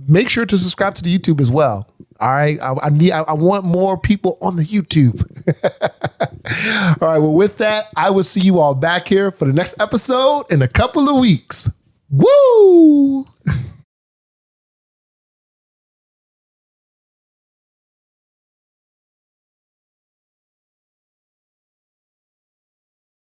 make sure to subscribe to the YouTube as well. All right, I want more people on the YouTube. All right, well, with that, I will see you all back here for the next episode in a couple of weeks. Woo!